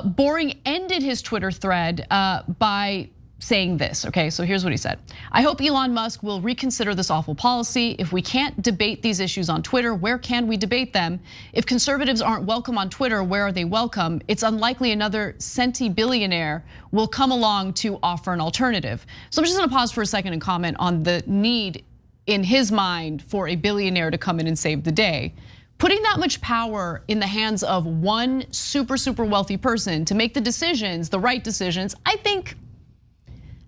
Boring ended his Twitter thread by saying this, okay, so here's what he said. I hope Elon Musk will reconsider this awful policy. If we can't debate these issues on Twitter, where can we debate them? If conservatives aren't welcome on Twitter, where are they welcome? It's unlikely another centi-billionaire will come along to offer an alternative. So I'm just gonna pause for a second and comment on the need in his mind for a billionaire to come in and save the day. Putting that much power in the hands of one super wealthy person to make the decisions, the right decisions, I think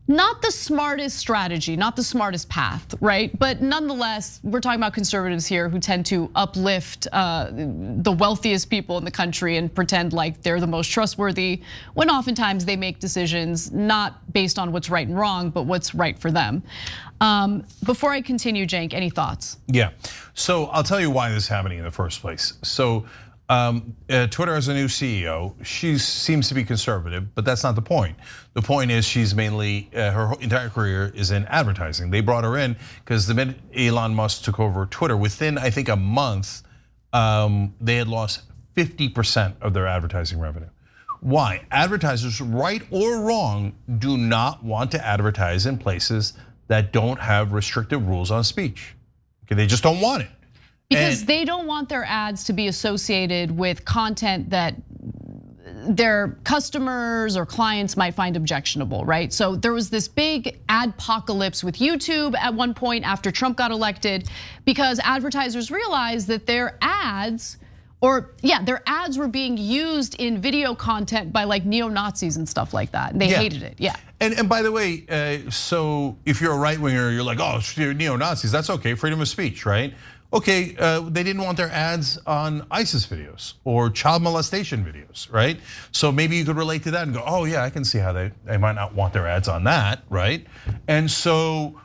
not the smartest strategy, not the smartest path, right? But nonetheless, we're talking about conservatives here who tend to uplift the wealthiest people in the country and pretend like they're the most trustworthy, when oftentimes they make decisions not based on what's right and wrong, but what's right for them. Before I continue, Cenk, any thoughts? Yeah, so I'll tell you why this is happening in the first place. So Twitter has a new CEO. She seems to be conservative, but that's not the point. The point is she's mainly, her entire career is in advertising. They brought her in because the minute Elon Musk took over Twitter, within I think a month, they had lost 50% of their advertising revenue. Why? Advertisers, right or wrong, do not want to advertise in places that don't have restrictive rules on speech. Okay, they just don't want it. Because they don't want their ads to be associated with content that their customers or clients might find objectionable, right? So there was this big adpocalypse with YouTube at one point after Trump got elected, because advertisers realized that their ads were being used in video content by like neo-Nazis and stuff like that. And they hated it, yeah. And by the way, so if you're a right winger, you're like, oh, neo-Nazis, that's okay, freedom of speech, right? Okay, they didn't want their ads on ISIS videos or child molestation videos, right? So maybe you could relate to that and go, oh yeah, I can see how they might not want their ads on that, right? And so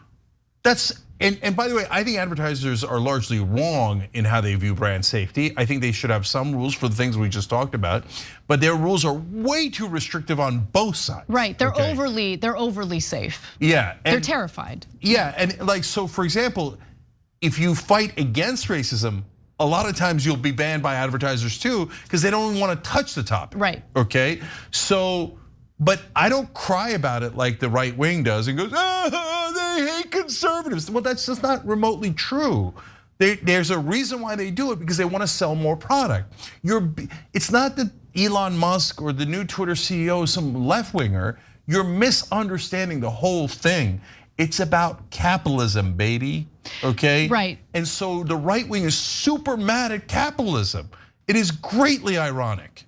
that's, and by the way, I think advertisers are largely wrong in how they view brand safety. I think they should have some rules for the things we just talked about, but their rules are way too restrictive on both sides. Right, they're overly safe. Yeah. They're terrified. Yeah, and like, so for example, if you fight against racism, a lot of times you'll be banned by advertisers too, because they don't want to touch the topic. Right. Okay, so, but I don't cry about it like the right wing does and goes, they hate conservatives. Well, that's just not remotely true. There's a reason why they do it, because they want to sell more product. It's not that Elon Musk or the new Twitter CEO is some left winger. You're misunderstanding the whole thing. It's about capitalism, baby, okay? Right. And so the right wing is super mad at capitalism. It is greatly ironic.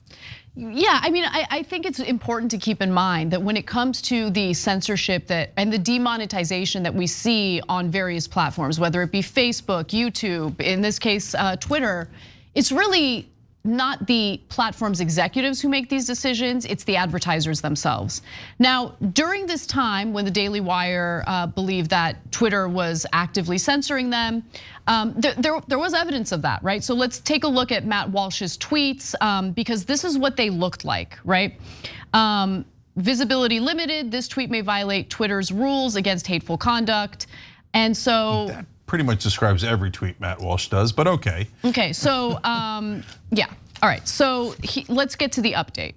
Yeah, I mean, I think it's important to keep in mind that when it comes to the censorship and the demonetization that we see on various platforms, whether it be Facebook, YouTube, in this case, Twitter, it's really not the platform's executives who make these decisions, it's the advertisers themselves. Now, during this time when the Daily Wire believed that Twitter was actively censoring them, there was evidence of that, right? So let's take a look at Matt Walsh's tweets, because this is what they looked like, right? Visibility limited, this tweet may violate Twitter's rules against hateful conduct. And so- That pretty much describes every tweet Matt Walsh does, but okay. Okay, so yeah, all right, so let's get to the update.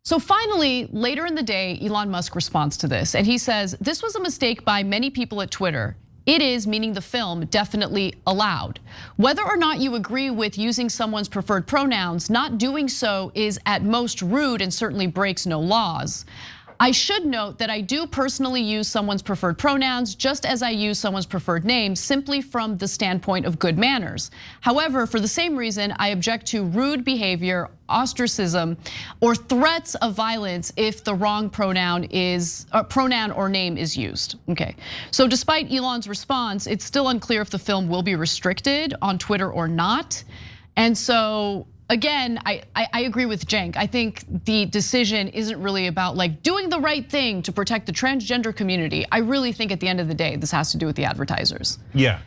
So finally, later in the day, Elon Musk responds to this and he says, this was a mistake by many people at Twitter. It is, meaning the film, definitely allowed. Whether or not you agree with using someone's preferred pronouns, not doing so is at most rude and certainly breaks no laws. I should note that I do personally use someone's preferred pronouns just as I use someone's preferred name, simply from the standpoint of good manners. However, for the same reason, I object to rude behavior, ostracism, or threats of violence if the wrong pronoun or name is used. Okay, so despite Elon's response, it's still unclear if the film will be restricted on Twitter or not. And so, again, I agree with Cenk. I think the decision isn't really about like doing the right thing to protect the transgender community. I really think at the end of the day, this has to do with the advertisers. Yeah,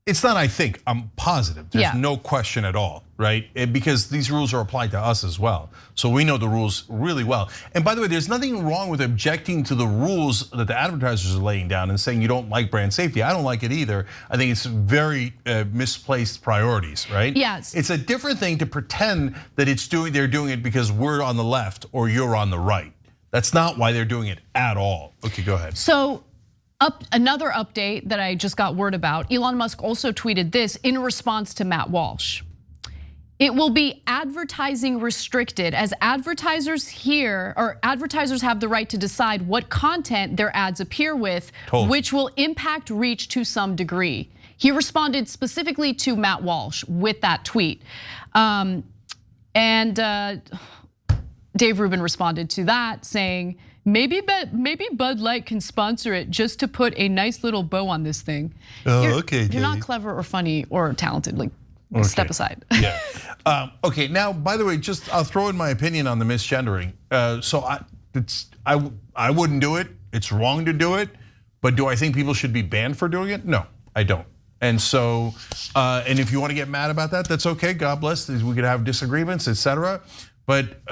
it's not I think, I'm positive. There's no question at all, right? Because these rules are applied to us as well. So we know the rules really well. And by the way, there's nothing wrong with objecting to the rules that the advertisers are laying down and saying you don't like brand safety. I don't like it either. I think it's very misplaced priorities, right? Yes. It's a different thing to pretend that they're doing it because we're on the left or you're on the right. That's not why they're doing it at all. Okay, go ahead. So, another update that I just got word about, Elon Musk also tweeted this in response to Matt Walsh. It will be advertising restricted as advertisers have the right to decide what content their ads appear with, which will impact reach to some degree. He responded specifically to Matt Walsh with that tweet. Dave Rubin responded to that saying, maybe Bud Light can sponsor it just to put a nice little bow on this thing. Okay, you're not clever or funny or talented, like step aside. Yeah, okay, now by the way, I'll throw in my opinion on the misgendering. So I wouldn't do it, it's wrong to do it, but do I think people should be banned for doing it? No, I don't. And so, and if you want to get mad about that, that's okay, God bless, we could have disagreements, etc. But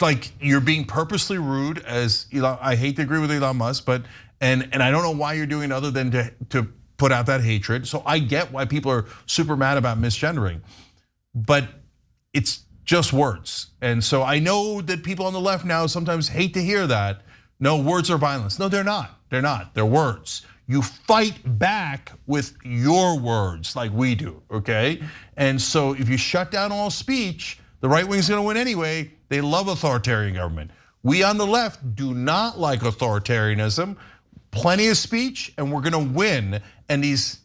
like you're being purposely rude, as Elon, I hate to agree with Elon Musk, but and I don't know why you're doing it other than to put out that hatred. So I get why people are super mad about misgendering, but it's just words. And so I know that people on the left now sometimes hate to hear that. No, words are violence. No, they're not. They're not. They're words. You fight back with your words like we do, okay? And so if you shut down all speech, the right wing's gonna win anyway. They love authoritarian government. We on the left do not like authoritarianism. Plenty of speech and we're gonna win. And these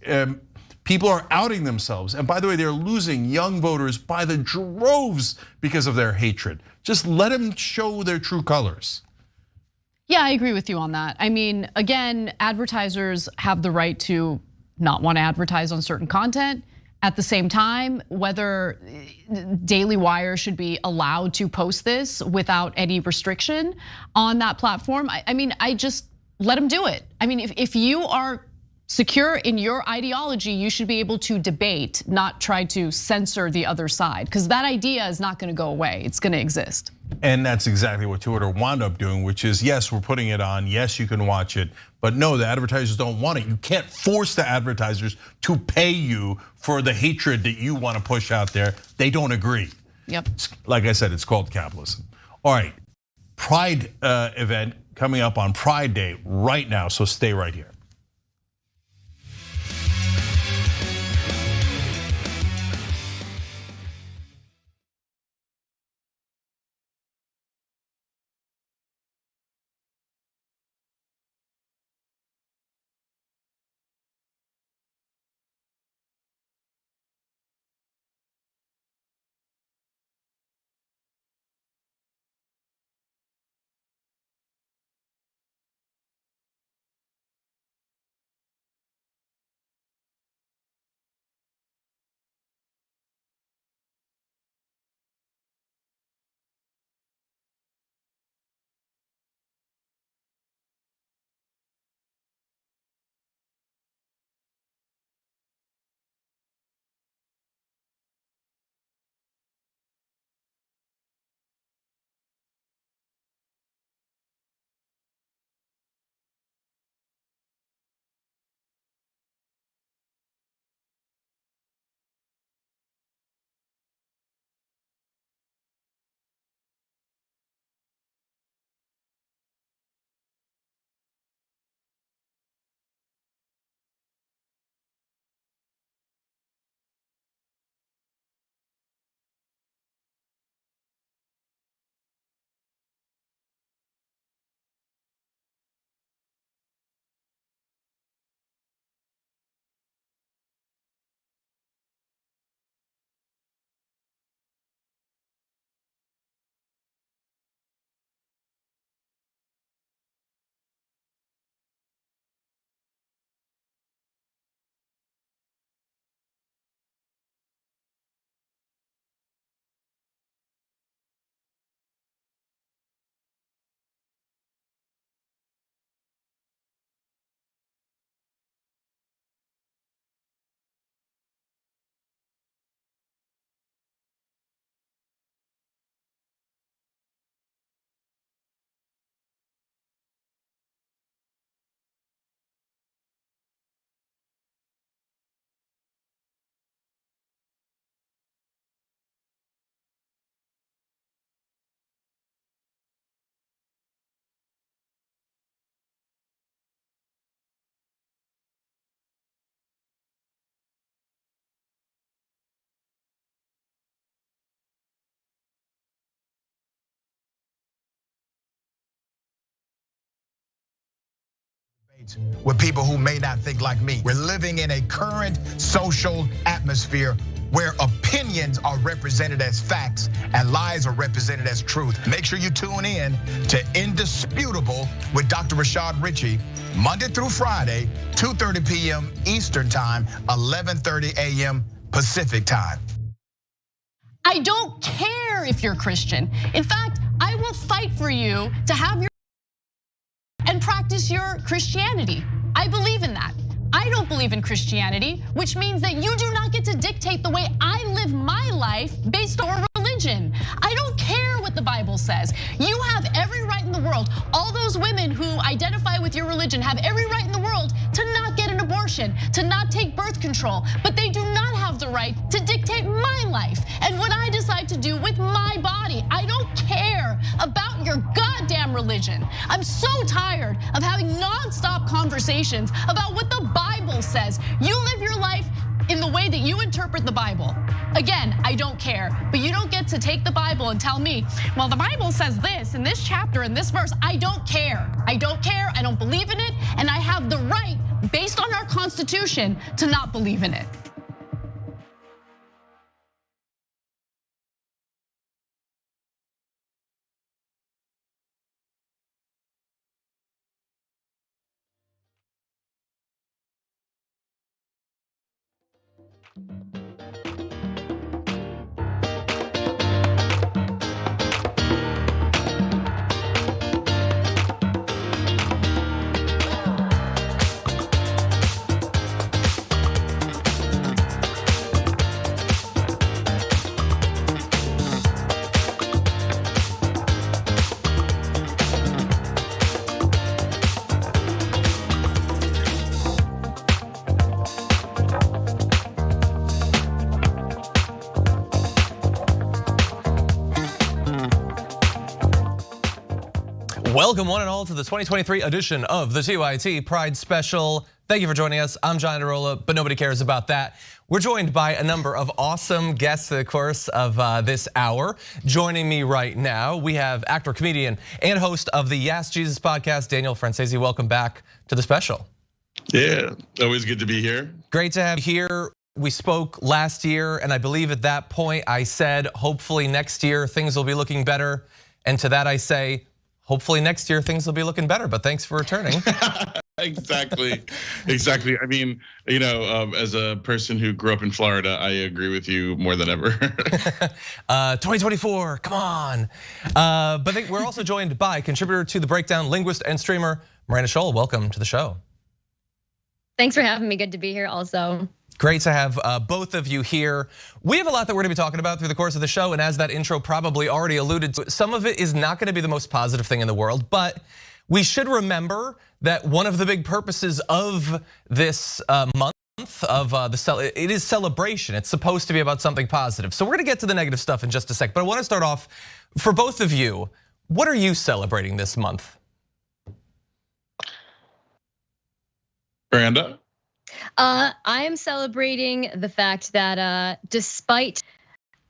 people are outing themselves. And by the way, they're losing young voters by the droves because of their hatred. Just let them show their true colors. Yeah, I agree with you on that. I mean, again, advertisers have the right to not want to advertise on certain content. At the same time, whether Daily Wire should be allowed to post this without any restriction on that platform, I mean, I just let them do it. I mean, if you are secure in your ideology, you should be able to debate, not try to censor the other side, because that idea is not gonna go away, it's gonna exist. And that's exactly what Twitter wound up doing, which is, yes, we're putting it on, yes, you can watch it, but no, the advertisers don't want it. You can't force the advertisers to pay you for the hatred that you want to push out there. They don't agree. Yep. Like I said, it's called capitalism. All right, Pride event coming up on Pride Day right now, so stay right here. With people who may not think like me. We're living in a current social atmosphere where opinions are represented as facts and lies are represented as truth. Make sure you tune in to Indisputable with Dr. Rashad Ritchie, Monday through Friday, 2:30 p.m. Eastern Time, 11:30 a.m. Pacific Time. I don't care if you're Christian. In fact, I will fight for you to have your and practice your Christianity. I believe in that. I don't believe in Christianity, which means that you do not get to dictate the way I live my life based on religion. I don't care what the Bible says. You have every right in the world. All those women who identify with your religion have every right in the world to not get an abortion, to not take birth control, but they do not have the right to dictate my life and what I decide to do with my body. I don't care about your goddamn religion. I'm so tired of having nonstop conversations about what the Bible says. You live your life in the way that you interpret the Bible. Again, I don't care, but you don't get to take the Bible and tell me, well, the Bible says this in this chapter, in this verse. I don't care. I don't care, I don't believe in it, and I have the right, based on our Constitution, to not believe in it. Welcome one and all to the 2023 edition of the TYT Pride Special. Thank you for joining us. I'm John Iadarola, but nobody cares about that. We're joined by a number of awesome guests through the course of this hour. Joining me right now, we have actor, comedian, and host of the Yes Jesus podcast, Daniel Francesi. Welcome back to the special. Yeah, always good to be here. Great to have you here. We spoke last year, and I believe at that point I said, hopefully next year things will be looking better. And to that I say, hopefully next year things will be looking better, but thanks for returning. Exactly. I mean, as a person who grew up in Florida, I agree with you more than ever. 2024, come on. But we're also joined by contributor to The Breakdown, linguist and streamer, Miranda Scholl. Welcome to the show. Thanks for having me, good to be here also. Great to have both of you here. We have a lot that we're gonna be talking about through the course of the show, and as that intro probably already alluded to, some of it is not gonna be the most positive thing in the world, but we should remember that one of the big purposes of this month of it is celebration. It's supposed to be about something positive. So we're gonna get to the negative stuff in just a sec, but I wanna start off, for both of you, what are you celebrating this month? Miranda? I am celebrating the fact that despite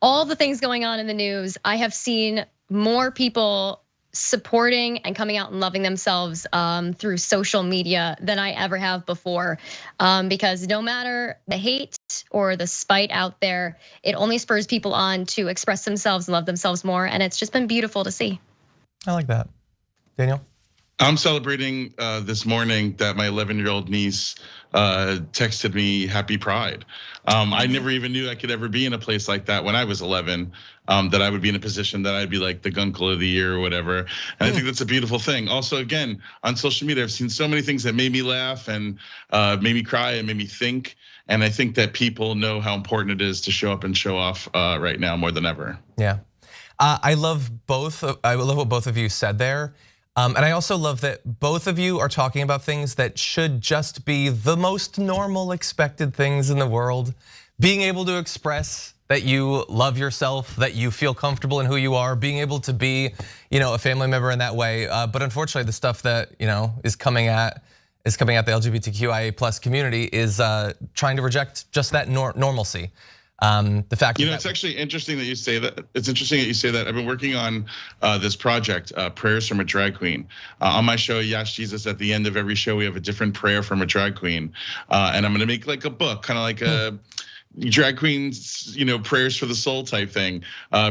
all the things going on in the news, I have seen more people supporting and coming out and loving themselves through social media than I ever have before. Because no matter the hate or the spite out there, it only spurs people on to express themselves and love themselves more. And it's just been beautiful to see. I like that. Daniel? I'm celebrating this morning that my 11-year-old niece texted me happy Pride. I never even knew I could ever be in a place like that when I was 11, that I would be in a position that I'd be like the gunkle of the year or whatever. And I think that's a beautiful thing. Also, again, on social media, I've seen so many things that made me laugh and made me cry and made me think. And I think that people know how important it is to show up and show off right now more than ever. Yeah, I love both. I love what both of you said there. And I also love that both of you are talking about things that should just be the most normal, expected things in the world. Being able to express that you love yourself, that you feel comfortable in who you are, being able to be, a family member in that way. But unfortunately, the stuff that is coming at the LGBTQIA+ community is trying to reject just that normalcy. The fact it's actually interesting that you say that. It's interesting that you say that. I've been working on this project, Prayers from a Drag Queen. On my show, Yes Jesus, at the end of every show, we have a different prayer from a drag queen. And I'm gonna make like a book, kind of like a drag queens, prayers for the soul type thing,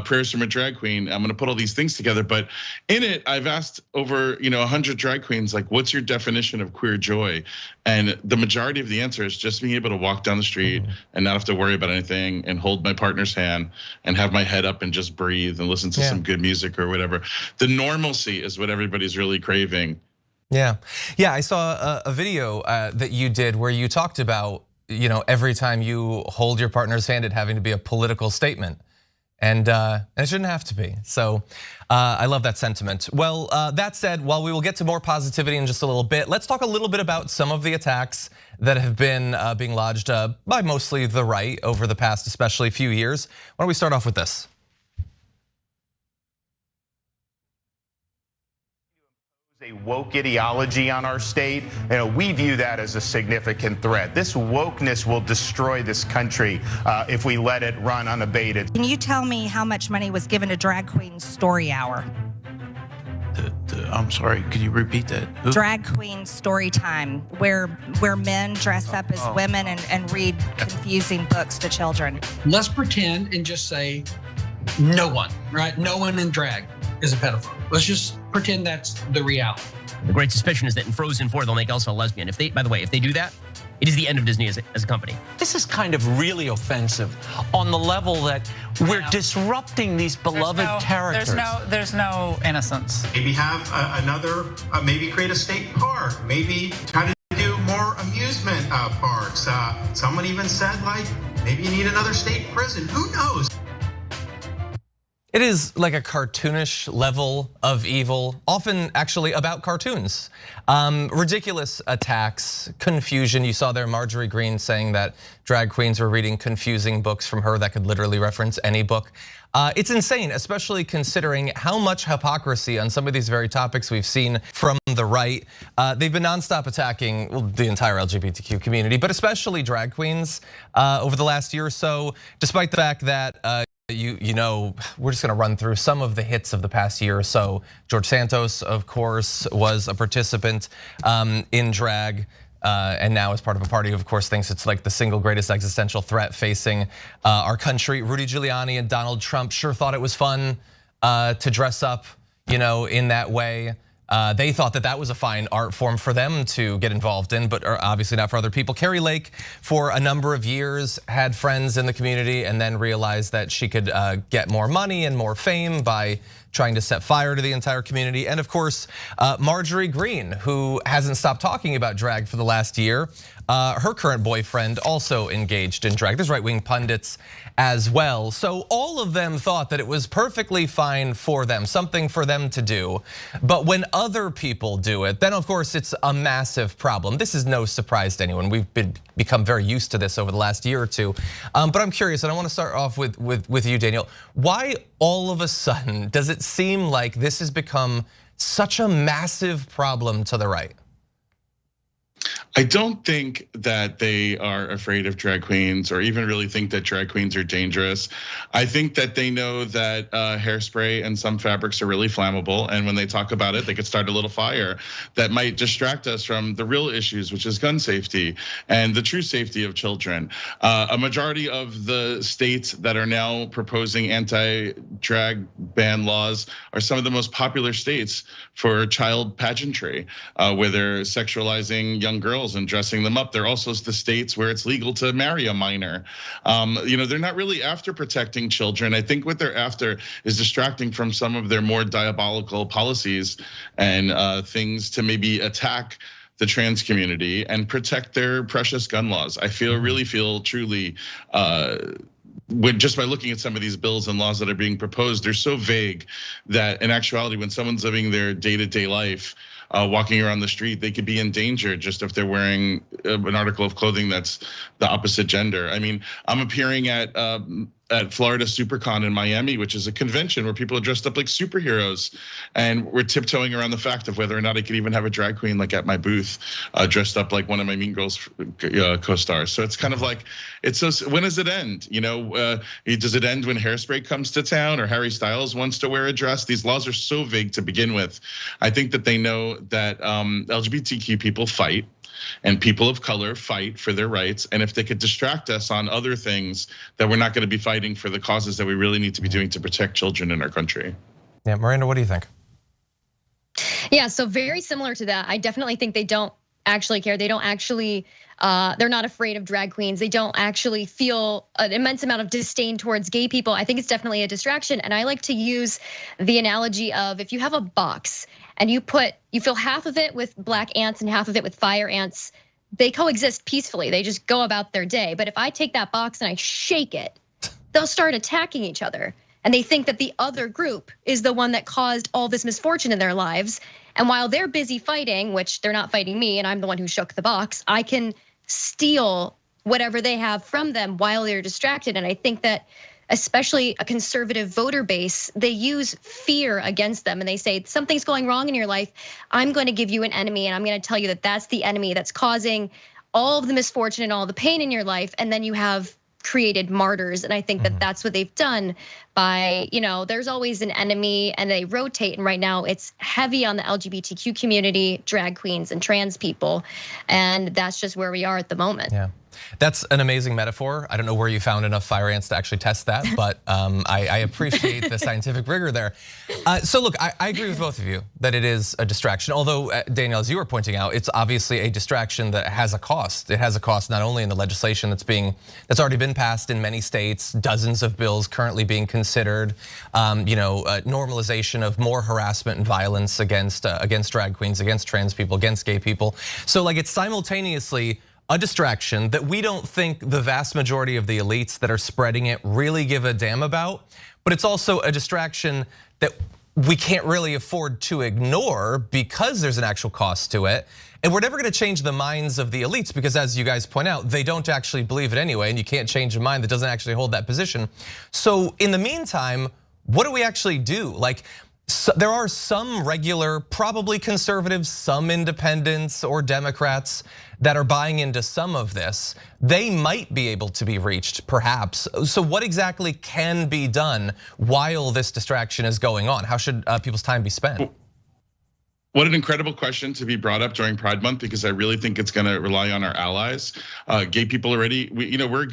prayers from a drag queen. I'm gonna put all these things together, but in it, I've asked over 100 drag queens, like, what's your definition of queer joy? And the majority of the answer is just being able to walk down the street and not have to worry about anything and hold my partner's hand and have my head up and just breathe and listen to some good music or whatever. The normalcy is what everybody's really craving. Yeah, I saw a video that you did where you talked about every time you hold your partner's hand, it having to be a political statement. And it shouldn't have to be. So I love that sentiment. Well, that said, while we will get to more positivity in just a little bit, let's talk a little bit about some of the attacks that have been being lodged by mostly the right over the past, especially few years. Why don't we start off with this? A woke ideology on our state, we view that as a significant threat. This wokeness will destroy this country if we let it run unabated. Can you tell me how much money was given to Drag Queen Story Hour? I'm sorry, could you repeat that? Who? Drag Queen Story Time, where men dress up as women and read confusing books to children. Let's pretend and just say no one, right? No one in drag is a pedophile. Let's just pretend that's the reality. The great suspicion is that in Frozen 4, they'll make Elsa a lesbian. By the way, if they do that, it is the end of Disney as a company. This is kind of really offensive on the level that we're disrupting these beloved characters. There's no innocence. Maybe have maybe create a state park. Maybe try to do more amusement parks. Someone even said, like, maybe you need another state prison. Who knows? It is like a cartoonish level of evil, often actually about cartoons. Ridiculous attacks, confusion. You saw there Marjorie Greene saying that drag queens were reading confusing books from her that could literally reference any book. It's insane, especially considering how much hypocrisy on some of these very topics we've seen from the right. They've been nonstop attacking the entire LGBTQ community, but especially drag queens over the last year or so, despite the fact that you know, we're just gonna run through some of the hits of the past year or so. George Santos, of course, was a participant in drag. And now as part of a party who of course thinks it's like the single greatest existential threat facing our country. Rudy Giuliani and Donald Trump sure thought it was fun to dress up, you know, in that way. They thought that was a fine art form for them to get involved in, but obviously not for other people. Carrie Lake, for a number of years, had friends in the community and then realized that she could get more money and more fame by trying to set fire to the entire community. And of course, Marjorie Greene, who hasn't stopped talking about drag for the last year. Her current boyfriend also engaged in drag. There's right-wing pundits as well. So all of them thought that it was perfectly fine for them, something for them to do. But when other people do it, then of course it's a massive problem. This is no surprise to anyone. We've become very used to this over the last year or two. But I'm curious, and I want to start off with you, Daniel. Why all of a sudden does it seem like this has become such a massive problem to the right? I don't think that they are afraid of drag queens or even really think that drag queens are dangerous. I think that they know that hairspray and some fabrics are really flammable. And when they talk about it, they could start a little fire that might distract us from the real issues, which is gun safety and the true safety of children. A majority of the states that are now proposing anti-drag ban laws are some of the most popular states for child pageantry, where they're sexualizing young girls and dressing them up. They're also the states where it's legal to marry a minor. You know, they're not really after protecting children. I think what they're after is distracting from some of their more diabolical policies and things to maybe attack the trans community and protect their precious gun laws. I really feel truly, just by looking at some of these bills and laws that are being proposed, they're so vague that in actuality, when someone's living their day-to-day life, walking around the street, they could be in danger just if they're wearing an article of clothing that's the opposite gender. I mean, I'm appearing at Florida SuperCon in Miami, which is a convention where people are dressed up like superheroes. And we're tiptoeing around the fact of whether or not I could even have a drag queen like at my booth, dressed up like one of my Mean Girls co-stars. So it's kind of like, when does it end? You know, does it end when Hairspray comes to town or Harry Styles wants to wear a dress? These laws are so vague to begin with. I think that they know that LGBTQ people fight and people of color fight for their rights. And if they could distract us on other things, that we're not going to be fighting for the causes that we really need to be doing to protect children in our country. Yeah, Miranda, what do you think? Yeah, so very similar to that. I definitely think they don't actually care. They don't actually, they're not afraid of drag queens. They don't actually feel an immense amount of disdain towards gay people. I think it's definitely a distraction. And I like to use the analogy of if you have a box and you fill half of it with black ants and half of it with fire ants, they coexist peacefully. They just go about their day. But if I take that box and I shake it, they'll start attacking each other. And they think that the other group is the one that caused all this misfortune in their lives. And while they're busy fighting, which they're not fighting me and I'm the one who shook the box, I can steal whatever they have from them while they're distracted. And I think that especially a conservative voter base, they use fear against them and they say, something's going wrong in your life. I'm going to give you an enemy and I'm going to tell you that that's the enemy that's causing all of the misfortune and all the pain in your life. And then you have created martyrs. And I think that that's what they've done by, there's always an enemy and they rotate. And right now it's heavy on the LGBTQ community, drag queens and trans people. And that's just where we are at the moment. Yeah. That's an amazing metaphor. I don't know where you found enough fire ants to actually test that, but I appreciate the scientific rigor there. So look, I agree with both of you that it is a distraction. Although, Danielle, as you were pointing out, it's obviously a distraction that has a cost. It has a cost not only in the legislation that's already been passed in many states, dozens of bills currently being considered, normalization of more harassment and violence against drag queens, against trans people, against gay people. So like it's simultaneously a distraction that we don't think the vast majority of the elites that are spreading it really give a damn about, but it's also a distraction that we can't really afford to ignore because there's an actual cost to it. And we're never gonna change the minds of the elites because, as you guys point out, they don't actually believe it anyway, and you can't change a mind that doesn't actually hold that position. So in the meantime, what do we actually do? Like, so there are some regular, probably conservatives, some independents or Democrats that are buying into some of this. They might be able to be reached, perhaps. So what exactly can be done while this distraction is going on? How should people's time be spent? What an incredible question to be brought up during Pride Month, because I really think it's going to rely on our allies. Gay people already,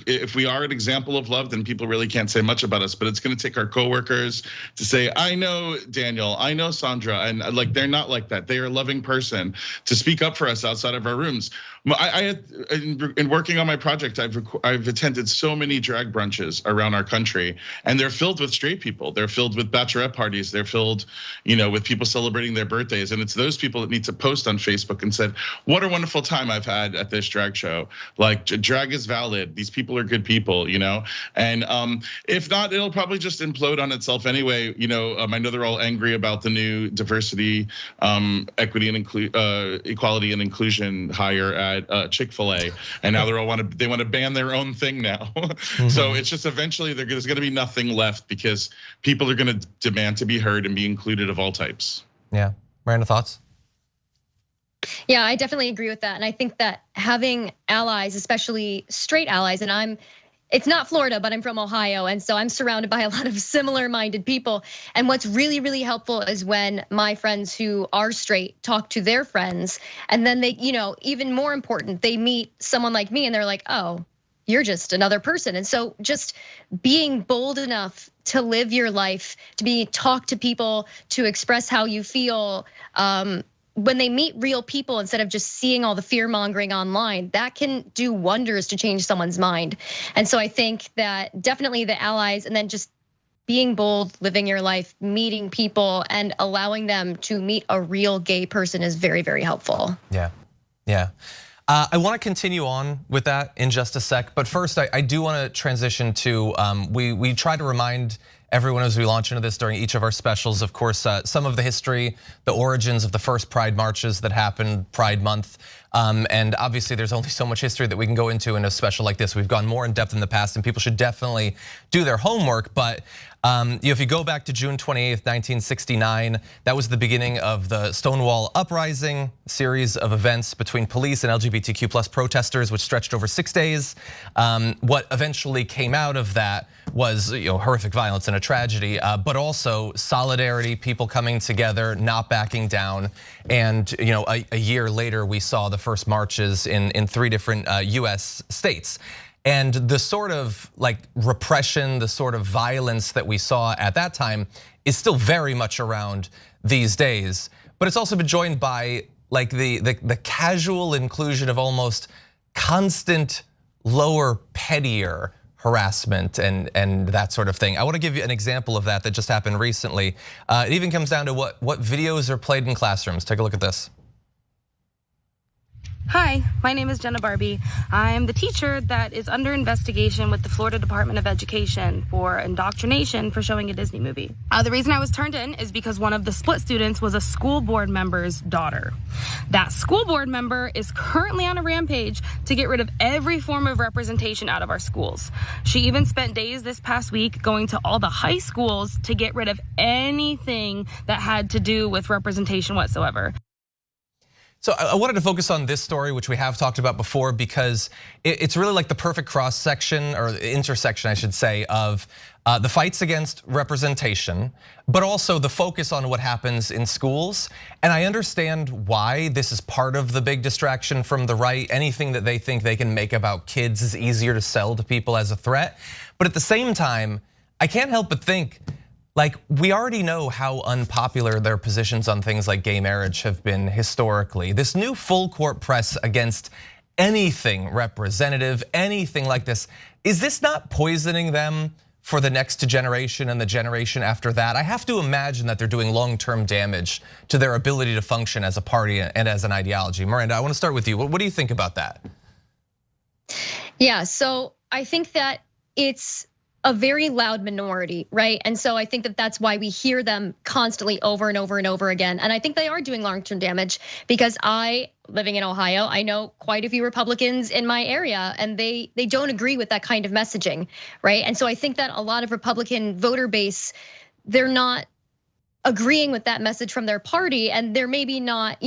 if we are an example of love, then people really can't say much about us. But it's going to take our coworkers to say, I know Daniel, I know Sandra, and like they're not like that. They are a loving person, to speak up for us outside of our rooms. In working on my project, I've attended so many drag brunches around our country, and they're filled with straight people. They're filled with bachelorette parties. They're filled, with people celebrating their birthdays. And it's those people that need to post on Facebook and said, what a wonderful time I've had at this drag show. Like, drag is valid. These people are good people, And if not, it'll probably just implode on itself anyway. I know they're all angry about the new diversity, equity, and equality and inclusion hire at Chick-fil-A, and now they want to ban their own thing now. So it's just eventually there's going to be nothing left because people are going to demand to be heard and be included of all types. Yeah, Miranda, thoughts? Yeah, I definitely agree with that, and I think that having allies, especially straight allies, and it's not Florida, but I'm from Ohio, and so I'm surrounded by a lot of similar-minded people. And what's really, really helpful is when my friends who are straight talk to their friends, and then they, even more important, they meet someone like me and they're like, oh, you're just another person. And so just being bold enough to live your life, to talk to people, to express how you feel, when they meet real people instead of just seeing all the fear mongering online, that can do wonders to change someone's mind. And so I think that definitely the allies, and then just being bold, living your life, meeting people, and allowing them to meet a real gay person is very, very helpful. Yeah. I want to continue on with that in just a sec, but first I do want to transition to, we try to remind everyone as we launch into this during each of our specials, of course, some of the history, the origins of the first Pride marches that happened Pride Month. And obviously there's only so much history that we can go into in a special like this. We've gone more in depth in the past and people should definitely do their homework. But if you go back to June 28th, 1969, that was the beginning of the Stonewall Uprising, series of events between police and LGBTQ+ protesters, which stretched over 6 days. What eventually came out of that was horrific violence and a tragedy, but also solidarity, people coming together, not backing down. And a year later, we saw the first marches in 3 different US states. And the sort of like repression, the sort of violence that we saw at that time is still very much around these days. But it's also been joined by like the casual inclusion of almost constant lower, pettier harassment and that sort of thing. I want to give you an example of that just happened recently. It even comes down to what videos are played in classrooms. Take a look at this. Hi, my name is Jenna Barbie. I'm the teacher that is under investigation with the Florida Department of Education for indoctrination for showing a Disney movie. The reason I was turned in is because one of the split students was a school board member's daughter. That school board member is currently on a rampage to get rid of every form of representation out of our schools. She even spent days this past week going to all the high schools to get rid of anything that had to do with representation whatsoever. So I wanted to focus on this story, which we have talked about before, because it's really like the perfect cross section, or intersection, I should say, of the fights against representation, but also the focus on what happens in schools. And I understand why this is part of the big distraction from the right. Anything that they think they can make about kids is easier to sell to people as a threat. But at the same time, I can't help but think, like, we already know how unpopular their positions on things like gay marriage have been historically. This new full court press against anything representative, anything like this, is this not poisoning them for the next generation and the generation after that? I have to imagine that they're doing long-term damage to their ability to function as a party and as an ideology. Miranda, I want to start with you. What do you think about that? Yeah, so I think that it's a very loud minority, right? And so I think that that's why we hear them constantly over and over and over again. And I think they are doing long-term damage, because living in Ohio, I know quite a few Republicans in my area, and they don't agree with that kind of messaging, right? And so I think that a lot of Republican voter base, they're not agreeing with that message from their party, and they're maybe not,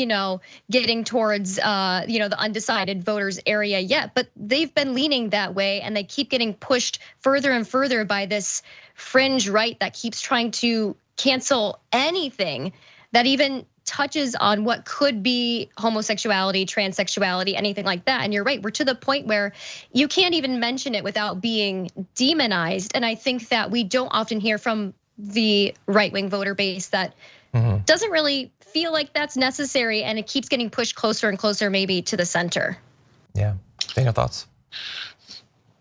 getting towards, the undecided voters area yet, but they've been leaning that way, and they keep getting pushed further and further by this fringe right that keeps trying to cancel anything that even touches on what could be homosexuality, transsexuality, anything like that. And you're right, we're to the point where you can't even mention it without being demonized. And I think that we don't often hear from the right-wing voter base that doesn't really feel like that's necessary, and it keeps getting pushed closer and closer maybe to the center. Yeah, Daniel, thoughts?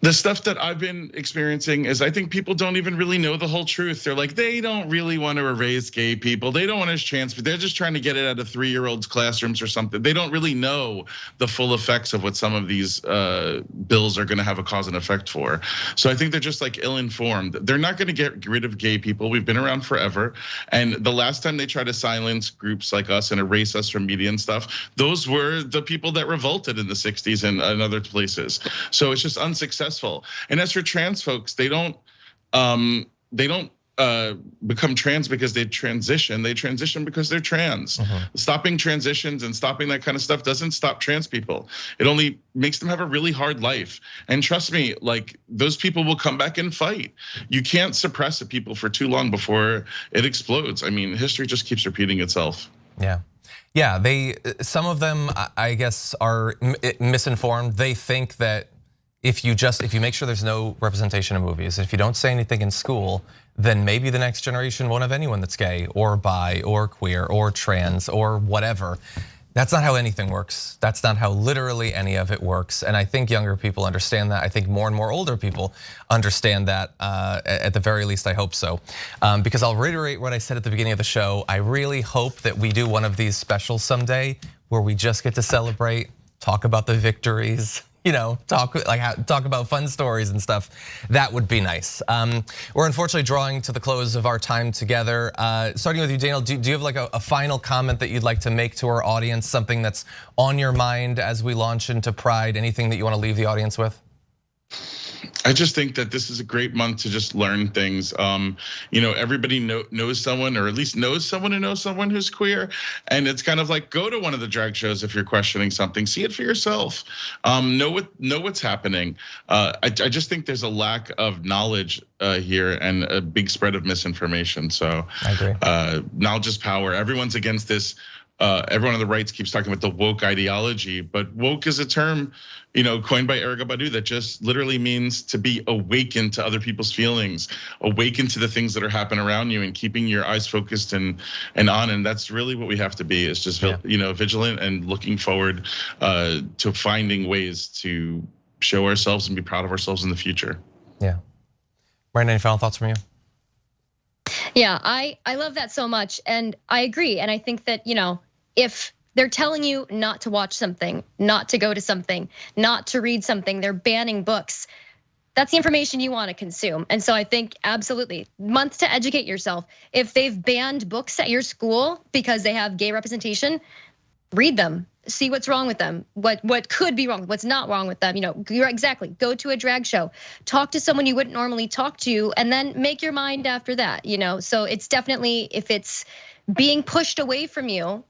The stuff that I've been experiencing is I think people don't even really know the whole truth. They're like, they don't really want to erase gay people. They don't want to trans, but they're just trying to get it out of 3-year-olds' classrooms or something. They don't really know the full effects of what some of these bills are going to have a cause and effect for. So I think they're just like ill-informed. They're not going to get rid of gay people. We've been around forever. And the last time they tried to silence groups like us and erase us from media and stuff, those were the people that revolted in the 60s and other places. So it's just unsuccessful. And as for trans folks, they don't become trans because they transition. They transition because they're trans. Stopping transitions and stopping that kind of stuff doesn't stop trans people. It only makes them have a really hard life. And trust me, like, those people will come back and fight. You can't suppress the people for too long before it explodes. I mean, history just keeps repeating itself. Yeah, some of them, I guess, are misinformed. They think that if you make sure there's no representation in movies, if you don't say anything in school, then maybe the next generation won't have anyone that's gay or bi or queer or trans or whatever. That's not how anything works. That's not how literally any of it works. And I think younger people understand that. I think more and more older people understand that. At the very least, I hope so. Because I'll reiterate what I said at the beginning of the show. I really hope that we do one of these specials someday where we just get to celebrate, talk about the victories, talk about fun stories and stuff. That would be nice. We're unfortunately drawing to the close of our time together. Starting with you, Daniel, do you have like a final comment that you'd like to make to our audience? Something that's on your mind as we launch into Pride? Anything that you want to leave the audience with? I just think that this is a great month to just learn things. Everybody knows someone, or at least knows someone who knows someone who's queer. And it's kind of like, go to one of the drag shows if you're questioning something. See it for yourself. Know what's happening. I just think there's a lack of knowledge here and a big spread of misinformation. So I agree. Knowledge is power. Everyone's against this. Everyone on the right keeps talking about the woke ideology, but woke is a term, coined by Erykah Badu that just literally means to be awakened to other people's feelings, awakened to the things that are happening around you, and keeping your eyes focused and on. And that's really what we have to be, is just vigilant and looking forward to finding ways to show ourselves and be proud of ourselves in the future. Yeah. Brandon, any final thoughts from you? Yeah, I love that so much, and I agree. And I think that, if they're telling you not to watch something, not to go to something, not to read something, they're banning books, that's the information you want to consume. And so I think absolutely, month to educate yourself. If they've banned books at your school because they have gay representation, read them. See what's wrong with them, what could be wrong, what's not wrong with them. Exactly, go to a drag show, talk to someone you wouldn't normally talk to, and then make your mind after that, So it's definitely, if it's being pushed away from you,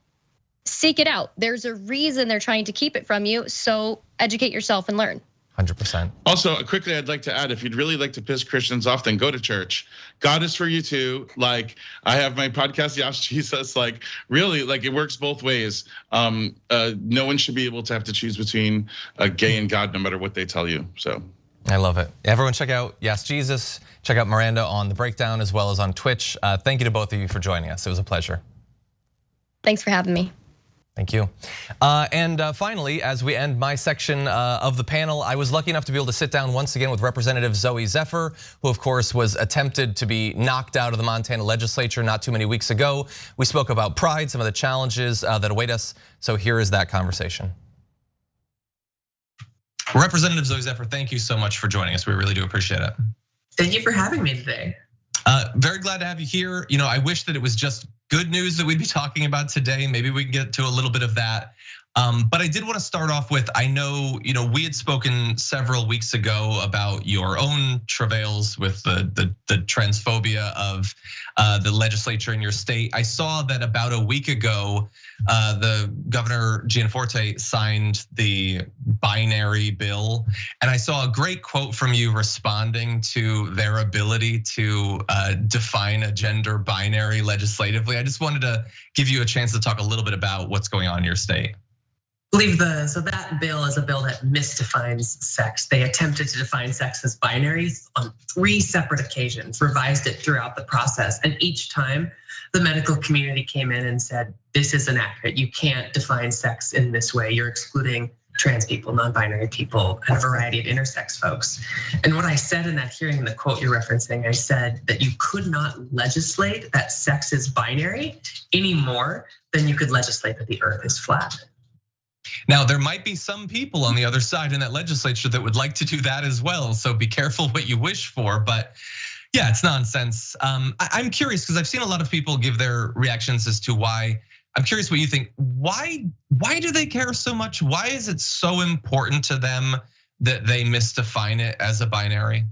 seek it out. There's a reason they're trying to keep it from you, so educate yourself and learn. 100%. Also, quickly, I'd like to add, if you'd really like to piss Christians off, then go to church. God is for you too. Like, I have my podcast, Yash Jesus. Like, really, like, it works both ways. No one should be able to have to choose between gay and God, no matter what they tell you. So. I love it. Everyone check out Yes Jesus. Check out Miranda on The Breakdown as well as on Twitch. Thank you to both of you for joining us. It was a pleasure. Thanks for having me. Thank you. And finally, as we end my section of the panel, I was lucky enough to be able to sit down once again with Representative Zoe Zephyr, who of course was attempted to be knocked out of the Montana legislature not too many weeks ago. We spoke about pride, some of the challenges that await us. So here is that conversation. Representative Zoe Zephyr, thank you so much for joining us. We really do appreciate it. Thank you for having me today. Very glad to have you here. You know, I wish that it was just good news that we'd be talking about today. Maybe we can get to a little bit of that. But I did want to start off with, I know, we had spoken several weeks ago about your own travails with the transphobia of the legislature in your state. I saw that about a week ago, the Governor Gianforte signed the binary bill. And I saw a great quote from you responding to their ability to define a gender binary legislatively. I just wanted to give you a chance to talk a little bit about what's going on in your state. So that bill is a bill that misdefines sex. They attempted to define sex as binaries on 3 separate occasions, revised it throughout the process. And each time the medical community came in and said, this isn't accurate. You can't define sex in this way. You're excluding trans people, non-binary people, and a variety of intersex folks. And what I said in that hearing, the quote you're referencing, I said that you could not legislate that sex is binary any more than you could legislate that the earth is flat. Now, there might be some people on the other side in that legislature that would like to do that as well. So be careful what you wish for, but yeah, it's nonsense. I'm curious because I've seen a lot of people give their reactions as to why. I'm curious what you think. Why do they care so much? Why is it so important to them that they misdefine it as a binary?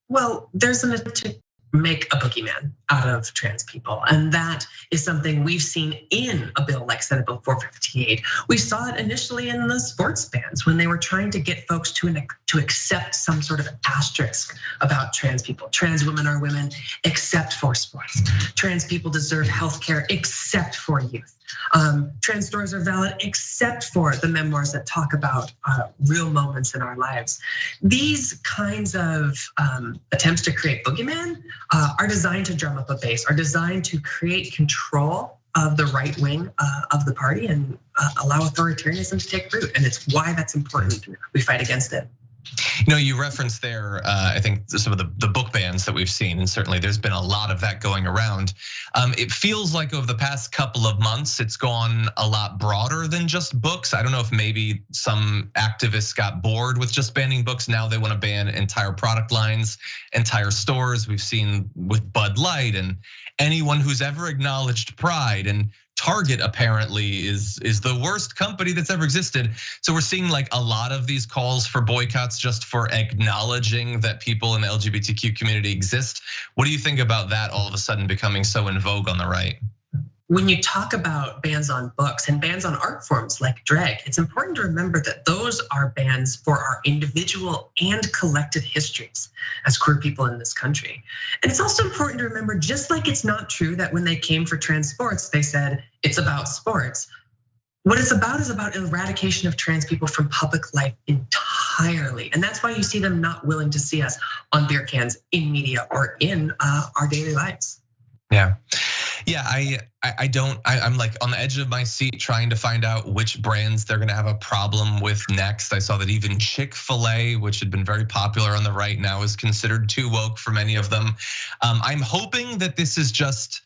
Well, there's an attempt to make a boogeyman out of trans people. And that is something we've seen in a bill like Senate Bill 458. We saw it initially in the sports bans when they were trying to get folks to accept some sort of asterisk about trans people. Trans women are women except for sports. Trans people deserve healthcare except for youth. Trans stories are valid except for the memoirs that talk about real moments in our lives. These kinds of attempts to create boogeyman are designed to drum up a base, are designed to create control of the right wing of the party and allow authoritarianism to take root. And it's why that's important. We fight against it. You referenced there, I think some of the book bans that we've seen, and certainly there's been a lot of that going around. It feels like over the past couple of months, it's gone a lot broader than just books. I don't know if maybe some activists got bored with just banning books. Now they want to ban entire product lines, entire stores. We've seen with Bud Light and anyone who's ever acknowledged pride, and Target apparently is the worst company that's ever existed. So we're seeing like a lot of these calls for boycotts just for acknowledging that people in the LGBTQ community exist. What do you think about that all of a sudden becoming so in vogue on the right? When you talk about bans on books and bans on art forms like drag, it's important to remember that those are bans for our individual and collective histories as queer people in this country. And it's also important to remember, just like it's not true that when they came for trans sports, they said it's about sports. What it's about is about eradication of trans people from public life entirely. And that's why you see them not willing to see us on beer cans, in media, or in our daily lives. Yeah, I'm like on the edge of my seat trying to find out which brands they're gonna have a problem with next. I saw that even Chick-fil-A, which had been very popular on the right, now is considered too woke for many of them. I'm hoping that this is just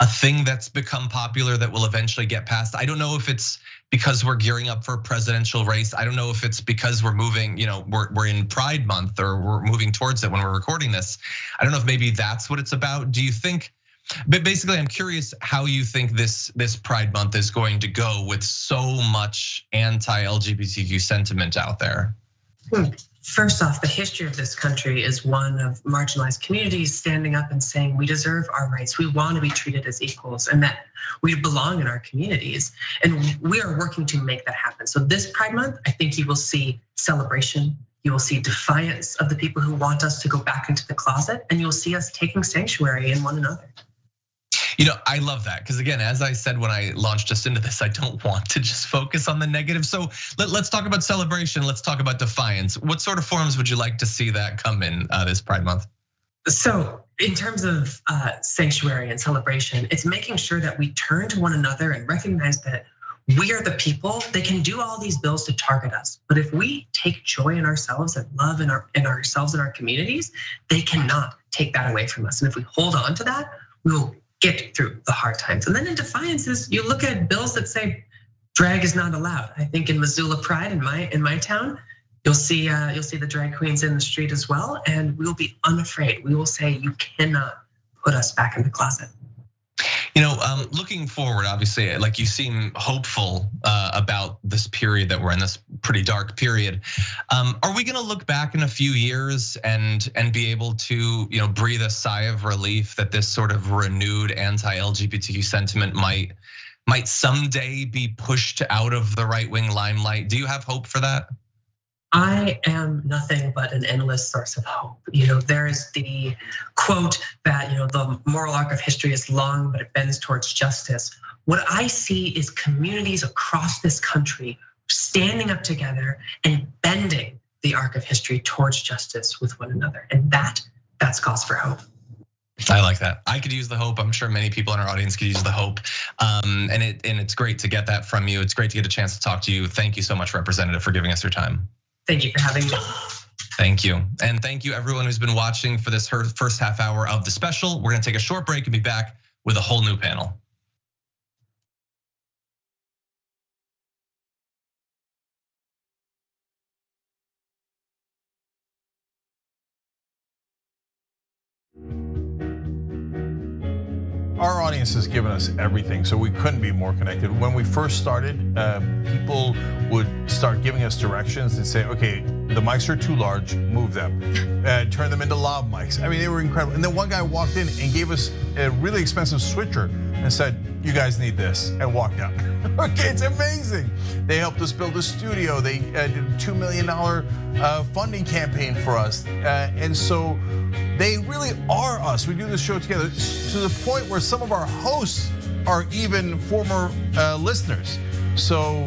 a thing that's become popular that will eventually get passed. I don't know if it's because we're gearing up for a presidential race. I don't know if it's because we're moving, we're in Pride Month or we're moving towards it when we're recording this. I don't know if maybe that's what it's about. Do you think? But basically, I'm curious how you think this Pride Month is going to go with so much anti-LGBTQ sentiment out there. First off, the history of this country is one of marginalized communities standing up and saying we deserve our rights. We want to be treated as equals and that we belong in our communities. And we are working to make that happen. So this Pride Month, I think you will see celebration. You will see defiance of the people who want us to go back into the closet, and you'll see us taking sanctuary in one another. You know, I love that because again, as I said when I launched us into this, I don't want to just focus on the negative. So let's talk about celebration. Let's talk about defiance. What sort of forms would you like to see that come in this Pride Month? So in terms of sanctuary and celebration, it's making sure that we turn to one another and recognize that we are the people. They can do all these bills to target us, but if we take joy in ourselves and love in ourselves and our communities, they cannot take that away from us. And if we hold on to that, we will get through the hard times. And then in defiances, you look at bills that say drag is not allowed. I think in Missoula Pride in my town, you'll see the drag queens in the street as well, and we'll be unafraid. We will say you cannot put us back in the closet. You know, looking forward, obviously, like you seem hopeful about this period that we're in, this pretty dark period. Are we gonna look back in a few years and be able to, breathe a sigh of relief that this sort of renewed anti-LGBTQ sentiment might someday be pushed out of the right-wing limelight? Do you have hope for that? I am nothing but an endless source of hope. There is the quote that, the moral arc of history is long, but it bends towards justice. What I see is communities across this country standing up together and bending the arc of history towards justice with one another. And that's cause for hope. I like that. I could use the hope. I'm sure many people in our audience could use the hope. And it's great to get that from you. It's great to get a chance to talk to you. Thank you so much, Representative, for giving us your time. Thank you for having me. Thank you. And thank you everyone who's been watching for this first half hour of the special. We're gonna take a short break and be back with a whole new panel. Our audience has given us everything, so we couldn't be more connected. When we first started, people would start giving us directions and say, okay, the mics are too large, move them. Turn them into lav mics. I mean, they were incredible. And then one guy walked in and gave us a really expensive switcher and said, you guys need this, and walked out. Okay, it's amazing. They helped us build a studio. They did a $2 million funding campaign for us. And so they really are us. We do this show together to the point where some of our hosts are even former listeners. So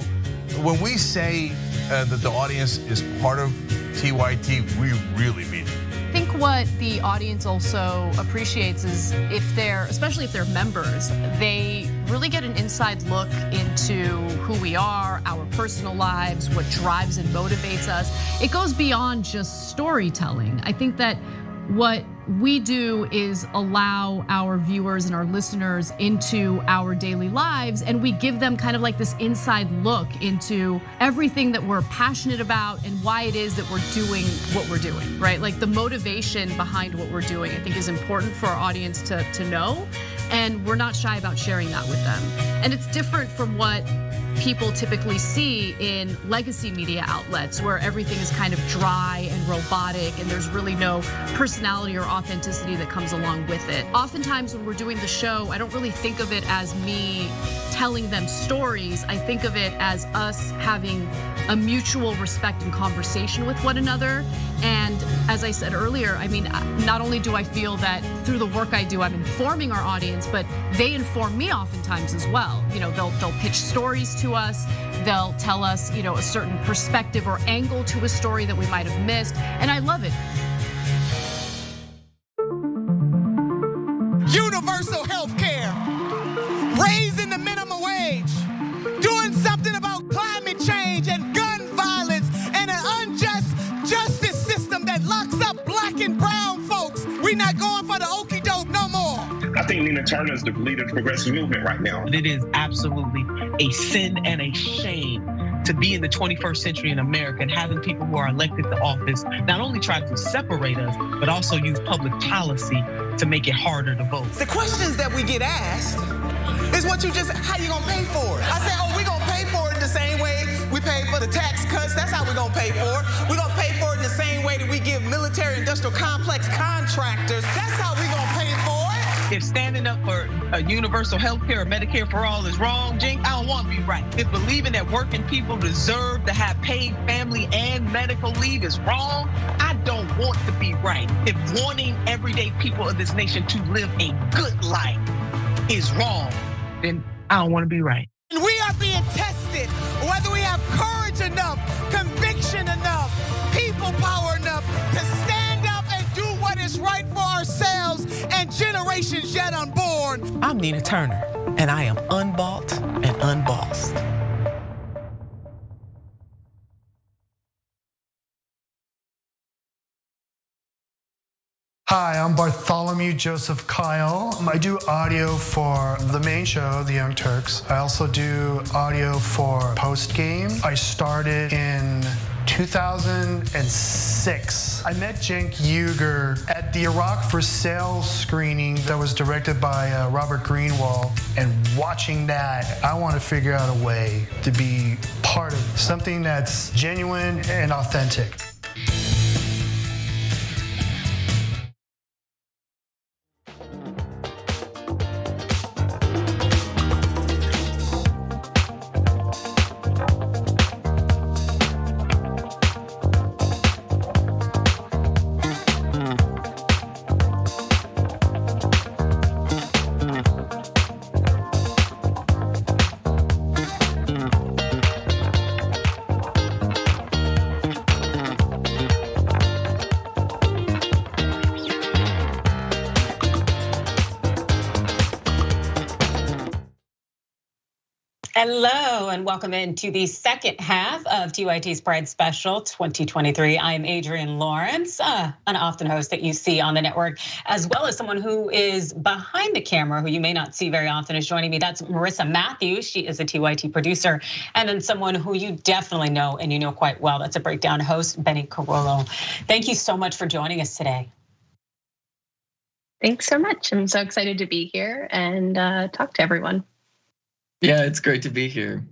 when we say that the audience is part of TYT, we really mean it. I think what the audience also appreciates is especially if they're members, they really get an inside look into who we are, our personal lives, what drives and motivates us. It goes beyond just storytelling. I think that what we do is allow our viewers and our listeners into our daily lives, and we give them kind of like this inside look into everything that we're passionate about and why it is that we're doing what we're doing, right? Like the motivation behind what we're doing, I think is important for our audience to know, and we're not shy about sharing that with them. And it's different from what people typically see in legacy media outlets where everything is kind of dry and robotic and there's really no personality or authenticity that comes along with it. Oftentimes when we're doing the show, I don't really think of it as me telling them stories. I think of it as us having a mutual respect and conversation with one another. And as I said earlier, I mean, not only do I feel that through the work I do, I'm informing our audience, but they inform me oftentimes as well. They'll pitch stories to us. They'll tell us, a certain perspective or angle to a story that we might have missed. And I love it. Universal health care, raising the minimum wage, doing something about climate change and gun violence and an unjust justice system that locks up black and brown folks. We're not going for the okie doke no more. I think Nina Turner is the leader of the progressive movement right now. It is absolutely a sin and a shame to be in the 21st century in America and having people who are elected to office not only try to separate us, but also use public policy to make it harder to vote. The questions that we get asked is how you gonna pay for it? I said, we gonna pay for it the same way we pay for the tax cuts. That's how we gonna pay for it. We're gonna pay for it in the same way that we give military industrial complex contractors. That's how we gonna pay for it. If standing up for universal health care or Medicare for all is wrong, Jink, I don't want to be right. If believing that working people deserve to have paid family and medical leave is wrong, I don't want to be right. If wanting everyday people of this nation to live a good life is wrong, then I don't want to be right. We are being tested whether we have courage enough, conviction enough, people power enough to stand up and do what is right for ourselves and generations yet unborn. I'm Nina Turner, and I am unbought and unbossed. Hi, I'm Bartholomew Joseph Kyle. I do audio for the main show, The Young Turks. I also do audio for Post Game. I started in 2006. I met Cenk Uygur at the Iraq for Sale screening that was directed by Robert Greenwald. And watching that, I want to figure out a way to be part of something that's genuine and authentic. Hello and welcome into the second half of TYT's Pride Special 2023. I am Adrienne Lawrence, an often host that you see on the network, as well as someone who is behind the camera, who you may not see very often, is joining me. That's Marissa Matthews. She is a TYT producer. And then someone who you definitely know and you know quite well, that's a breakdown host, Benny Carollo. Thank you so much for joining us today. Thanks so much. I'm so excited to be here and talk to everyone. Yeah, it's great to be here.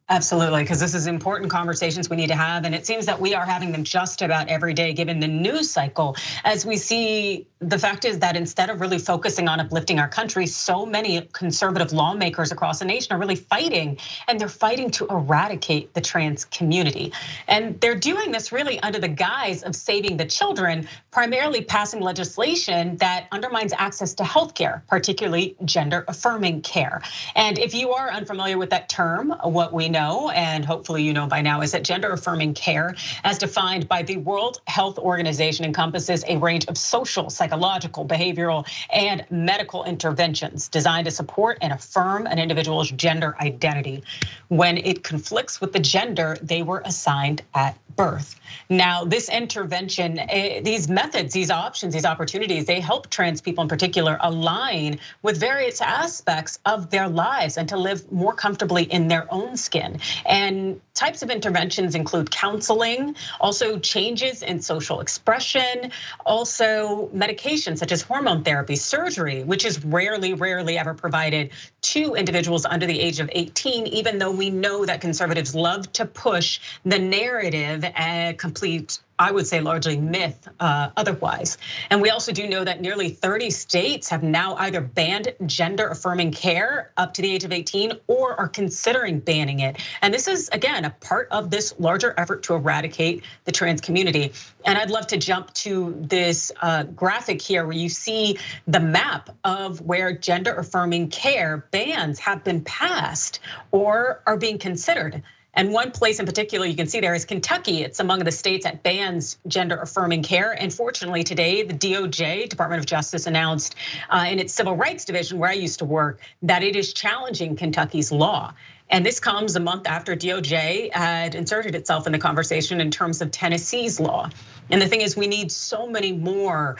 Absolutely, because this is important conversations we need to have, and it seems that we are having them just about every day given the news cycle. As we see, the fact is that instead of really focusing on uplifting our country, so many conservative lawmakers across the nation are really fighting, and they're fighting to eradicate the trans community. And they're doing this really under the guise of saving the children, primarily passing legislation that undermines access to healthcare, particularly gender affirming care. And if you are unfamiliar with that term, what we know, and hopefully you know by now, is that gender affirming care, as defined by the World Health Organization, encompasses a range of social, psychological, behavioral, and medical interventions designed to support and affirm an individual's gender identity when it conflicts with the gender they were assigned at birth. Now, this intervention, these methods, these options, these opportunities, they help trans people in particular align with various aspects of their lives and to live more comfortably in their own skin. And types of interventions include counseling, also changes in social expression, also medications such as hormone therapy, surgery, which is rarely ever provided to individuals under the age of 18, even though we know that conservatives love to push the narrative and complete, I would say, largely myth otherwise. And we also do know that nearly 30 states have now either banned gender affirming care up to the age of 18 or are considering banning it. And this is, again, a part of this larger effort to eradicate the trans community. And I'd love to jump to this graphic here where you see the map of where gender affirming care bans have been passed or are being considered. And one place in particular you can see there is Kentucky. It's among the states that bans gender affirming care. And fortunately today, the DOJ, Department of Justice, announced in its Civil Rights Division, where I used to work, that it is challenging Kentucky's law. And this comes a month after DOJ had inserted itself in the conversation in terms of Tennessee's law. And the thing is, we need so many more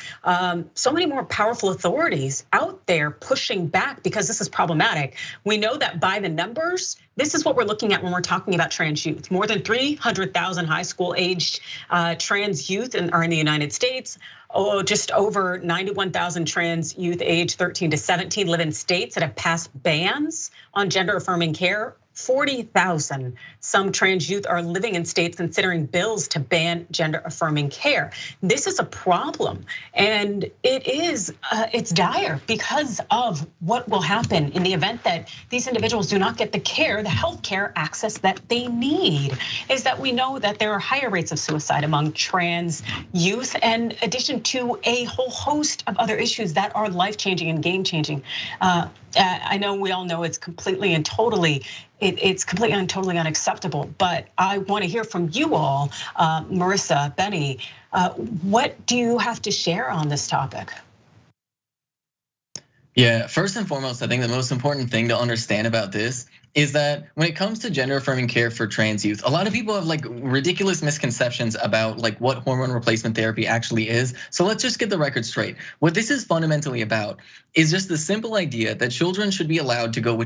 powerful authorities out there pushing back because this is problematic. We know that by the numbers, this is what we're looking at when we're talking about trans youth. More than 300,000 high school aged trans youth are in the United States. Just over 91,000 trans youth aged 13 to 17 live in states that have passed bans on gender affirming care. 40,000 some trans youth are living in states considering bills to ban gender affirming care. This is a problem, and it's dire because of what will happen in the event that these individuals do not get the health care access that they need. Is that we know that there are higher rates of suicide among trans youth, in addition to a whole host of other issues that are life-changing and game-changing. I know we all know it's completely and totally unacceptable, but I want to hear from you all, Marissa, Benny. What do you have to share on this topic? Yeah, first and foremost, I think the most important thing to understand about this is that when it comes to gender affirming care for trans youth, a lot of people have like ridiculous misconceptions about like what hormone replacement therapy actually is. So let's just get the record straight. What this is fundamentally about is just the simple idea that children should be allowed to go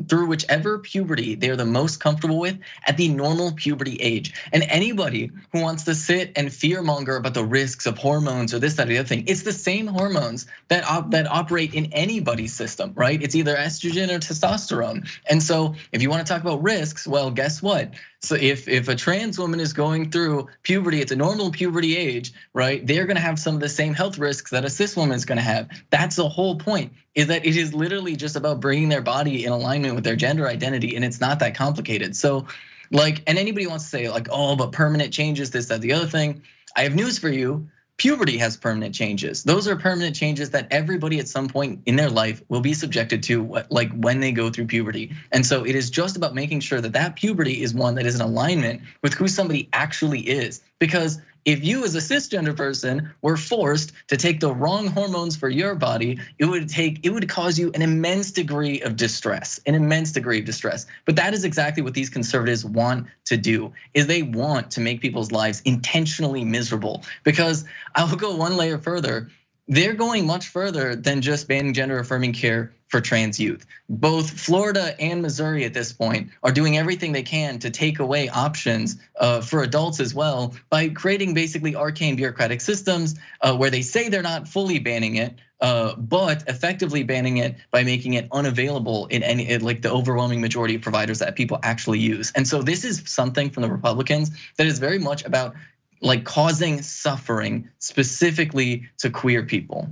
through whichever puberty they're the most comfortable with at the normal puberty age. And anybody who wants to sit and fearmonger about the risks of hormones or this, that, or the other thing, it's the same hormones that operate in anybody's system, right? It's either estrogen or testosterone. And so if you want to talk about risks, well, guess what? So if a trans woman is going through puberty at the normal puberty age, right, they're gonna have some of the same health risks that a cis woman is gonna have. That's the whole point, is that it is literally just about bringing their body in alignment with their gender identity, and it's not that complicated. So like, and anybody wants to say like, oh, but permanent changes, this, that, the other thing. I have news for you. Puberty has permanent changes. Those are permanent changes that everybody at some point in their life will be subjected to, like when they go through puberty. And so it is just about making sure that that puberty is one that is in alignment with who somebody actually is. Because if you as a cisgender person were forced to take the wrong hormones for your body, it would cause you an immense degree of distress, But that is exactly what these conservatives want to do, is they want to make people's lives intentionally miserable. Because I'll go one layer further. They're going much further than just banning gender affirming care for trans youth. Both Florida and Missouri at this point are doing everything they can to take away options for adults as well by creating basically arcane bureaucratic systems where they say they're not fully banning it, but effectively banning it by making it unavailable in like the overwhelming majority of providers that people actually use. And so this is something from the Republicans that is very much about like causing suffering specifically to queer people.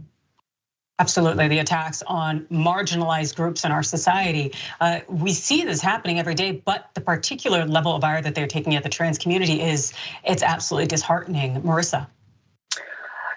Absolutely, the attacks on marginalized groups in our society. We see this happening every day, but the particular level of ire that they're taking at the trans community it's absolutely disheartening. Marissa.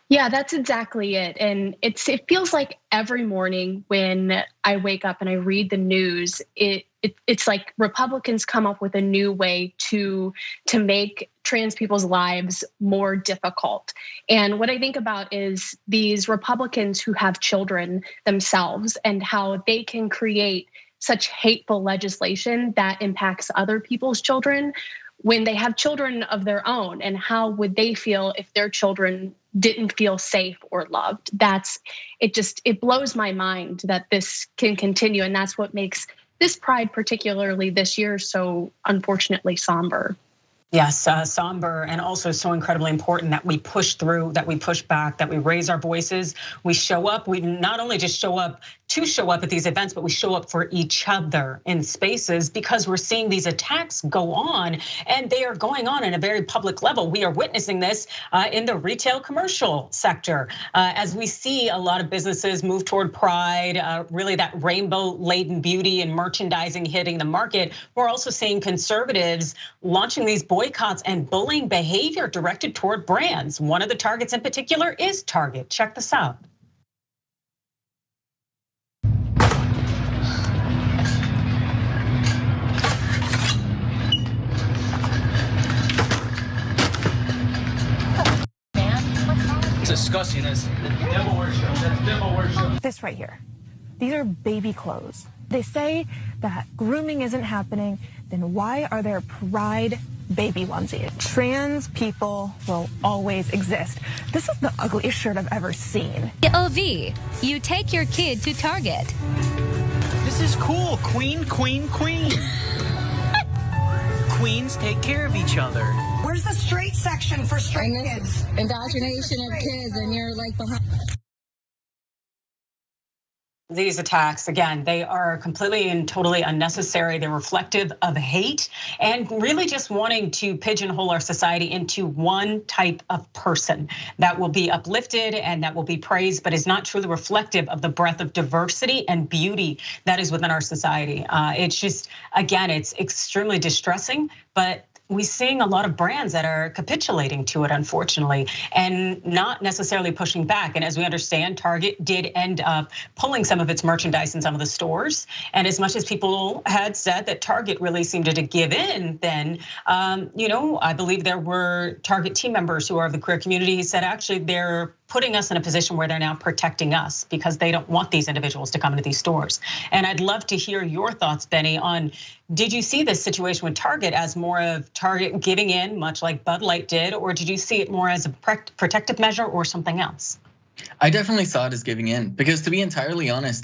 Yeah, that's exactly it. And it feels like every morning when I wake up and I read the news, it's like Republicans come up with a new way to make trans people's lives more difficult. And what I think about is these Republicans who have children themselves and how they can create such hateful legislation that impacts other people's children when they have children of their own, and how would they feel if their children didn't feel safe or loved? It blows my mind that this can continue, and that's what makes this Pride, particularly this year, so unfortunately somber. Yes, somber, and also so incredibly important that we push through, that we push back, that we raise our voices, we show up. We not only just show up at these events, but we show up for each other in spaces, because we're seeing these attacks go on, and they are going on in a very public level. We are witnessing this in the retail commercial sector as we see a lot of businesses move toward Pride, really that rainbow-laden beauty and merchandising hitting the market. We're also seeing conservatives launching these boycotts and bullying behavior directed toward brands. One of the targets in particular is Target. Check this out. It's disgusting. That's devil worship. That's devil worship. This right here. These are baby clothes. They say that grooming isn't happening, then why are there Pride baby onesies? Trans people will always exist. This is the ugliest shirt I've ever seen. OV, you take your kid to Target. This is cool. Queen, queen, queen. Queens take care of each other. Where's the straight section for straight kids? Indoctrination of kids, and you're like behind. These attacks, again, they are completely and totally unnecessary. They're reflective of hate and really just wanting to pigeonhole our society into one type of person that will be uplifted and that will be praised, but is not truly reflective of the breadth of diversity and beauty that is within our society. It's just, again, it's extremely distressing, but we're seeing a lot of brands that are capitulating to it, unfortunately, and not necessarily pushing back. And as we understand, Target did end up pulling some of its merchandise in some of the stores. And as much as people had said that Target really seemed to give in, then, I believe there were Target team members who are of the queer community who said actually they're putting us in a position where they're now protecting us because they don't want these individuals to come into these stores. And I'd love to hear your thoughts, Benny, on did you see this situation with Target as more of Target giving in, much like Bud Light did, or did you see it more as a protective measure or something else? I definitely saw it as giving in because, to be entirely honest,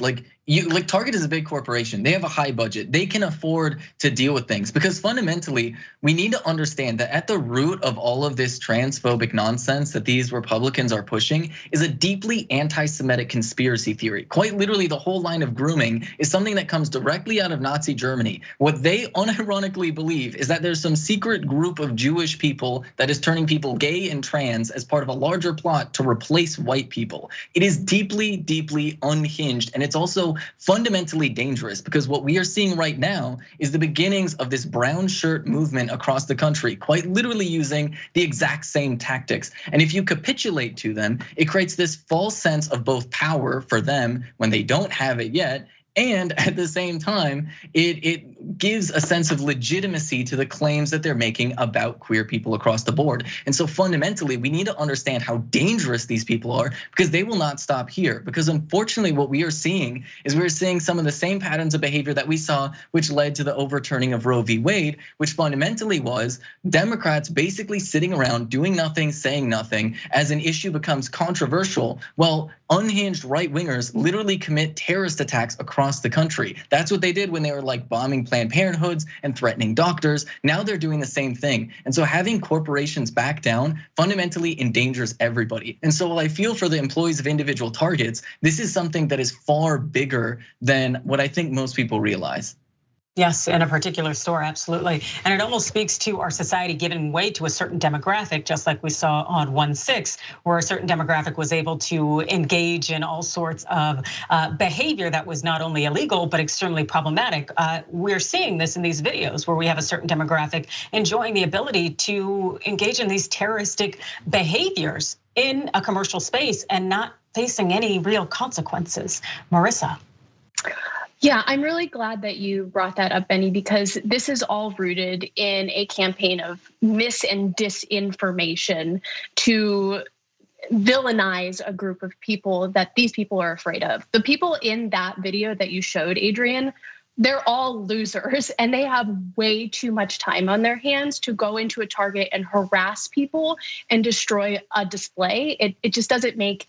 Target is a big corporation. They have a high budget. They can afford to deal with things because fundamentally, we need to understand that at the root of all of this transphobic nonsense that these Republicans are pushing is a deeply anti-Semitic conspiracy theory. Quite literally, the whole line of grooming is something that comes directly out of Nazi Germany. What they unironically believe is that there's some secret group of Jewish people that is turning people gay and trans as part of a larger plot to replace white people. It is deeply, deeply unhinged, and it's also fundamentally dangerous because what we are seeing right now is the beginnings of this brown shirt movement across the country, quite literally using the exact same tactics. And if you capitulate to them, it creates this false sense of both power for them when they don't have it yet, and at the same time, it gives a sense of legitimacy to the claims that they're making about queer people across the board. And so fundamentally, we need to understand how dangerous these people are because they will not stop here. Because unfortunately, what we are seeing is we're seeing some of the same patterns of behavior that we saw, which led to the overturning of Roe v. Wade, which fundamentally was Democrats basically sitting around doing nothing, saying nothing. As an issue becomes controversial, well, unhinged right wingers literally commit terrorist attacks across the country. That's what they did when they were bombing Planned Parenthoods and threatening doctors. Now they're doing the same thing. And so having corporations back down fundamentally endangers everybody. And so while I feel for the employees of individual Targets, this is something that is far bigger than what I think most people realize. Yes, in a particular store, absolutely. And it almost speaks to our society giving way to a certain demographic, just like we saw on 1/6, where a certain demographic was able to engage in all sorts of behavior that was not only illegal, but extremely problematic. We're seeing this in these videos where we have a certain demographic enjoying the ability to engage in these terroristic behaviors in a commercial space and not facing any real consequences. Marissa. Yeah, I'm really glad that you brought that up, Benny, because this is all rooted in a campaign of mis and disinformation to villainize a group of people that these people are afraid of. The people in that video that you showed, Adrienne, they're all losers and they have way too much time on their hands to go into a Target and harass people and destroy a display. It just doesn't make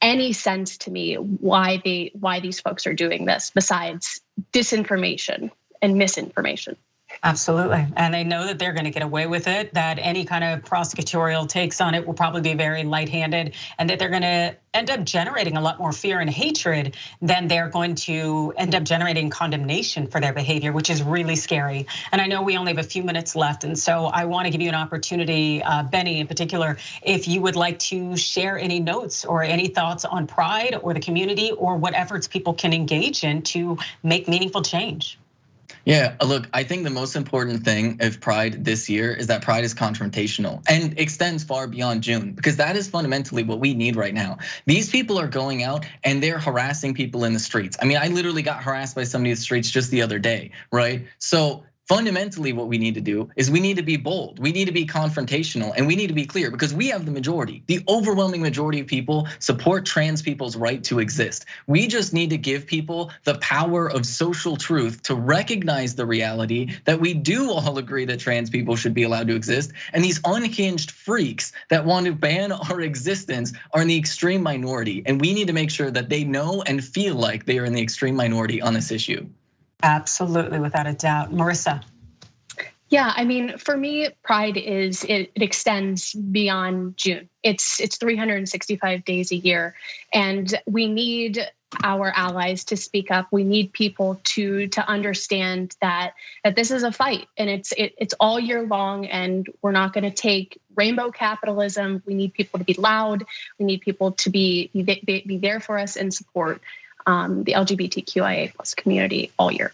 any sense to me why these folks are doing this besides disinformation and misinformation. Absolutely, and they know that they're gonna get away with it, that any kind of prosecutorial takes on it will probably be very light-handed, and that they're gonna end up generating a lot more fear and hatred than they're going to end up generating condemnation for their behavior, which is really scary. And I know we only have a few minutes left, and so I wanna give you an opportunity, Benny in particular, if you would like to share any notes or any thoughts on Pride or the community or what efforts people can engage in to make meaningful change. Yeah, look, I think the most important thing of Pride this year is that Pride is confrontational and extends far beyond June, because that is fundamentally what we need right now. These people are going out and they're harassing people in the streets. I mean, I literally got harassed by somebody in the streets just the other day, right? So fundamentally, what we need to do is we need to be bold. We need to be confrontational and we need to be clear because we have the majority. The overwhelming majority of people support trans people's right to exist. We just need to give people the power of social truth to recognize the reality that we do all agree that trans people should be allowed to exist. And these unhinged freaks that want to ban our existence are in the extreme minority. And we need to make sure that they know and feel like they are in the extreme minority on this issue. Absolutely, without a doubt. Marissa. Yeah, I mean, for me, Pride it extends beyond June. It's 365 days a year, and we need our allies to speak up. We need people to understand that this is a fight, and it's all year long, and we're not going to take rainbow capitalism. We need people to be loud. We need people to be there for us and support the LGBTQIA plus community all year.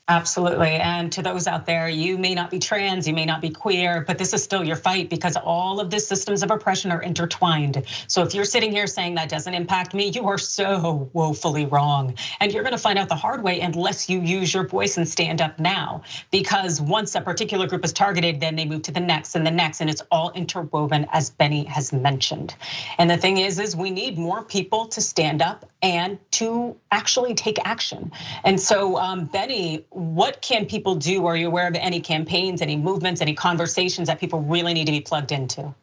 Absolutely. And to those out there, you may not be trans, you may not be queer, but this is still your fight because all of the systems of oppression are intertwined. So if you're sitting here saying that doesn't impact me, you are so woefully wrong. And you're gonna find out the hard way unless you use your voice and stand up now. Because once a particular group is targeted, then they move to the next, and it's all interwoven, as Benny has mentioned. And the thing is we need more people to stand up and to actually take action. And so Benny, what can people do? Are you aware of any campaigns, any movements, any conversations that people really need to be plugged into?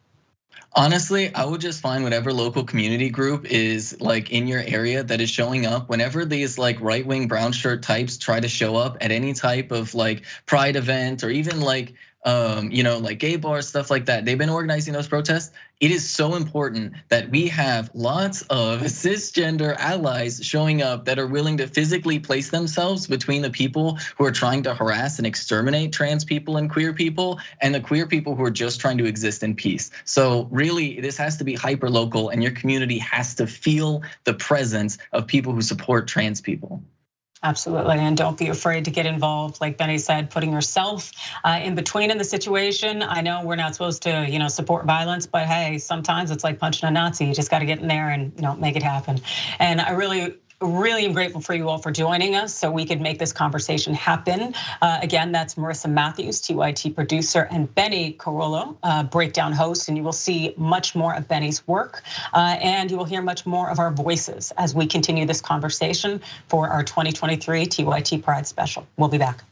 Honestly, I would just find whatever local community group is like in your area that is showing up. Whenever these like right-wing brown shirt types try to show up at any type of like pride event or even like like gay bars, stuff like that. They've been organizing those protests. It is so important that we have lots of cisgender allies showing up that are willing to physically place themselves between the people who are trying to harass and exterminate trans people and queer people and the queer people who are just trying to exist in peace. So really, this has to be hyper local, and your community has to feel the presence of people who support trans people. Absolutely, and don't be afraid to get involved. Like Benny said, putting yourself in between in the situation. I know we're not supposed to, support violence, but hey, sometimes it's like punching a Nazi. You just got to get in there and make it happen. And I really am grateful for you all for joining us so we could make this conversation happen. Again, that's Marissa Matthews, TYT producer, and Benny Carollo, breakdown host. And you will see much more of Benny's work, and you will hear much more of our voices as we continue this conversation for our 2023 TYT Pride Special. We'll be back.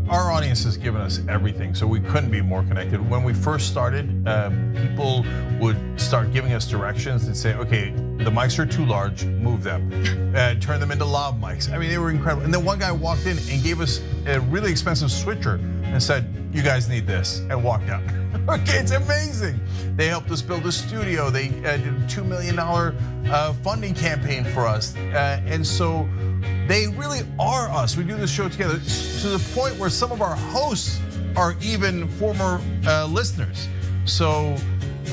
Our audience has given us everything, so we couldn't be more connected. When we first started, people would start giving us directions and say, okay, the mics are too large, move them. Turn them into lav mics. I mean, they were incredible. And then one guy walked in and gave us a really expensive switcher and said, you guys need this, and walked out. Okay, it's amazing. They helped us build a studio. They did a $2 million funding campaign for us. And so they really are us. We do this show together to the point where some of our hosts are even former listeners. So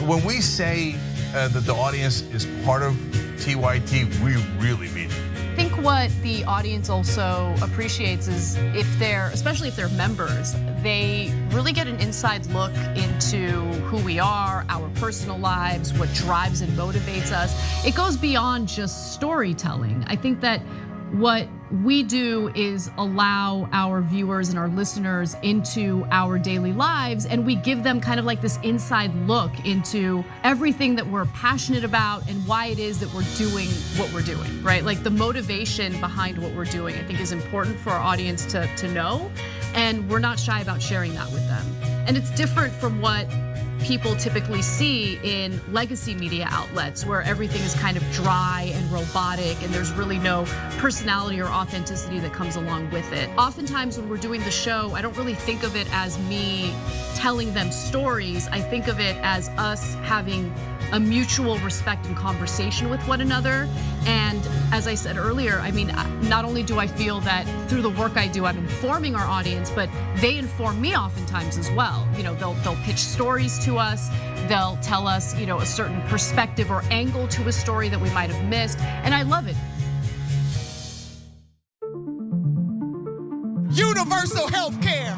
when we say that the audience is part of TYT, we really mean it. I think what the audience also appreciates is especially if they're members, they really get an inside look into who we are, our personal lives, what drives and motivates us. It goes beyond just storytelling. I think that what we do is allow our viewers and our listeners into our daily lives, and we give them kind of like this inside look into everything that we're passionate about and why it is that we're doing what we're doing, right? Like the motivation behind what we're doing, I think is important for our audience to know, and we're not shy about sharing that with them. And it's different from what people typically see in legacy media outlets where everything is kind of dry and robotic and there's really no personality or authenticity that comes along with it. Oftentimes when we're doing the show, I don't really think of it as me telling them stories. I think of it as us having a mutual respect and conversation with one another. And as I said earlier, I mean, not only do I feel that through the work I do, I'm informing our audience, but they inform me oftentimes as well. They'll pitch stories to us. They'll tell us, a certain perspective or angle to a story that we might have missed. And I love it. Universal health care,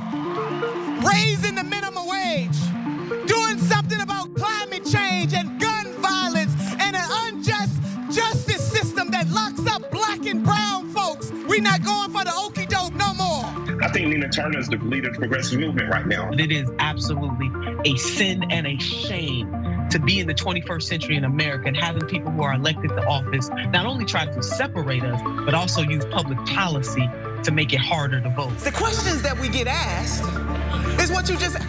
raising the minimum wage, doing something about climate change and gun violence and an unjust justice system that locks up black and brown folks. We're not going for the okie doke no more. I think Nina Turner is the leader of the progressive movement right now. It is absolutely a sin and a shame to be in the 21st century in America and having people who are elected to office not only try to separate us, but also use public policy to make it harder to vote. The questions that we get asked is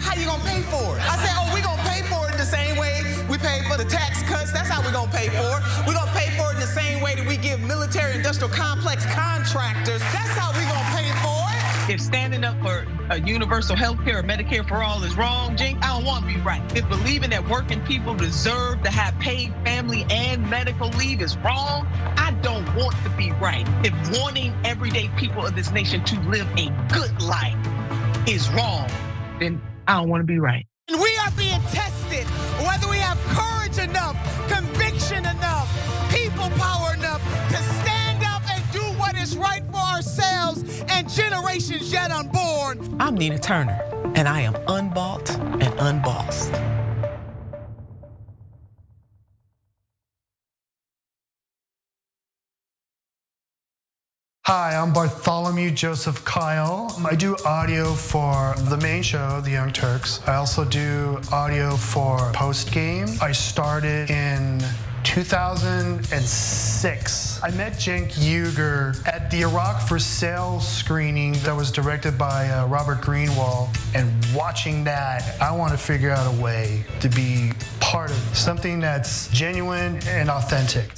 how you gonna pay for it? I said, we gonna pay for it the same way we pay for the tax cuts. That's how we gonna pay for it. We're gonna pay for it in the same way that we give military industrial complex contractors. That's how we gonna pay for it. If standing up for universal health care or Medicare for all is wrong, Jink, I don't want to be right. If believing that working people deserve to have paid family and medical leave is wrong, I don't want to be right. If wanting everyday people of this nation to live a good life is wrong, then I don't want to be right. And we are being tested whether we have courage enough, conviction enough, people power enough to stand up and do what is right for ourselves and generations yet unborn. I'm Nina Turner, and I am unbought and unbossed. Hi, I'm Bartholomew Joseph Kyle. I do audio for the main show, The Young Turks. I also do audio for Post Game. I started in 2006. I met Cenk Uygur at the Iraq for Sale screening that was directed by Robert Greenwald. And watching that, I want to figure out a way to be part of something that's genuine and authentic.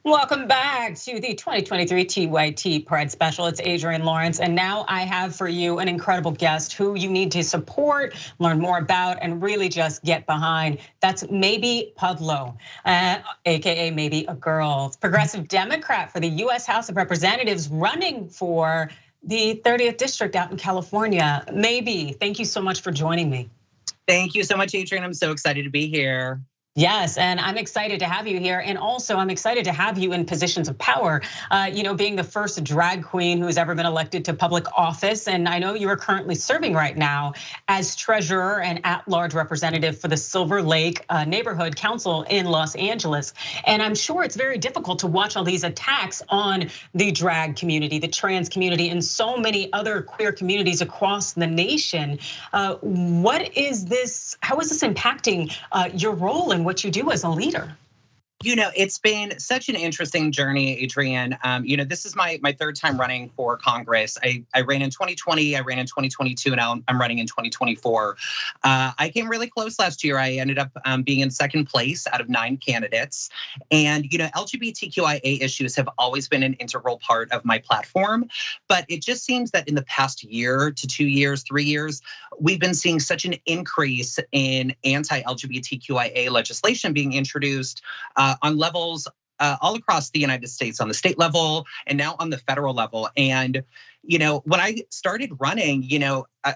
Welcome back to the 2023 TYT Pride Special. It's Adrienne Lawrence, and now I have for you an incredible guest who you need to support, learn more about, and really just get behind. That's Maybe Pudlow, AKA Maybe a Girl, progressive Democrat for the US House of Representatives, running for the 30th District out in California. Maybe, thank you so much for joining me. Thank you so much, Adrienne. I'm so excited to be here. Yes, and I'm excited to have you here, and also I'm excited to have you in positions of power. Being the first drag queen who has ever been elected to public office, and I know you are currently serving right now as treasurer and at-large representative for the Silver Lake Neighborhood Council in Los Angeles. And I'm sure it's very difficult to watch all these attacks on the drag community, the trans community, and so many other queer communities across the nation. What is this? How is this impacting your role in what you do as a leader? It's been such an interesting journey, Adrienne. This is my third time running for Congress. I ran in 2020, I ran in 2022, and now I'm running in 2024. I came really close last year. I ended up being in second place out of 9 candidates. And LGBTQIA issues have always been an integral part of my platform. But it just seems that in the past year to 2 years, 3 years, we've been seeing such an increase in anti-LGBTQIA legislation being introduced on levels all across the United States, on the state level and now on the federal level. And, when I started running,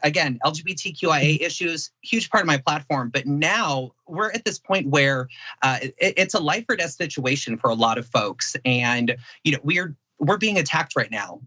again, LGBTQIA issues, huge part of my platform. But now we're at this point where it's a life or death situation for a lot of folks. And, we're being attacked right now.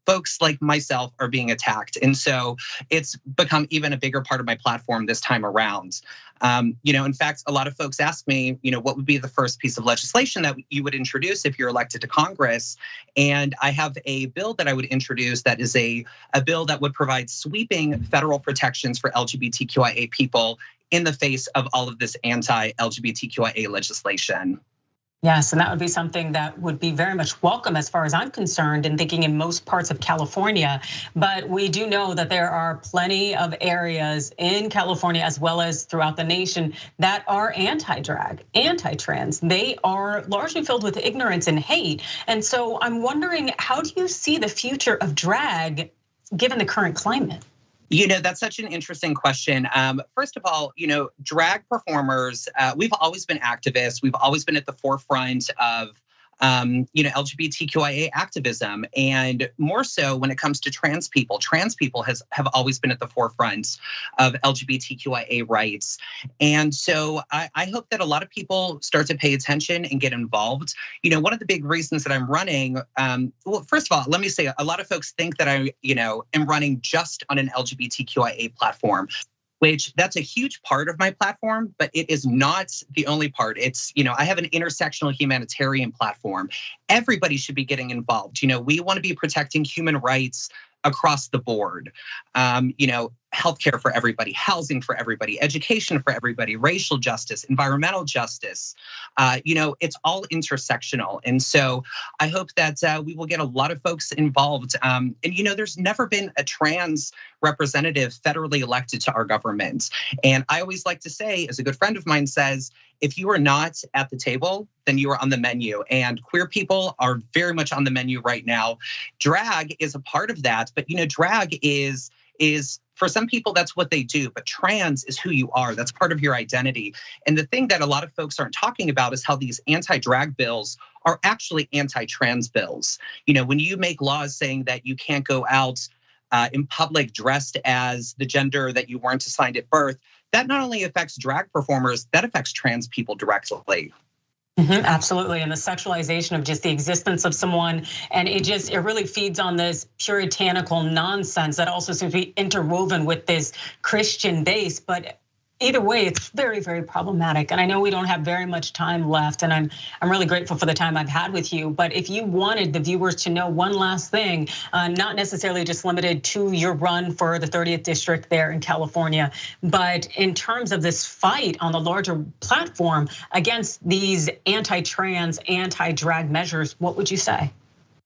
Folks like myself are being attacked. And so it's become even a bigger part of my platform this time around. In fact, a lot of folks ask me, what would be the first piece of legislation that you would introduce if you're elected to Congress? And I have a bill that I would introduce that is a bill that would provide sweeping federal protections for LGBTQIA people in the face of all of this anti-LGBTQIA legislation. Yes, and that would be something that would be very much welcome as far as I'm concerned, and thinking in most parts of California. But we do know that there are plenty of areas in California as well as throughout the nation that are anti-drag, anti-trans. They are largely filled with ignorance and hate. And so I'm wondering, how do you see the future of drag given the current climate? That's such an interesting question. First of all, drag performers, we've always been activists. We've always been at the forefront of, LGBTQIA activism, and more so when it comes to trans people. Trans people have always been at the forefront of LGBTQIA rights. And so I hope that a lot of people start to pay attention and get involved. One of the big reasons that I'm running, well, first of all, let me say, a lot of folks think that I, am running just on an LGBTQIA platform, which that's a huge part of my platform, but it is not the only part. It's, I have an intersectional humanitarian platform. Everybody should be getting involved. We want to be protecting human rights across the board. Healthcare for everybody, housing for everybody, education for everybody, racial justice, environmental justice. It's all intersectional. And so I hope that we will get a lot of folks involved. And there's never been a trans representative federally elected to our government. And I always like to say, as a good friend of mine says, if you are not at the table, then you are on the menu. And queer people are very much on the menu right now. Drag is a part of that, but drag is for some people, that's what they do, but trans is who you are. That's part of your identity. And the thing that a lot of folks aren't talking about is how these anti-drag bills are actually anti-trans bills. When you make laws saying that you can't go out in public dressed as the gender that you weren't assigned at birth, that not only affects drag performers, that affects trans people directly. Absolutely, and the sexualization of just the existence of someone, and it really feeds on this puritanical nonsense that also seems to be interwoven with this Christian base. But either way, it's very, very problematic. And I know we don't have very much time left, and I'm really grateful for the time I've had with you. But if you wanted the viewers to know one last thing, not necessarily just limited to your run for the 30th district there in California, but in terms of this fight on the larger platform against these anti-trans, anti-drag measures, what would you say?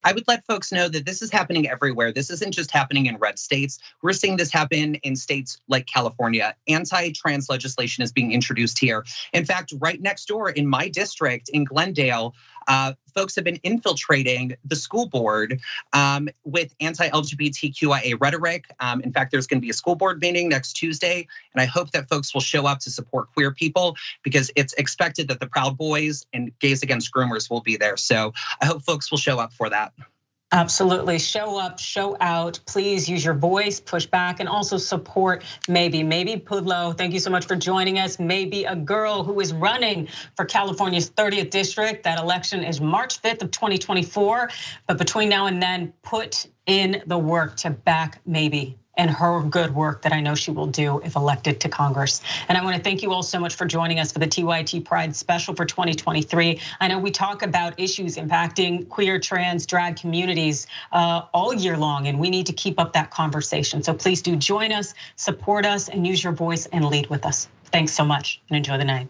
I would let folks know that this is happening everywhere. This isn't just happening in red states. We're seeing this happen in states like California. Anti-trans legislation is being introduced here. In fact, right next door in my district in Glendale, folks have been infiltrating the school board with anti-LGBTQIA rhetoric. In fact, there's going to be a school board meeting next Tuesday, and I hope that folks will show up to support queer people because it's expected that the Proud Boys and Gays Against Groomers will be there. So I hope folks will show up for that. Absolutely, show up, show out. Please use your voice, push back, and also support Maybe Pudlo. Thank you so much for joining us. Maybe a girl who is running for California's 30th district. That election is March 5th of 2024. But between now and then, put in the work to back Maybe and her good work that I know she will do if elected to Congress. And I wanna thank you all so much for joining us for the TYT Pride Special for 2023. I know we talk about issues impacting queer, trans, drag communities all year long, and we need to keep up that conversation. So please do join us, support us, and use your voice and lead with us. Thanks so much and enjoy the night.